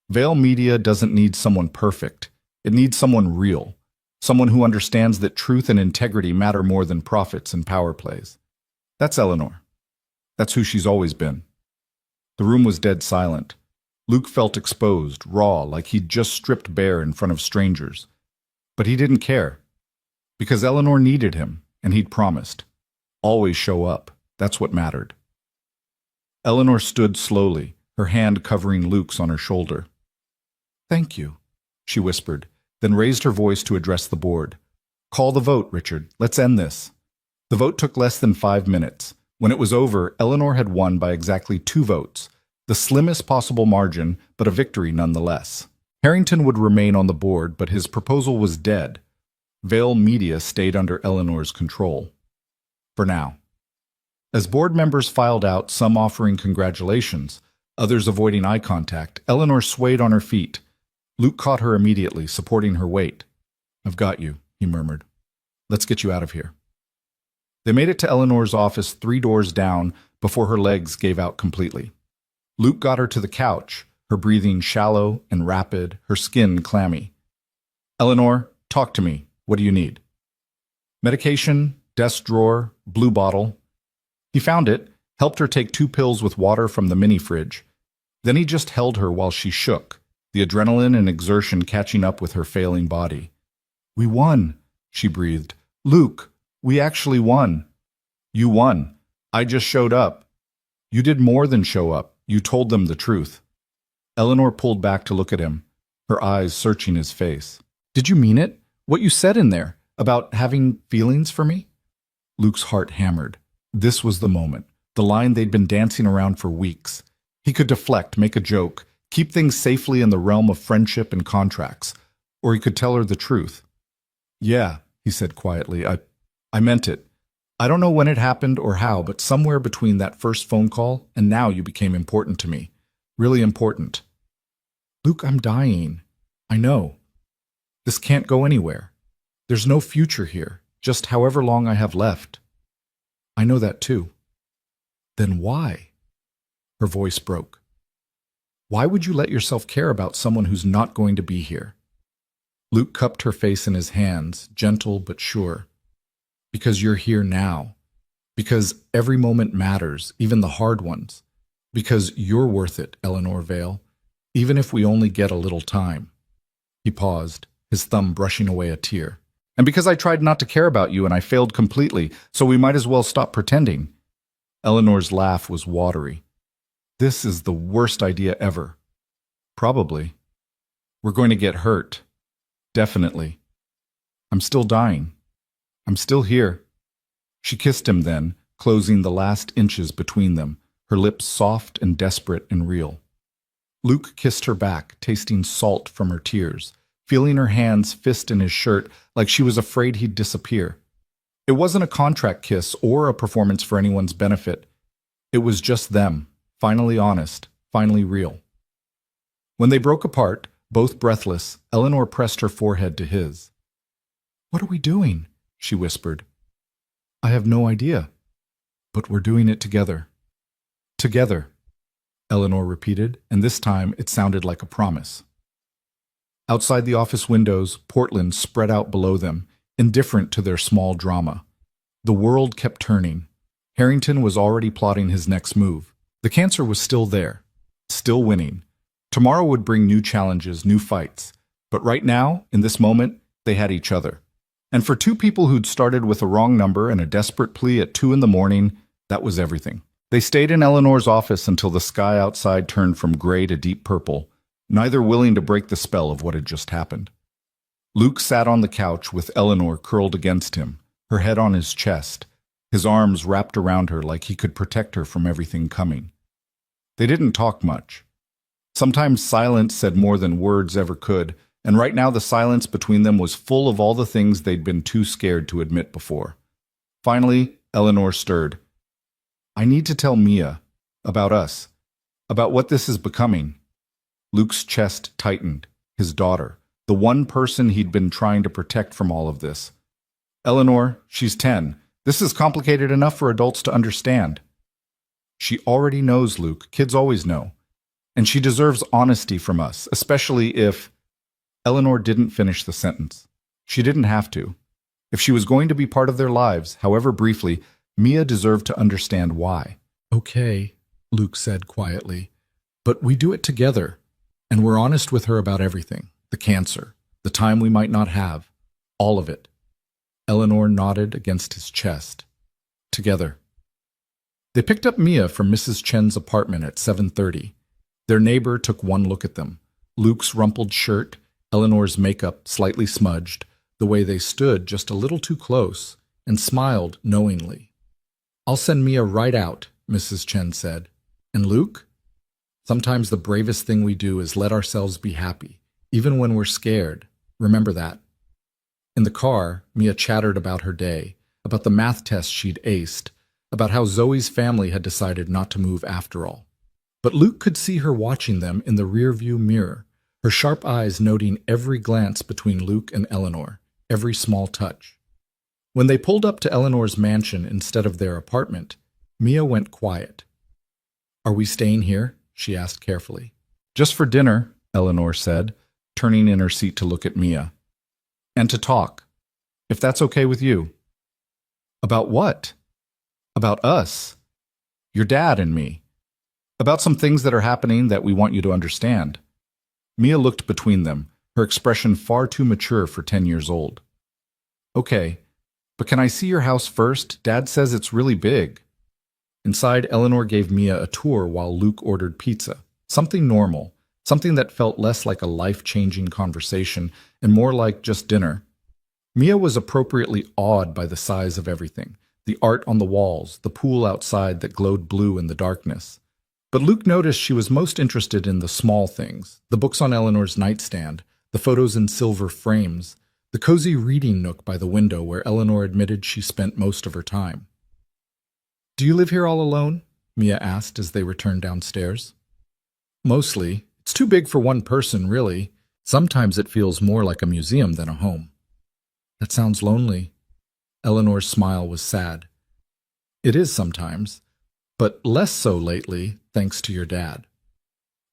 Vale Media doesn't need someone perfect. It needs someone real, someone who understands that truth and integrity matter more than profits and power plays. That's Eleanor. That's who she's always been. The room was dead silent. Luke felt exposed, raw, like he'd just stripped bare in front of strangers. But he didn't care, because Eleanor needed him, and he'd promised. Always show up. That's what mattered. Eleanor stood slowly, her hand covering Luke's on her shoulder. Thank you, she whispered, then raised her voice to address the board. Call the vote, Richard. Let's end this. The vote took less than 5 minutes. When it was over, Eleanor had won by exactly 2 votes, the slimmest possible margin, but a victory nonetheless. Harrington would remain on the board, but his proposal was dead. Vale Media stayed under Eleanor's control. For now. As board members filed out, some offering congratulations, others avoiding eye contact, Eleanor swayed on her feet. Luke caught her immediately, supporting her weight. I've got you, he murmured. Let's get you out of here. They made it to Eleanor's office 3 doors down before her legs gave out completely. Luke got her to the couch, her breathing shallow and rapid, her skin clammy. Eleanor, talk to me. What do you need? Medication, desk drawer, blue bottle. He found it, helped her take 2 pills with water from the mini fridge. Then he just held her while she shook, the adrenaline and exertion catching up with her failing body. "We won," she breathed. "Luke, we actually won." "You won. I just showed up." "You did more than show up. You told them the truth." Eleanor pulled back to look at him, her eyes searching his face. "Did you mean it? What you said in there, about having feelings for me?" Luke's heart hammered. This was the moment, the line they'd been dancing around for weeks. He could deflect, make a joke, keep things safely in the realm of friendship and contracts, or he could tell her the truth. "Yeah," he said quietly, I meant it. I don't know when it happened or how, but somewhere between that first phone call and now you became important to me. Really important." "Luke, I'm dying. I know. This can't go anywhere. There's no future here, just however long I have left." "I know that too." "Then why?" Her voice broke. "Why would you let yourself care about someone who's not going to be here?" Luke cupped her face in his hands, gentle but sure. "Because you're here now. Because every moment matters, even the hard ones. Because you're worth it, Eleanor Vale, even if we only get a little time." He paused, his thumb brushing away a tear. "And because I tried not to care about you and I failed completely, so we might as well stop pretending." Eleanor's laugh was watery. "This is the worst idea ever." "Probably. We're going to get hurt. Definitely. I'm still dying. I'm still here." She kissed him then, closing the last inches between them, her lips soft and desperate and real. Luke kissed her back, tasting salt from her tears, feeling her hands fist in his shirt like she was afraid he'd disappear. It wasn't a contract kiss or a performance for anyone's benefit. It was just them, finally honest, finally real. When they broke apart, both breathless, Eleanor pressed her forehead to his. "What are we doing?" she whispered. "I have no idea. But we're doing it together." "Together," Eleanor repeated, and this time it sounded like a promise. Outside the office windows, Portland spread out below them, indifferent to their small drama. The world kept turning. Harrington was already plotting his next move. The cancer was still there, still winning. Tomorrow would bring new challenges, new fights. But right now, in this moment, they had each other. And for two people who'd started with a wrong number and a desperate plea at 2 a.m, that was everything. They stayed in Eleanor's office until the sky outside turned from gray to deep purple, neither willing to break the spell of what had just happened. Luke sat on the couch with Eleanor curled against him, her head on his chest, his arms wrapped around her like he could protect her from everything coming. They didn't talk much. Sometimes silence said more than words ever could, and right now the silence between them was full of all the things they'd been too scared to admit before. Finally, Eleanor stirred. "I need to tell Mia about us, about what this is becoming." Luke's chest tightened, his daughter, the one person he'd been trying to protect from all of this. "Eleanor, she's 10. This is complicated enough for adults to understand." "She already knows, Luke. Kids always know. And she deserves honesty from us, especially if—" Eleanor didn't finish the sentence. She didn't have to. If she was going to be part of their lives, however briefly, Mia deserved to understand why. "Okay," Luke said quietly, "but we do it together, and we're honest with her about everything, the cancer, the time we might not have, all of it." Eleanor nodded against his chest. "Together." They picked up Mia from Mrs. Chen's apartment at 7:30. Their neighbor took one look at them. Luke's rumpled shirt, Eleanor's makeup slightly smudged, the way they stood just a little too close, and smiled knowingly. "I'll send Mia right out," Mrs. Chen said. "And Luke? Sometimes the bravest thing we do is let ourselves be happy, even when we're scared. Remember that." In the car, Mia chattered about her day, about the math test she'd aced, about how Zoe's family had decided not to move after all. But Luke could see her watching them in the rearview mirror, her sharp eyes noting every glance between Luke and Eleanor, every small touch. When they pulled up to Eleanor's mansion instead of their apartment, Mia went quiet. "Are we staying here?" she asked carefully. "Just for dinner," Eleanor said, turning in her seat to look at Mia. "And to talk, if that's okay with you." "About what?" "About us. Your dad and me." About some things that are happening that we want you to understand. Mia looked between them, her expression far too mature for 10 years old. Okay, but can I see your house first? Dad says it's really big. Inside, Eleanor gave Mia a tour while Luke ordered pizza. Something normal, something that felt less like a life-changing conversation and more like just dinner. Mia was appropriately awed by the size of everything, the art on the walls, the pool outside that glowed blue in the darkness. But Luke noticed she was most interested in the small things, the books on Eleanor's nightstand, the photos in silver frames, the cozy reading nook by the window where Eleanor admitted she spent most of her time. "Do you live here all alone?" Mia asked as they returned downstairs. "Mostly. It's too big for one person, really. Sometimes it feels more like a museum than a home." "That sounds lonely." Eleanor's smile was sad. "It is sometimes, but less so lately, thanks to your dad."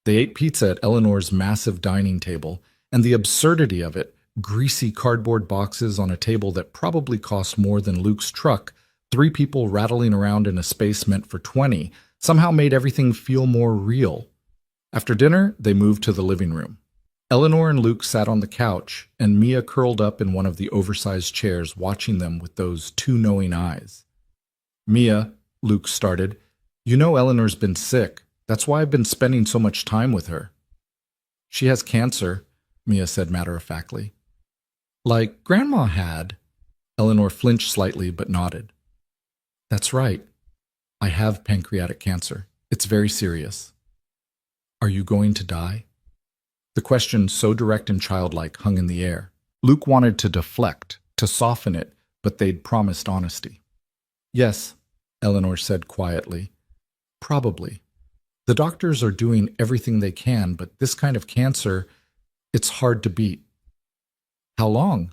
They ate pizza at Eleanor's massive dining table, and the absurdity of it, greasy cardboard boxes on a table that probably cost more than Luke's truck, 3 people rattling around in a space meant for 20, somehow made everything feel more real. After dinner, they moved to the living room. Eleanor and Luke sat on the couch, and Mia curled up in one of the oversized chairs watching them with those 2 knowing eyes. "Mia," Luke started, "you know Eleanor's been sick. That's why I've been spending so much time with her." "She has cancer," Mia said matter-of-factly. "Like Grandma had." Eleanor flinched slightly but nodded. "That's right. I have pancreatic cancer. It's very serious." "Are you going to die?" The question, so direct and childlike, hung in the air. Luke wanted to deflect, to soften it, but they'd promised honesty. "Yes," Eleanor said quietly. "Probably. The doctors are doing everything they can, but this kind of cancer, it's hard to beat." "How long?"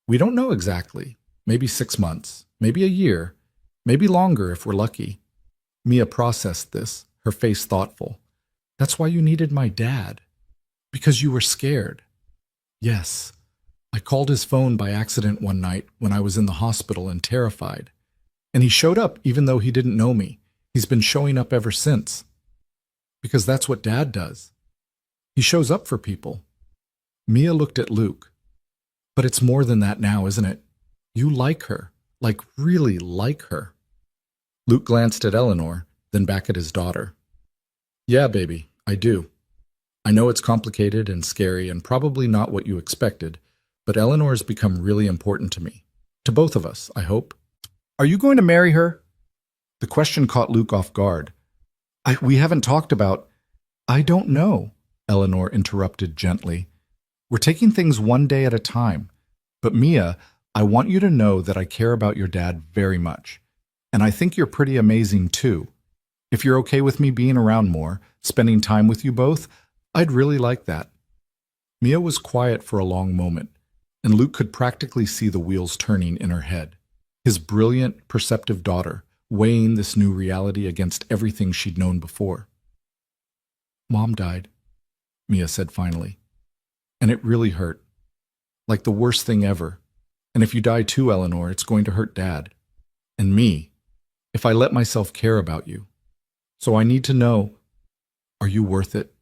"We don't know exactly. Maybe 6 months, maybe a year, maybe longer if we're lucky." Mia processed this, her face thoughtful. "That's why you needed my dad. Because you were scared." "Yes. I called his phone by accident one night when I was in the hospital and terrified. And he showed up even though he didn't know me. He's been showing up ever since." "Because that's what Dad does. He shows up for people." Mia looked at Luke. "But it's more than that now, isn't it? You like her, like really like her." Luke glanced at Eleanor, then back at his daughter. "Yeah, baby, I do. I know it's complicated and scary and probably not what you expected, but Eleanor's become really important to me. To both of us, I hope." "Are you going to marry her?" The question caught Luke off guard. We haven't talked about—" "I don't know," Eleanor interrupted gently. "We're taking things one day at a time. But Mia, I want you to know that I care about your dad very much. And I think you're pretty amazing too. If you're okay with me being around more, spending time with you both, I'd really like that." Mia was quiet for a long moment, and Luke could practically see the wheels turning in her head. His brilliant, perceptive daughter, weighing this new reality against everything she'd known before. "Mom died," Mia said finally. "And it really hurt. Like the worst thing ever. And if you die too, Eleanor, it's going to hurt Dad. And me, if I let myself care about you. So I need to know, are you worth it?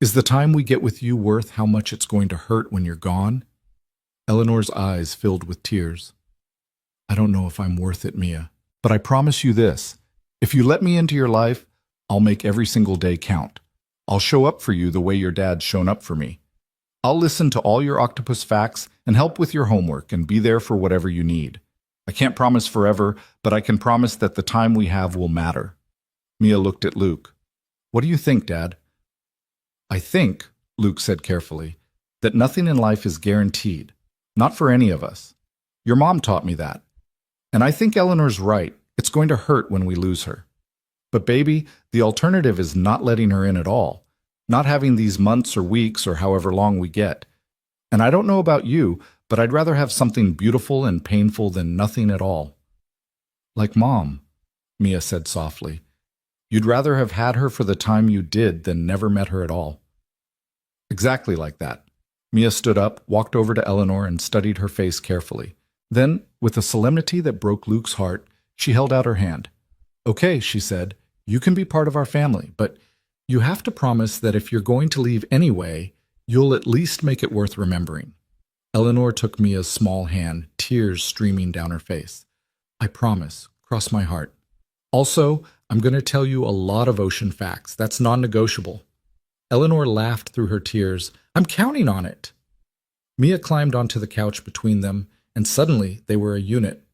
Is the time we get with you worth how much it's going to hurt when you're gone?" Eleanor's eyes filled with tears. "I don't know if I'm worth it, Mia. But I promise you this. If you let me into your life, I'll make every single day count. I'll show up for you the way your dad's shown up for me. I'll listen to all your octopus facts and help with your homework and be there for whatever you need. I can't promise forever, but I can promise that the time we have will matter." Mia looked at Luke. "What do you think, Dad?" "I think," Luke said carefully, "that nothing in life is guaranteed. Not for any of us. Your mom taught me that. And I think Eleanor's right. It's going to hurt when we lose her. But baby, the alternative is not letting her in at all. Not having these months or weeks or however long we get. And I don't know about you, but I'd rather have something beautiful and painful than nothing at all." "Like Mom," Mia said softly. "You'd rather have had her for the time you did than never met her at all." "Exactly like that." Mia stood up, walked over to Eleanor, and studied her face carefully. Then, with a solemnity that broke Luke's heart, she held out her hand. "Okay," she said, You can be part of our family, but you have to promise that if you're going to leave anyway, you'll at least make it worth remembering. Eleanor took Mia's small hand, tears streaming down her face. I promise, cross my heart. Also, I'm going to tell you a lot of ocean facts. That's non-negotiable. Eleanor laughed through her tears. I'm counting on it. Mia climbed onto the couch between them, and suddenly they were a unit.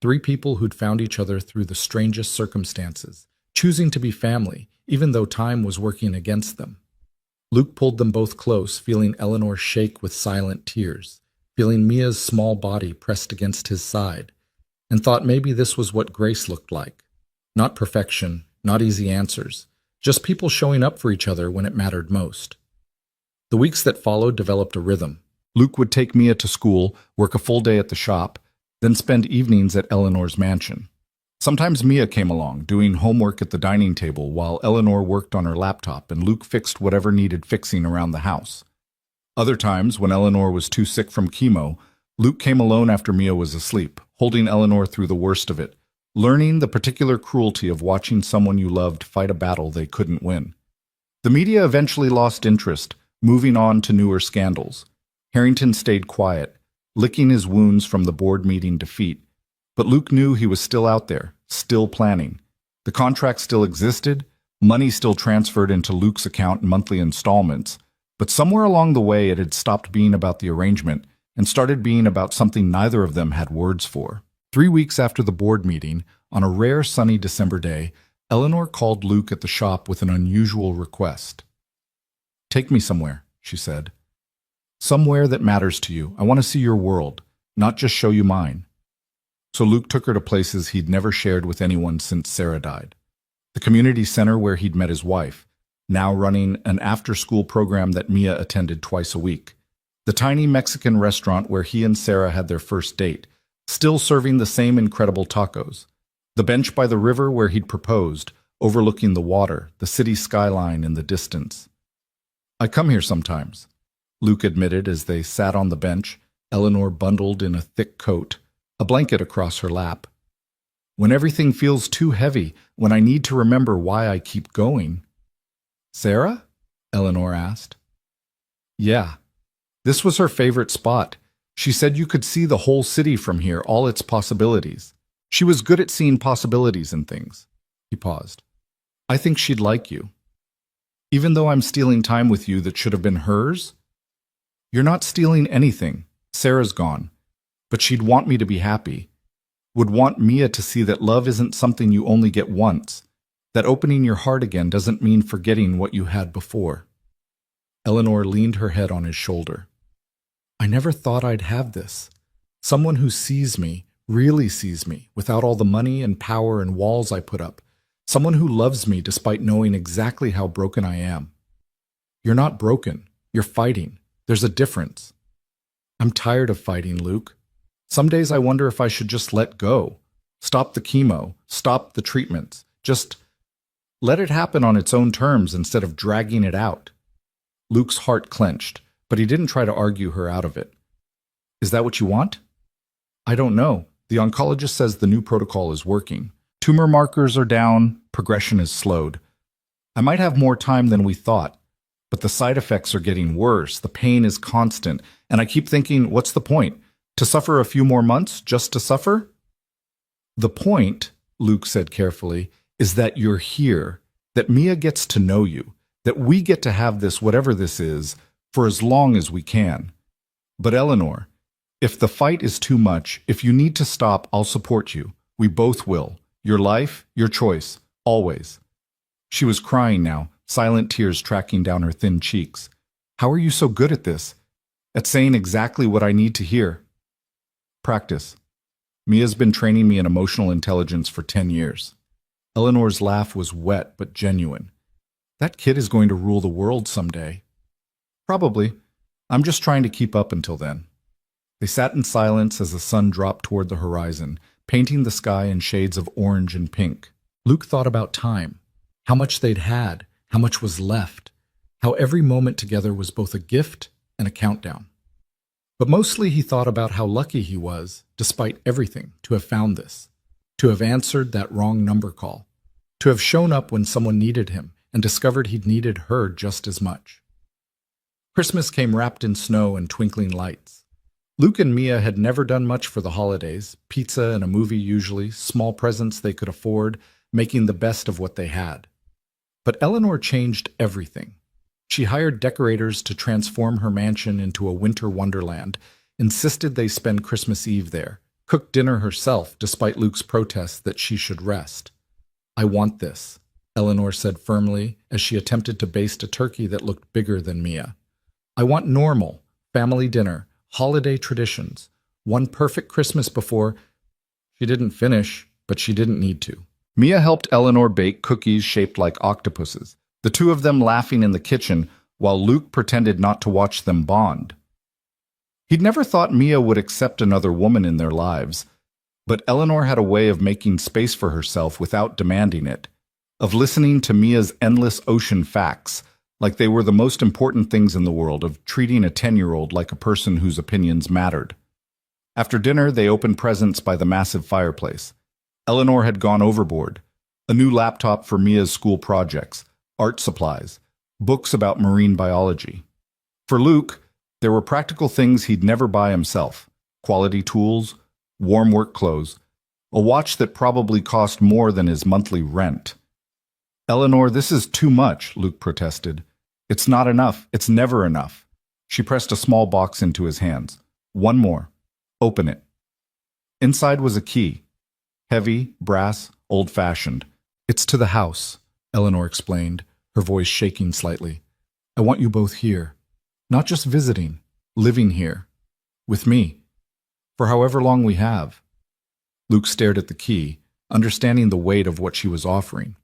3 people who'd found each other through the strangest circumstances, choosing to be family, even though time was working against them. Luke pulled them both close, feeling Eleanor shake with silent tears, feeling Mia's small body pressed against his side, and thought maybe this was what grace looked like. Not perfection, not easy answers, just people showing up for each other when it mattered most. The weeks that followed developed a rhythm. Luke would take Mia to school, work a full day at the shop, then spend evenings at Eleanor's mansion. Sometimes Mia came along, doing homework at the dining table while Eleanor worked on her laptop and Luke fixed whatever needed fixing around the house. Other times, when Eleanor was too sick from chemo, Luke came alone after Mia was asleep, holding Eleanor through the worst of it, learning the particular cruelty of watching someone you loved fight a battle they couldn't win. The media eventually lost interest, moving on to newer scandals. Harrington stayed quiet, licking his wounds from the board meeting defeat, but Luke knew he was still out there, still planning. The contract still existed, money still transferred into Luke's account in monthly installments, but somewhere along the way it had stopped being about the arrangement and started being about something neither of them had words for. 3 weeks after the board meeting, on a rare sunny December day, Eleanor called Luke at the shop with an unusual request. "Take me somewhere," she said. "Somewhere that matters to you. I want to see your world, not just show you mine." So Luke took her to places he'd never shared with anyone since Sarah died. The community center where he'd met his wife, now running an after-school program that Mia attended twice a week. The tiny Mexican restaurant where he and Sarah had their first date, still serving the same incredible tacos. The bench by the river where he'd proposed, overlooking the water, the city skyline in the distance. "I come here sometimes," Luke admitted as they sat on the bench, Eleanor bundled in a thick coat, a blanket across her lap. "When everything feels too heavy, when I need to remember why I keep going." "Sarah?" Eleanor asked. "Yeah. This was her favorite spot. She said you could see the whole city from here, all its possibilities. She was good at seeing possibilities in things." He paused. "I think she'd like you. Even though I'm stealing time with you that should have been hers?" "You're not stealing anything. Sarah's gone. But she'd want me to be happy. Would want Mia to see that love isn't something you only get once, that opening your heart again doesn't mean forgetting what you had before." Eleanor leaned her head on his shoulder. "I never thought I'd have this. Someone who sees me, really sees me, without all the money and power and walls I put up. Someone who loves me despite knowing exactly how broken I am." "You're not broken. You're fighting. There's a difference." "I'm tired of fighting, Luke. Some days I wonder if I should just let go. Stop the chemo. Stop the treatments. Just let it happen on its own terms instead of dragging it out." Luke's heart clenched, but he didn't try to argue her out of it. "Is that what you want?" "I don't know. The oncologist says the new protocol is working. Tumor markers are down, progression is slowed. I might have more time than we thought, but the side effects are getting worse, the pain is constant, and I keep thinking, what's the point? To suffer a few more months just to suffer?" "The point," Luke said carefully, "is that you're here, that Mia gets to know you, that we get to have this, whatever this is, for as long as we can. But Eleanor, if the fight is too much, if you need to stop, I'll support you. We both will. Your life, your choice, always." She was crying now, silent tears tracking down her thin cheeks. "How are you so good at this? At saying exactly what I need to hear?" "Practice. Mia's been training me in emotional intelligence for 10 years. Eleanor's laugh was wet but genuine. "That kid is going to rule the world someday." "Probably. I'm just trying to keep up until then." They sat in silence as the sun dropped toward the horizon, painting the sky in shades of orange and pink. Luke thought about time, how much they'd had, how much was left, how every moment together was both a gift and a countdown. But mostly he thought about how lucky he was, despite everything, to have found this, to have answered that wrong number call. to have shown up when someone needed him and discovered he'd needed her just as much. Christmas came wrapped in snow and twinkling lights. Luke and Mia had never done much for the holidays, pizza and a movie usually, small presents they could afford, making the best of what they had. But Eleanor changed everything. She hired decorators to transform her mansion into a winter wonderland, insisted they spend Christmas Eve there, cooked dinner herself despite Luke's protests that she should rest. "I want this," Eleanor said firmly as she attempted to baste a turkey that looked bigger than Mia. "I want normal, family dinner, holiday traditions, one perfect Christmas before—" She didn't finish, but she didn't need to. Mia helped Eleanor bake cookies shaped like octopuses, the two of them laughing in the kitchen while Luke pretended not to watch them bond. He'd never thought Mia would accept another woman in their lives, but Eleanor had a way of making space for herself without demanding it, of listening to Mia's endless ocean facts, like they were the most important things in the world, of treating a 10-year-old like a person whose opinions mattered. After dinner, they opened presents by the massive fireplace. Eleanor had gone overboard. A new laptop for Mia's school projects, art supplies, books about marine biology. For Luke, there were practical things he'd never buy himself: quality tools, warm work clothes, a watch that probably cost more than his monthly rent. "Eleanor, this is too much," Luke protested. "It's not enough. It's never enough." She pressed a small box into his hands. "One more. Open it." Inside was a key. Heavy, brass, old-fashioned. "It's to the house," Eleanor explained, her voice shaking slightly. "I want you both here. Not just visiting, living here. With me. For however long we have." Luke stared at the key, understanding the weight of what she was offering.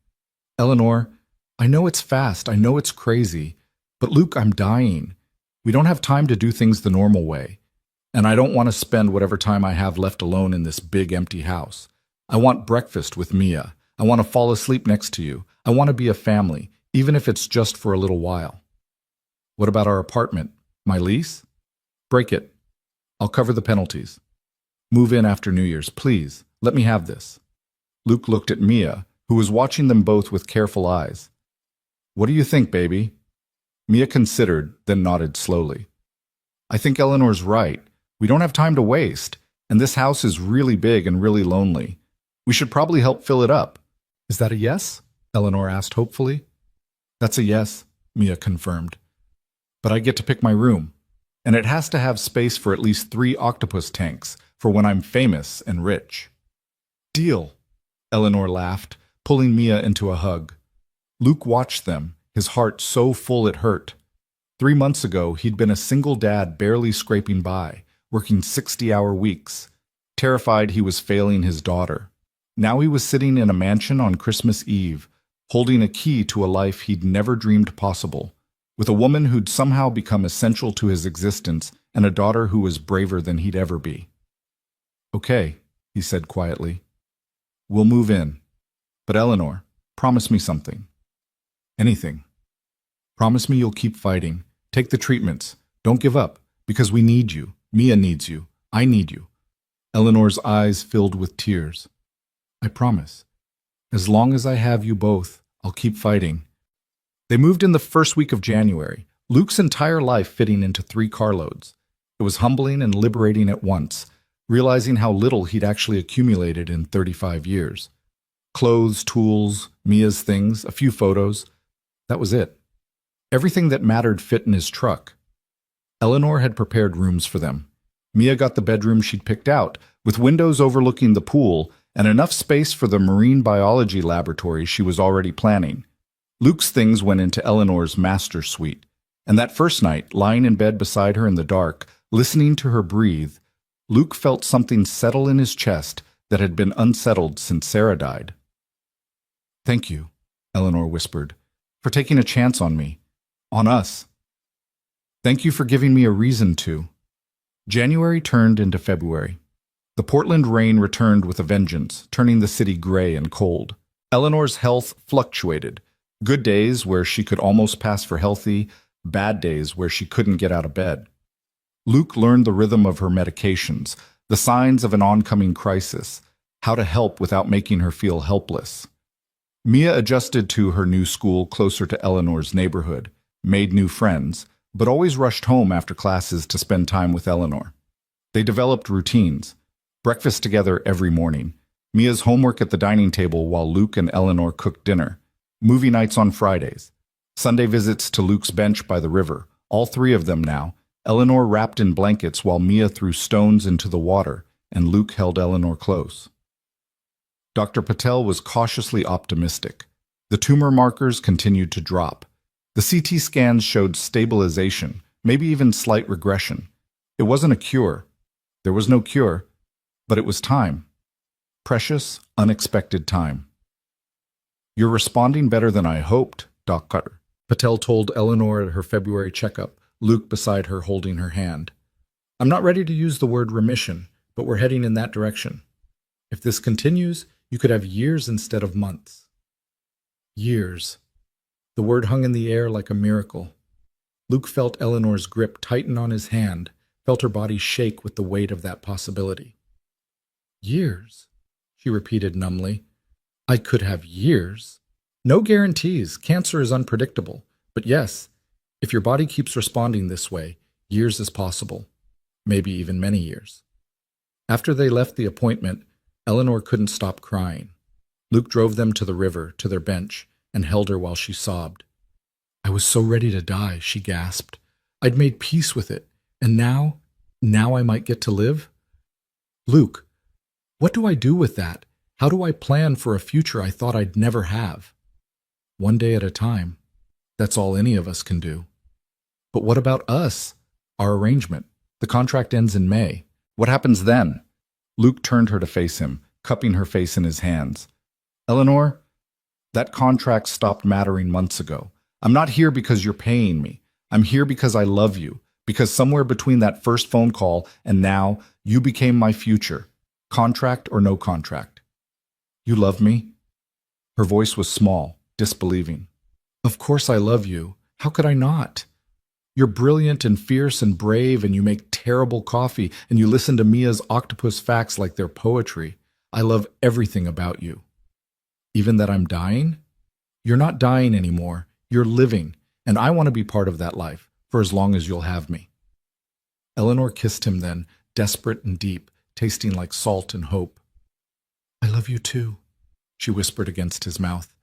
"Eleanor, I know it's fast, I know it's crazy, but Luke, I'm dying. We don't have time to do things the normal way. And I don't want to spend whatever time I have left alone in this big empty house. I want breakfast with Mia. I want to fall asleep next to you. I want to be a family, even if it's just for a little while." "What about our apartment? My lease?" "Break it. I'll cover the penalties. Move in after New Year's, please. Let me have this." Luke looked at Mia, who was watching them both with careful eyes. "What do you think, baby?" Mia considered, then nodded slowly. "I think Eleanor's right. We don't have time to waste, and this house is really big and really lonely. We should probably help fill it up." "Is that a yes?" Eleanor asked hopefully. "That's a yes," Mia confirmed. "But I get to pick my room, and it has to have space for at least 3 octopus tanks for when I'm famous and rich." "Deal," Eleanor laughed, pulling Mia into a hug. Luke watched them, his heart so full it hurt. 3 months ago, he'd been a single dad barely scraping by, working 60-hour weeks, terrified he was failing his daughter. Now he was sitting in a mansion on Christmas Eve, holding a key to a life he'd never dreamed possible, with a woman who'd somehow become essential to his existence and a daughter who was braver than he'd ever be. "Okay," he said quietly. "We'll move in. But Eleanor, promise me something." "Anything. Promise me you'll keep fighting. Take the treatments. Don't give up, because we need you. Mia needs you. I need you." Eleanor's eyes filled with tears. "I promise. As long as I have you both, I'll keep fighting." They moved in the first week of January, Luke's entire life fitting into 3 carloads. It was humbling and liberating at once, realizing how little he'd actually accumulated in 35 years. Clothes, tools, Mia's things, a few photos. That was it. Everything that mattered fit in his truck. Eleanor had prepared rooms for them. Mia got the bedroom she'd picked out, with windows overlooking the pool and enough space for the marine biology laboratory she was already planning. Luke's things went into Eleanor's master suite, and that first night, lying in bed beside her in the dark, listening to her breathe, Luke felt something settle in his chest that had been unsettled since Sarah died. "Thank you," Eleanor whispered, "for taking a chance on me. On us. Thank you for giving me a reason to." January turned into February. The Portland rain returned with a vengeance, turning the city gray and cold. Eleanor's health fluctuated. Good days where she could almost pass for healthy, bad days where she couldn't get out of bed. Luke learned the rhythm of her medications, the signs of an oncoming crisis, how to help without making her feel helpless. Mia adjusted to her new school closer to Eleanor's neighborhood, made new friends, but always rushed home after classes to spend time with Eleanor. They developed routines. Breakfast together every morning. Mia's homework at the dining table while Luke and Eleanor cooked dinner. Movie nights on Fridays. Sunday visits to Luke's bench by the river. All three of them now. Eleanor wrapped in blankets while Mia threw stones into the water, and Luke held Eleanor close. Dr. Patel was cautiously optimistic. The tumor markers continued to drop. The CT scans showed stabilization, maybe even slight regression. It wasn't a cure. There was no cure, but it was time. Precious, unexpected time. "You're responding better than I hoped, Dr. Patel told Eleanor at her February checkup, Luke beside her holding her hand. "I'm not ready to use the word remission, but we're heading in that direction. If this continues, you could have years instead of months." Years. The word hung in the air like a miracle. Luke felt Eleanor's grip tighten on his hand, felt her body shake with the weight of that possibility. "Years," she repeated numbly. "I could have years. No guarantees. Cancer is unpredictable. But yes, if your body keeps responding this way, years is possible. Maybe even many years." After they left the appointment, Eleanor couldn't stop crying. Luke drove them to the river, to their bench, and held her while she sobbed. "I was so ready to die," she gasped. "I'd made peace with it, and now I might get to live? Luke, what do I do with that? How do I plan for a future I thought I'd never have?" "One day at a time. That's all any of us can do." "But what about us? Our arrangement? The contract ends in May. What happens then?" Luke turned her to face him, cupping her face in his hands. "Eleanor, that contract stopped mattering months ago. I'm not here because you're paying me. I'm here because I love you, because somewhere between that first phone call and now, you became my future, contract or no contract." "You love me?" Her voice was small, disbelieving. "Of course I love you. How could I not? You're brilliant and fierce and brave, and you make terrible coffee, and you listen to Mia's octopus facts like they're poetry. I love everything about you." "Even that I'm dying?" "You're not dying anymore. You're living, and I want to be part of that life, for as long as you'll have me." Eleanor kissed him then, desperate and deep, tasting like salt and hope. "I love you too," she whispered against his mouth.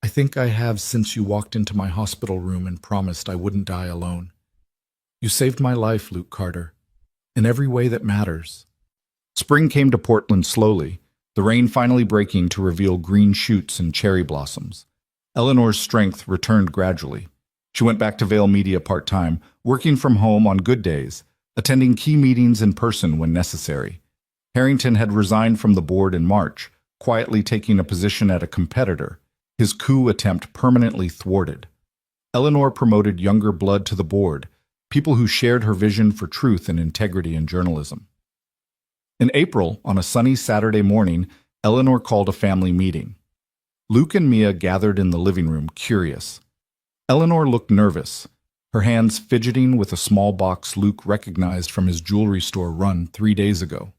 "I think I have since you walked into my hospital room and promised I wouldn't die alone. You saved my life, Luke Carter, in every way that matters." Spring came to Portland slowly, the rain finally breaking to reveal green shoots and cherry blossoms. Eleanor's strength returned gradually. She went back to Vail Media part-time, working from home on good days, attending key meetings in person when necessary. Harrington had resigned from the board in March, quietly taking a position at a competitor, his coup attempt permanently thwarted. Eleanor promoted younger blood to the board, people who shared her vision for truth and integrity in journalism. In April, on a sunny Saturday morning, Eleanor called a family meeting. Luke and Mia gathered in the living room, curious. Eleanor looked nervous, her hands fidgeting with a small box Luke recognized from his jewelry store run 3 days ago.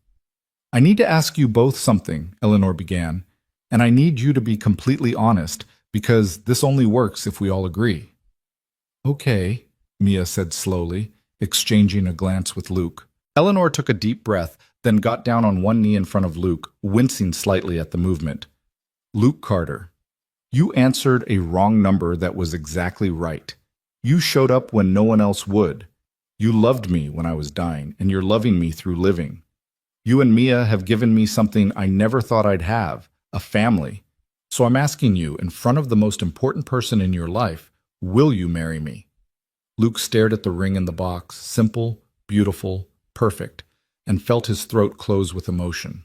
"I need to ask you both something," Eleanor began, "and I need you to be completely honest, because this only works if we all agree." "Okay," Mia said slowly, exchanging a glance with Luke. Eleanor took a deep breath, then got down on one knee in front of Luke, wincing slightly at the movement. "Luke Carter, you answered a wrong number that was exactly right. You showed up when no one else would. You loved me when I was dying, and you're loving me through living. You and Mia have given me something I never thought I'd have, a family. So I'm asking you, in front of the most important person in your life, will you marry me?" Luke stared at the ring in the box, simple, beautiful, perfect, and felt his throat close with emotion.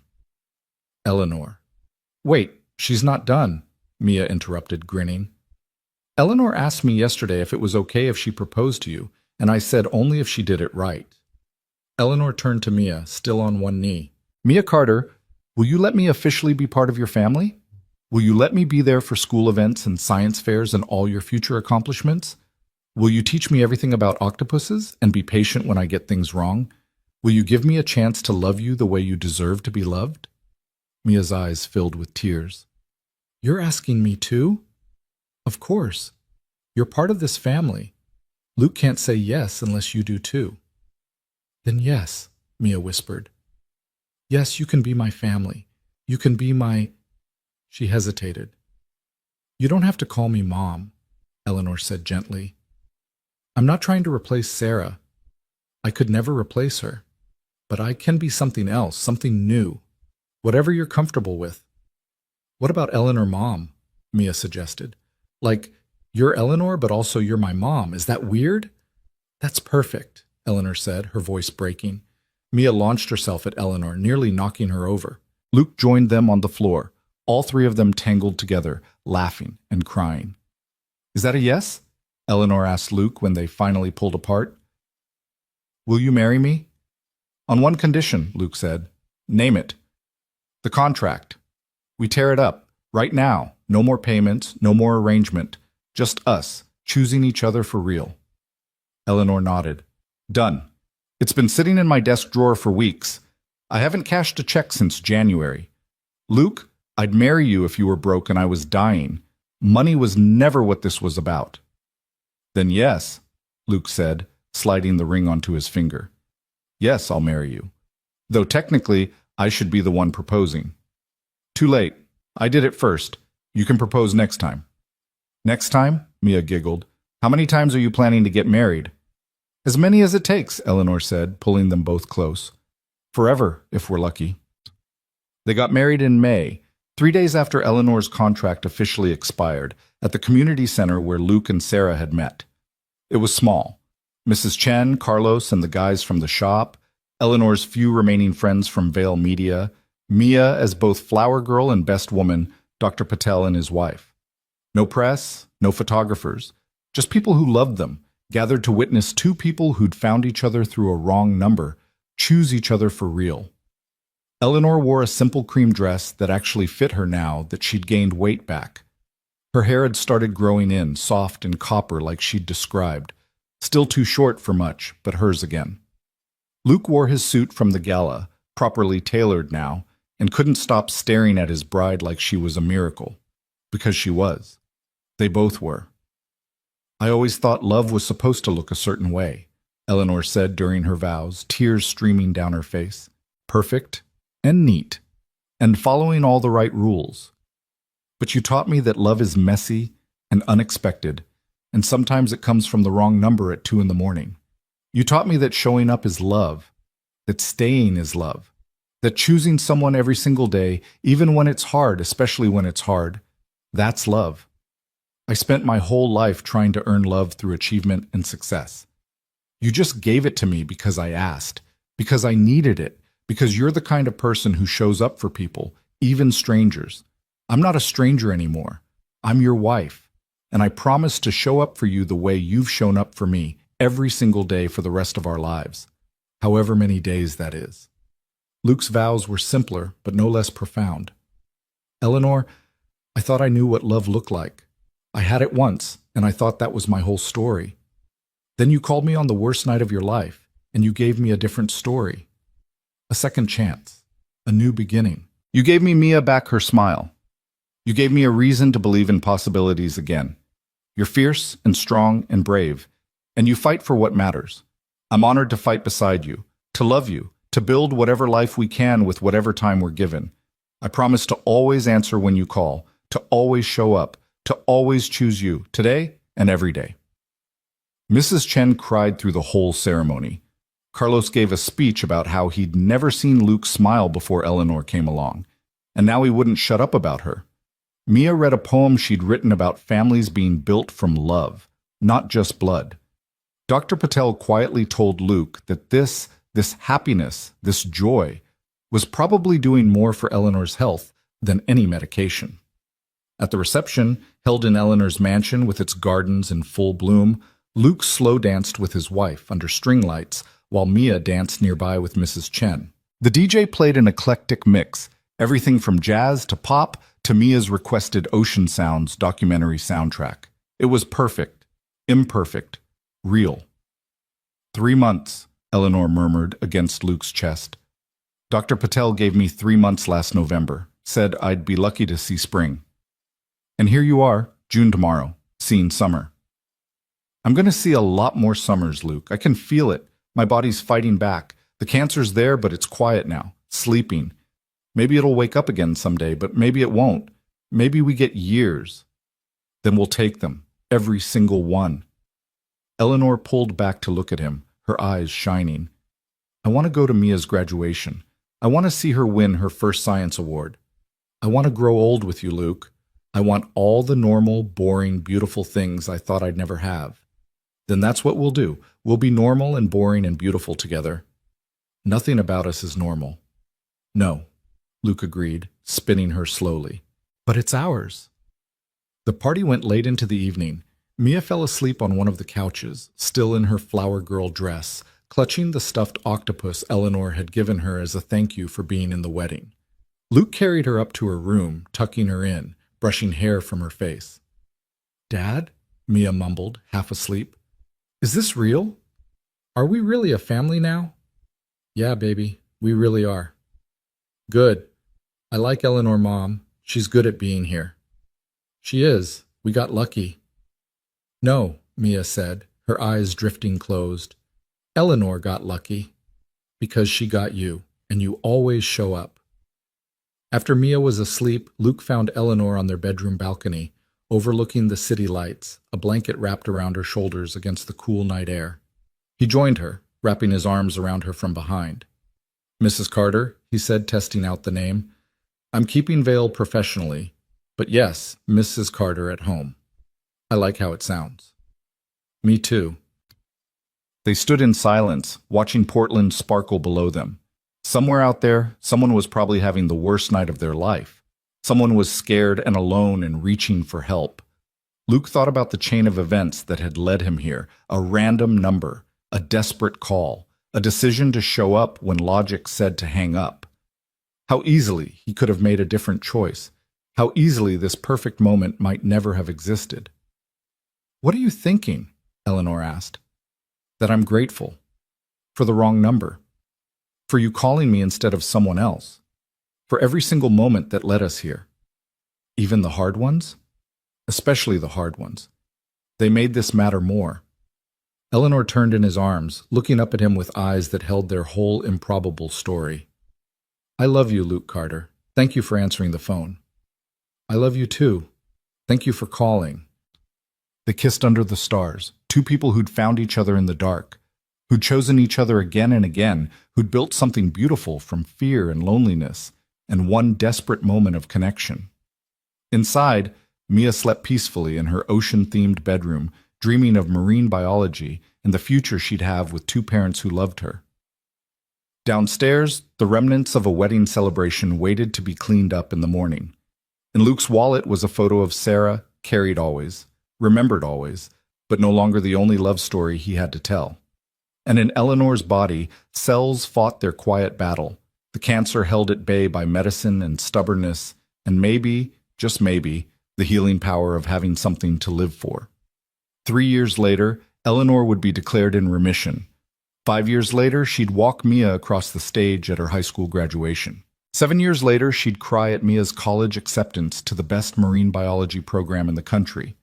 "Eleanor." "Wait, she's not done," Mia interrupted, grinning. "Eleanor asked me yesterday if it was okay if she proposed to you, and I said only if she did it right." Eleanor turned to Mia, still on one knee. "Mia Carter, will you let me officially be part of your family? Will you let me be there for school events and science fairs and all your future accomplishments? Will you teach me everything about octopuses and be patient when I get things wrong? Will you give me a chance to love you the way you deserve to be loved?" Mia's eyes filled with tears. You're asking me too? Of course. You're part of this family. Luke can't say yes unless you do too. Then yes, Mia whispered. Yes, you can be my family. You can be my... She hesitated. You don't have to call me Mom, Eleanor said gently. I'm not trying to replace Sarah. I could never replace her. But I can be something else, something new. Whatever you're comfortable with. What about Eleanor Mom? Mia suggested. Like, you're Eleanor, but also you're my mom. Is that weird? That's perfect, Eleanor said, her voice breaking. Mia launched herself at Eleanor, nearly knocking her over. Luke joined them on the floor, all three of them tangled together, laughing and crying. Is that a yes? Eleanor asked Luke when they finally pulled apart. Will you marry me? On one condition, Luke said. Name it. The contract. We tear it up, right now. No more payments, no more arrangement. Just us, choosing each other for real. Eleanor nodded. Done. It's been sitting in my desk drawer for weeks. I haven't cashed a check since January. Luke, I'd marry you if you were broke and I was dying. Money was never what this was about. Then yes, Luke said, sliding the ring onto his finger. Yes, I'll marry you. Though technically, I should be the one proposing. Too late. I did it first. You can propose next time. Next time? Mia giggled. How many times are you planning to get married? As many as it takes, Eleanor said, pulling them both close. Forever, if we're lucky. They got married in May, 3 days after Eleanor's contract officially expired, at the community center where Luke and Sarah had met. It was small. Mrs. Chen, Carlos, and the guys from the shop, Eleanor's few remaining friends from Vale Media, Mia as both flower girl and best woman, Dr. Patel and his wife. No press, no photographers, just people who loved them, gathered to witness two people who'd found each other through a wrong number, choose each other for real. Eleanor wore a simple cream dress that actually fit her now that she'd gained weight back. Her hair had started growing in, soft and copper like she'd described, still too short for much, but hers again. Luke wore his suit from the gala, properly tailored now, and couldn't stop staring at his bride like she was a miracle. Because she was. They both were. I always thought love was supposed to look a certain way, Eleanor said during her vows, tears streaming down her face. Perfect and neat, and following all the right rules. But you taught me that love is messy and unexpected, and sometimes it comes from the wrong number at 2 a.m. You taught me that showing up is love, that staying is love, that choosing someone every single day, even when it's hard, especially when it's hard, that's love. I spent my whole life trying to earn love through achievement and success. You just gave it to me because I asked, because I needed it, because you're the kind of person who shows up for people, even strangers. I'm not a stranger anymore. I'm your wife, and I promise to show up for you the way you've shown up for me every single day for the rest of our lives, however many days that is. Luke's vows were simpler, but no less profound. Eleanor, I thought I knew what love looked like. I had it once, and I thought that was my whole story. Then you called me on the worst night of your life, and you gave me a different story. A second chance. A new beginning. You gave me Mia back her smile. You gave me a reason to believe in possibilities again. You're fierce and strong and brave, and you fight for what matters. I'm honored to fight beside you, to love you, to build whatever life we can with whatever time we're given. I promise to always answer when you call, to always show up, to always choose you, today and every day. Mrs. Chen cried through the whole ceremony. Carlos gave a speech about how he'd never seen Luke smile before Eleanor came along, and now he wouldn't shut up about her. Mia read a poem she'd written about families being built from love, not just blood. Dr. Patel quietly told Luke that this happiness, this joy, was probably doing more for Eleanor's health than any medication. At the reception, held in Eleanor's mansion with its gardens in full bloom, Luke slow danced with his wife under string lights while Mia danced nearby with Mrs. Chen. The DJ played an eclectic mix, everything from jazz to pop to Mia's requested Ocean Sounds documentary soundtrack. It was perfect, imperfect, real. 3 months, Eleanor murmured against Luke's chest. Dr. Patel gave me 3 months last November, said I'd be lucky to see spring. And here you are, June tomorrow, seeing summer. I'm going to see a lot more summers, Luke. I can feel it. My body's fighting back. The cancer's there, but it's quiet now, sleeping. Maybe it'll wake up again someday, but maybe it won't. Maybe we get years. Then we'll take them, every single one. Eleanor pulled back to look at him, her eyes shining. I want to go to Mia's graduation. I want to see her win her first science award. I want to grow old with you, Luke. I want all the normal, boring, beautiful things I thought I'd never have. Then that's what we'll do. We'll be normal and boring and beautiful together. Nothing about us is normal. No, Luke agreed, spinning her slowly. But it's ours. The party went late into the evening. Mia fell asleep on one of the couches, still in her flower girl dress, clutching the stuffed octopus Eleanor had given her as a thank you for being in the wedding. Luke carried her up to her room, tucking her in, brushing hair from her face. "Dad?" Mia mumbled, half asleep. "Is this real? Are we really a family now?" "Yeah, baby, we really are." "Good. I like Eleanor, Mom. She's good at being here." "She is. We got lucky." "No," Mia said, her eyes drifting closed. "Eleanor got lucky. Because she got you, and you always show up." After Mia was asleep, Luke found Eleanor on their bedroom balcony, overlooking the city lights, a blanket wrapped around her shoulders against the cool night air. He joined her, wrapping his arms around her from behind. "Mrs. Carter," he said, testing out the name. "I'm keeping veil professionally, but yes, Mrs. Carter at home. I like how it sounds." "Me too." They stood in silence, watching Portland sparkle below them. Somewhere out there, someone was probably having the worst night of their life. Someone was scared and alone and reaching for help. Luke thought about the chain of events that had led him here, a random number, a desperate call, a decision to show up when logic said to hang up. How easily he could have made a different choice. How easily this perfect moment might never have existed. "What are you thinking?" Eleanor asked. "That I'm grateful. For the wrong number. For you calling me instead of someone else. For every single moment that led us here. Even the hard ones? Especially the hard ones. They made this matter more." Eleanor turned in his arms, looking up at him with eyes that held their whole improbable story. "I love you, Luke Carter. Thank you for answering the phone." "I love you too. Thank you for calling." They kissed under the stars, two people who'd found each other in the dark, who'd chosen each other again and again, who'd built something beautiful from fear and loneliness, and one desperate moment of connection. Inside, Mia slept peacefully in her ocean-themed bedroom, dreaming of marine biology and the future she'd have with two parents who loved her. Downstairs, the remnants of a wedding celebration waited to be cleaned up in the morning. In Luke's wallet was a photo of Sarah, carried always, remembered always, but no longer the only love story he had to tell. And in Eleanor's body, cells fought their quiet battle, the cancer held at bay by medicine and stubbornness, and maybe, just maybe, the healing power of having something to live for. 3 years later, Eleanor would be declared in remission. 5 years later, she'd walk Mia across the stage at her high school graduation. 7 years later, she'd cry at Mia's college acceptance to the best marine biology program in the country.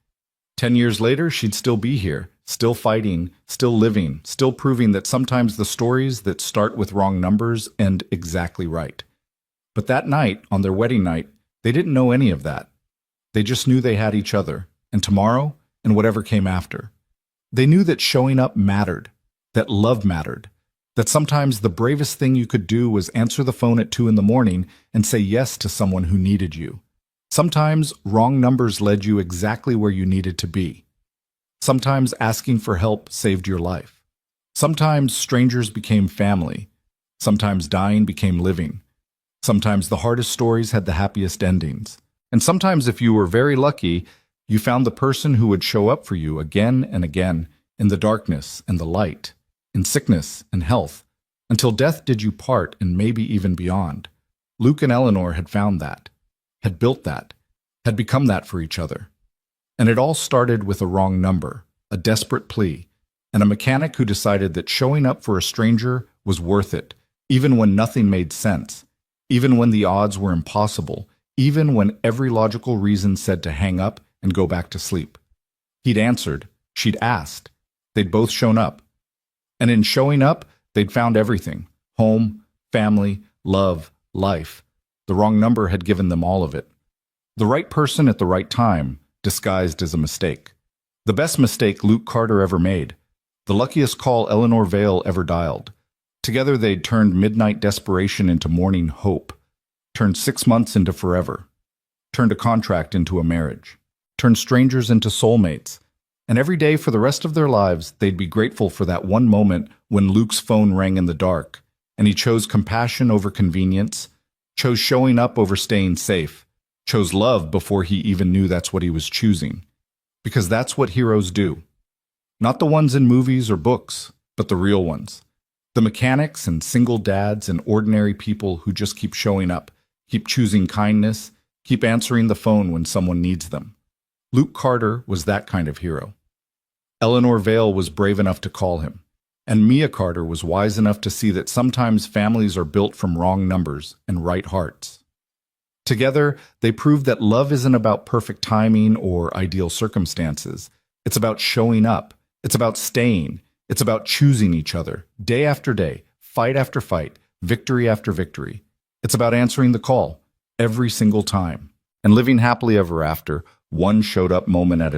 10 years later, she'd still be here, still fighting, still living, still proving that sometimes the stories that start with wrong numbers end exactly right. But that night, on their wedding night, they didn't know any of that. They just knew they had each other, and tomorrow, and whatever came after. They knew that showing up mattered, that love mattered, that sometimes the bravest thing you could do was answer the phone at 2 in the morning and say yes to someone who needed you. Sometimes wrong numbers led you exactly where you needed to be. Sometimes asking for help saved your life. Sometimes strangers became family. Sometimes dying became living. Sometimes the hardest stories had the happiest endings. And sometimes, if you were very lucky, you found the person who would show up for you again and again, in the darkness and the light, in sickness and health, until death did you part and maybe even beyond. Luke and Eleanor had found that, had built that, had become that for each other. And it all started with a wrong number, a desperate plea, and a mechanic who decided that showing up for a stranger was worth it, even when nothing made sense, even when the odds were impossible, even when every logical reason said to hang up and go back to sleep. He'd answered, she'd asked, they'd both shown up. And in showing up, they'd found everything: home, family, love, life. The wrong number had given them all of it. The right person at the right time, disguised as a mistake. The best mistake Luke Carter ever made. The luckiest call Eleanor Vale ever dialed. Together they'd turned midnight desperation into morning hope. Turned 6 months into forever. Turned a contract into a marriage. Turned strangers into soulmates. And every day for the rest of their lives, they'd be grateful for that one moment when Luke's phone rang in the dark, and he chose compassion over convenience, chose showing up over staying safe, chose love before he even knew that's what he was choosing. Because that's what heroes do. Not the ones in movies or books, but the real ones. The mechanics and single dads and ordinary people who just keep showing up, keep choosing kindness, keep answering the phone when someone needs them. Luke Carter was that kind of hero. Eleanor Vale was brave enough to call him, and Mia Carter was wise enough to see that sometimes families are built from wrong numbers and right hearts. Together, they proved that love isn't about perfect timing or ideal circumstances. It's about showing up. It's about staying. It's about choosing each other, day after day, fight after fight, victory after victory. It's about answering the call, every single time, and living happily ever after, one showed up moment at a